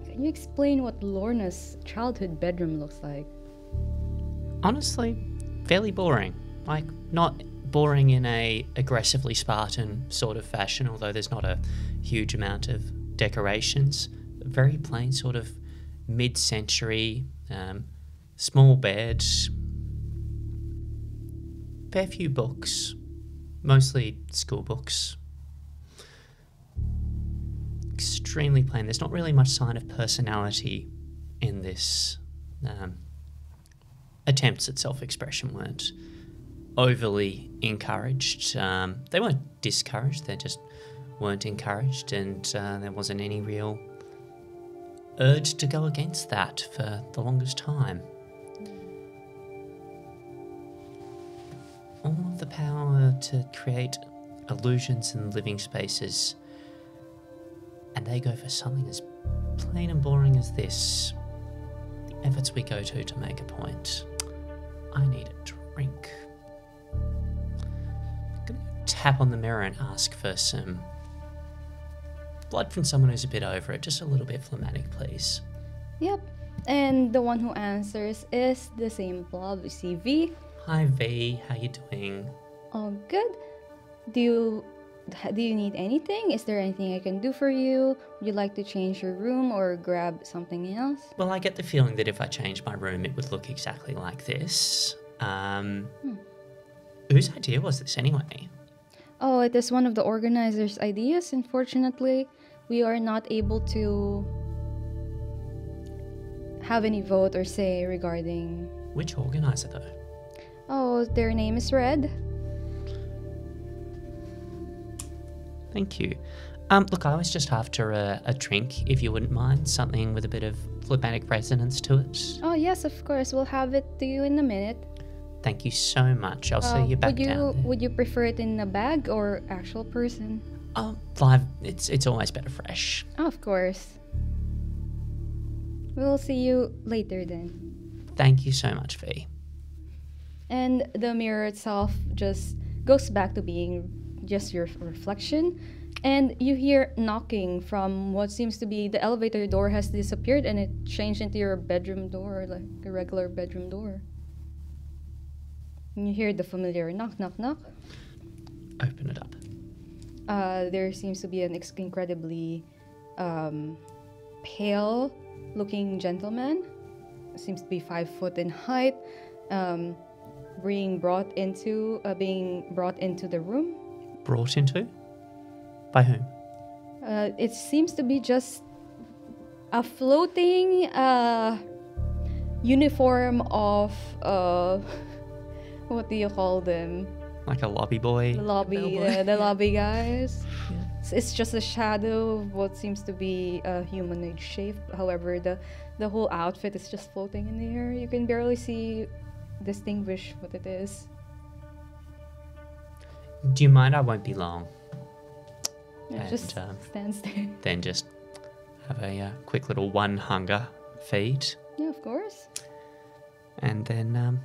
Can you explain what Lorna's childhood bedroom looks like? Honestly, fairly boring. Like, not boring in a aggressively Spartan sort of fashion, although there's not a huge amount of decorations. Very plain sort of mid-century, small bed, fair few books, mostly school books. Extremely plain. There's not really much sign of personality in this. Attempts at self-expression weren't overly encouraged. They weren't discouraged, they just weren't encouraged, and there wasn't any real urge to go against that for the longest time. All of the power to create illusions in living spaces, and they go for something as plain and boring as this. The efforts we go to make a point. I need a drink. I'm gonna tap on the mirror and ask for some blood from someone who's a bit over it, just a little bit phlegmatic, please. Yep. And the one who answers is the same blob. We see V. Hi V, how you doing? Oh, good. Do you need anything? Is there anything I can do for you? Would you like to change your room or grab something else? Well, I get the feeling that if I changed my room, it would look exactly like this. Whose idea was this anyway? Oh, it is one of the organizers' ideas. Unfortunately, we are not able to have any vote or say regarding... Which organizer, though? Oh, their name is Red. Thank you. Look, I was just after a drink, if you wouldn't mind. Something with a bit of phlegmatic resonance to it. Oh, yes, of course. We'll have it to you in a minute. Thank you so much. I'll see you back down there. Would you prefer it in a bag or actual person? Live. It's always better fresh. Oh, of course. We'll see you later then. Thank you so much, V. And the mirror itself just goes back to being just your reflection. And you hear knocking from what seems to be the elevator door has disappeared and it changed into your bedroom door, like a regular bedroom door. You hear the familiar knock, knock, knock. Open it up. There seems to be an incredibly pale-looking gentleman. Seems to be 5 foot in height. Being brought into the room. Brought into? By whom? It seems to be just a floating uniform of what do you call them? Like a lobby boy? The lobby guys. Yeah. It's just a shadow of what seems to be a humanoid shape. However, the whole outfit is just floating in the air. You can barely distinguish what it is. Do you mind? I won't be long. It just stands there. Then just have a quick little one hunger feed. Yeah, of course. And then,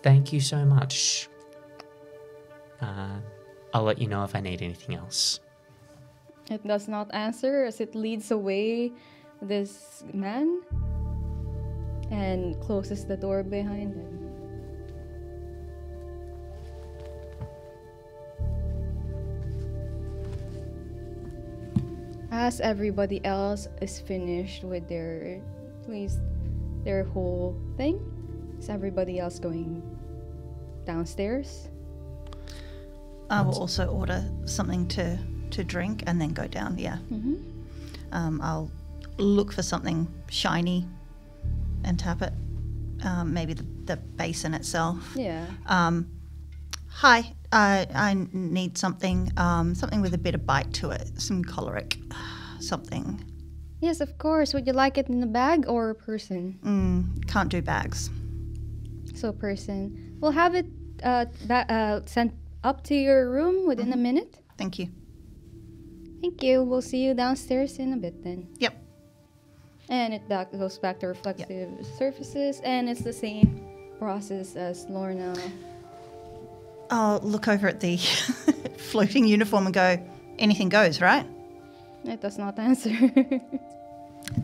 thank you so much. I'll let you know if I need anything else. It does not answer as it leads away this man and closes the door behind him. As everybody else is finished with their whole thing, is everybody else going downstairs? I will also order something to drink and then go down, yeah. Mm-hmm. I'll look for something shiny and tap it. Maybe the basin itself. Yeah. Hi, I need something with a bit of bite to it. Some choleric, something. Yes, of course. Would you like it in a bag or a person? Can't do bags. So person. We'll have it sent up to your room within a minute. Thank you. Thank you. We'll see you downstairs in a bit then. Yep. And it goes back to reflective surfaces, and it's the same process as Lorna. I'll look over at the floating uniform and go, anything goes, right? It does not answer.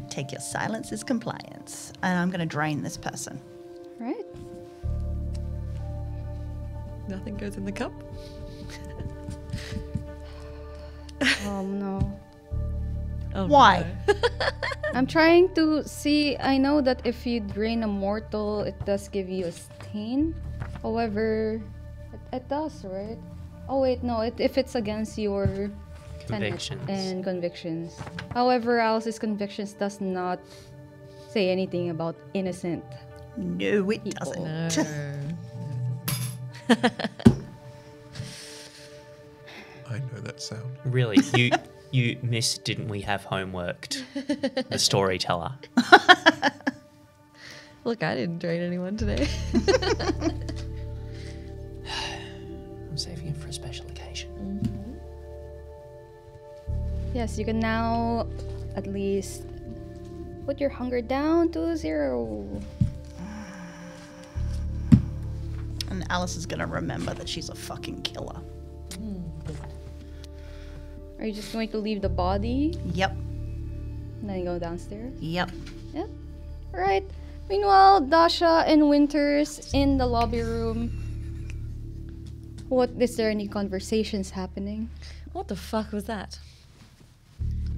Take your silence as compliance. And I'm going to drain this person. Right. Nothing goes in the cup. Oh no. Oh, Why? no. I'm trying to see. I know that if you drain a mortal, it does give you a stain. However, it does, right? Oh wait, no. If it's against your Convictions. and convictions. However, Alice's convictions does not say anything about innocent. No, it People. doesn't. No. I know that sound. Really, you missed, didn't we have homeworked? The storyteller. Look, I didn't drain anyone today. I'm saving it for a special occasion. Yes, you can now at least put your hunger down to 0. And Alice is going to remember that she's a fucking killer. Are you just going to leave the body Yep. and then go downstairs? Yep. Yep. Alright. Meanwhile, Dasha and Winters in the lobby room. Is there any conversations happening? What the fuck was that?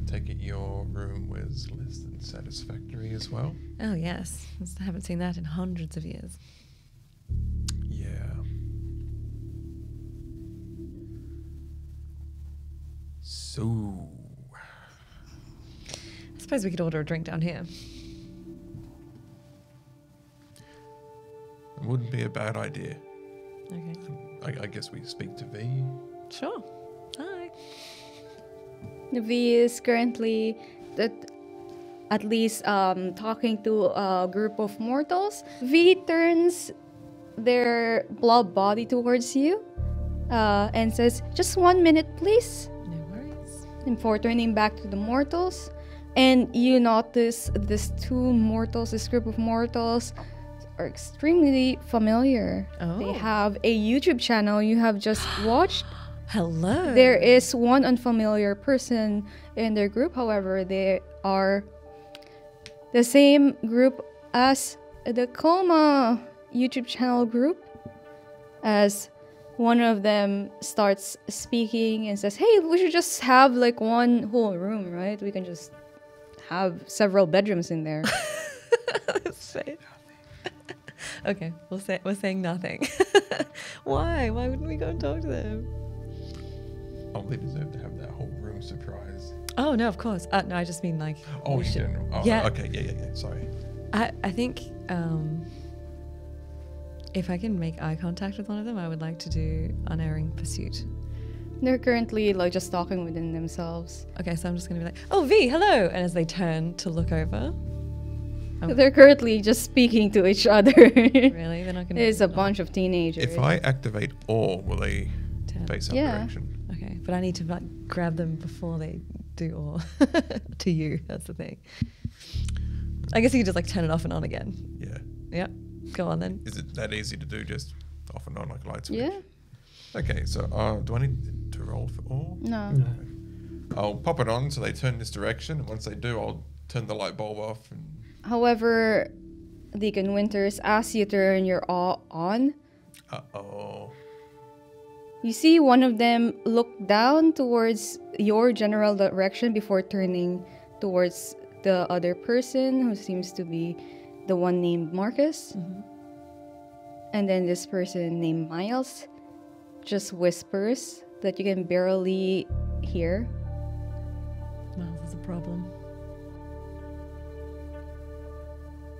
Take it your room was less than satisfactory as well. Oh, yes. I haven't seen that in hundreds of years. Yeah. So, I suppose we could order a drink down here. it wouldn't be a bad idea. Okay. I guess we speak to V. Sure. Hi. V is currently at least talking to a group of mortals. V turns their blob body towards you and says, "Just 1 minute, please." No worries. Before turning back to the mortals, and you notice this group of mortals are extremely familiar. Oh. They have a YouTube channel you have just watched. Hello. There is one unfamiliar person in their group, however, they are the same group as the Coma YouTube channel group. as one of them starts speaking and says, hey, we should just have like one whole room, right? We can just have several bedrooms in there. Okay, we're saying nothing. Why? Why wouldn't we go and talk to them? Oh, they deserve to have that whole room surprise. Oh no, of course. No, I just mean like. Oh, we in should- general. Oh, Yeah. Okay, yeah. Sorry. I think if I can make eye contact with one of them, I would like to do unerring pursuit. They're currently like just talking within themselves. Okay, so I'm just gonna be like, "Oh, V, hello!" And as they turn to look over, They're currently just speaking to each other. really, they're not gonna. There's a bunch of teenagers. If I activate awe, will they Turn. face up Yeah. direction? Okay, but I need to like grab them before they do, or to you. That's the thing. I guess you could just like turn it off and on again. Yeah. Yep. Go on then. Is it that easy to do? Just off and on like a light switch? Yeah. Okay, so do I need to roll for awe? No. No. I'll pop it on so they turn this direction, and once they do, I'll turn the light bulb off. And However, Deacon Winters, as you turn your awe on, you see one of them look down towards your general direction before turning towards the other person, who seems to be the one named Marcus. And then this person named Miles just whispers that you can barely hear. Miles is a problem.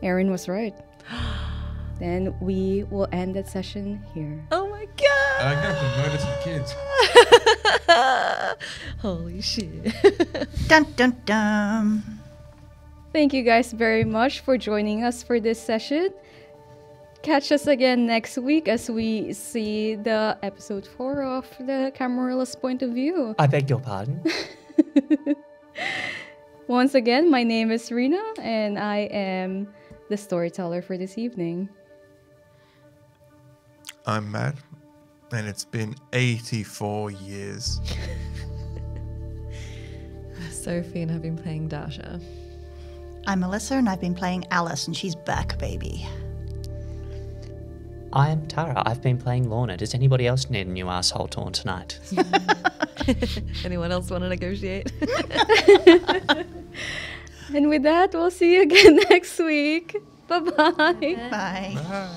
Aaron was right. Then we will end that session here. Oh my god! I'm going to notice the kids. Holy shit. Dun dun dun. Thank you guys very much for joining us for this session. Catch us again next week as we see the episode 4 of the Camarilla's point of view. I beg your pardon. Once again, my name is Rena, and I am the storyteller for this evening. I'm Matt, and it's been 84 years. Sophie and I've been playing Dasha. I'm Melissa, and I've been playing Alice, and she's back, baby. I am Tara. I've been playing Lorna. Does anybody else need a new asshole torn tonight? Anyone else want to negotiate? And with that, we'll see you again next week. Bye-bye. Bye. Bye.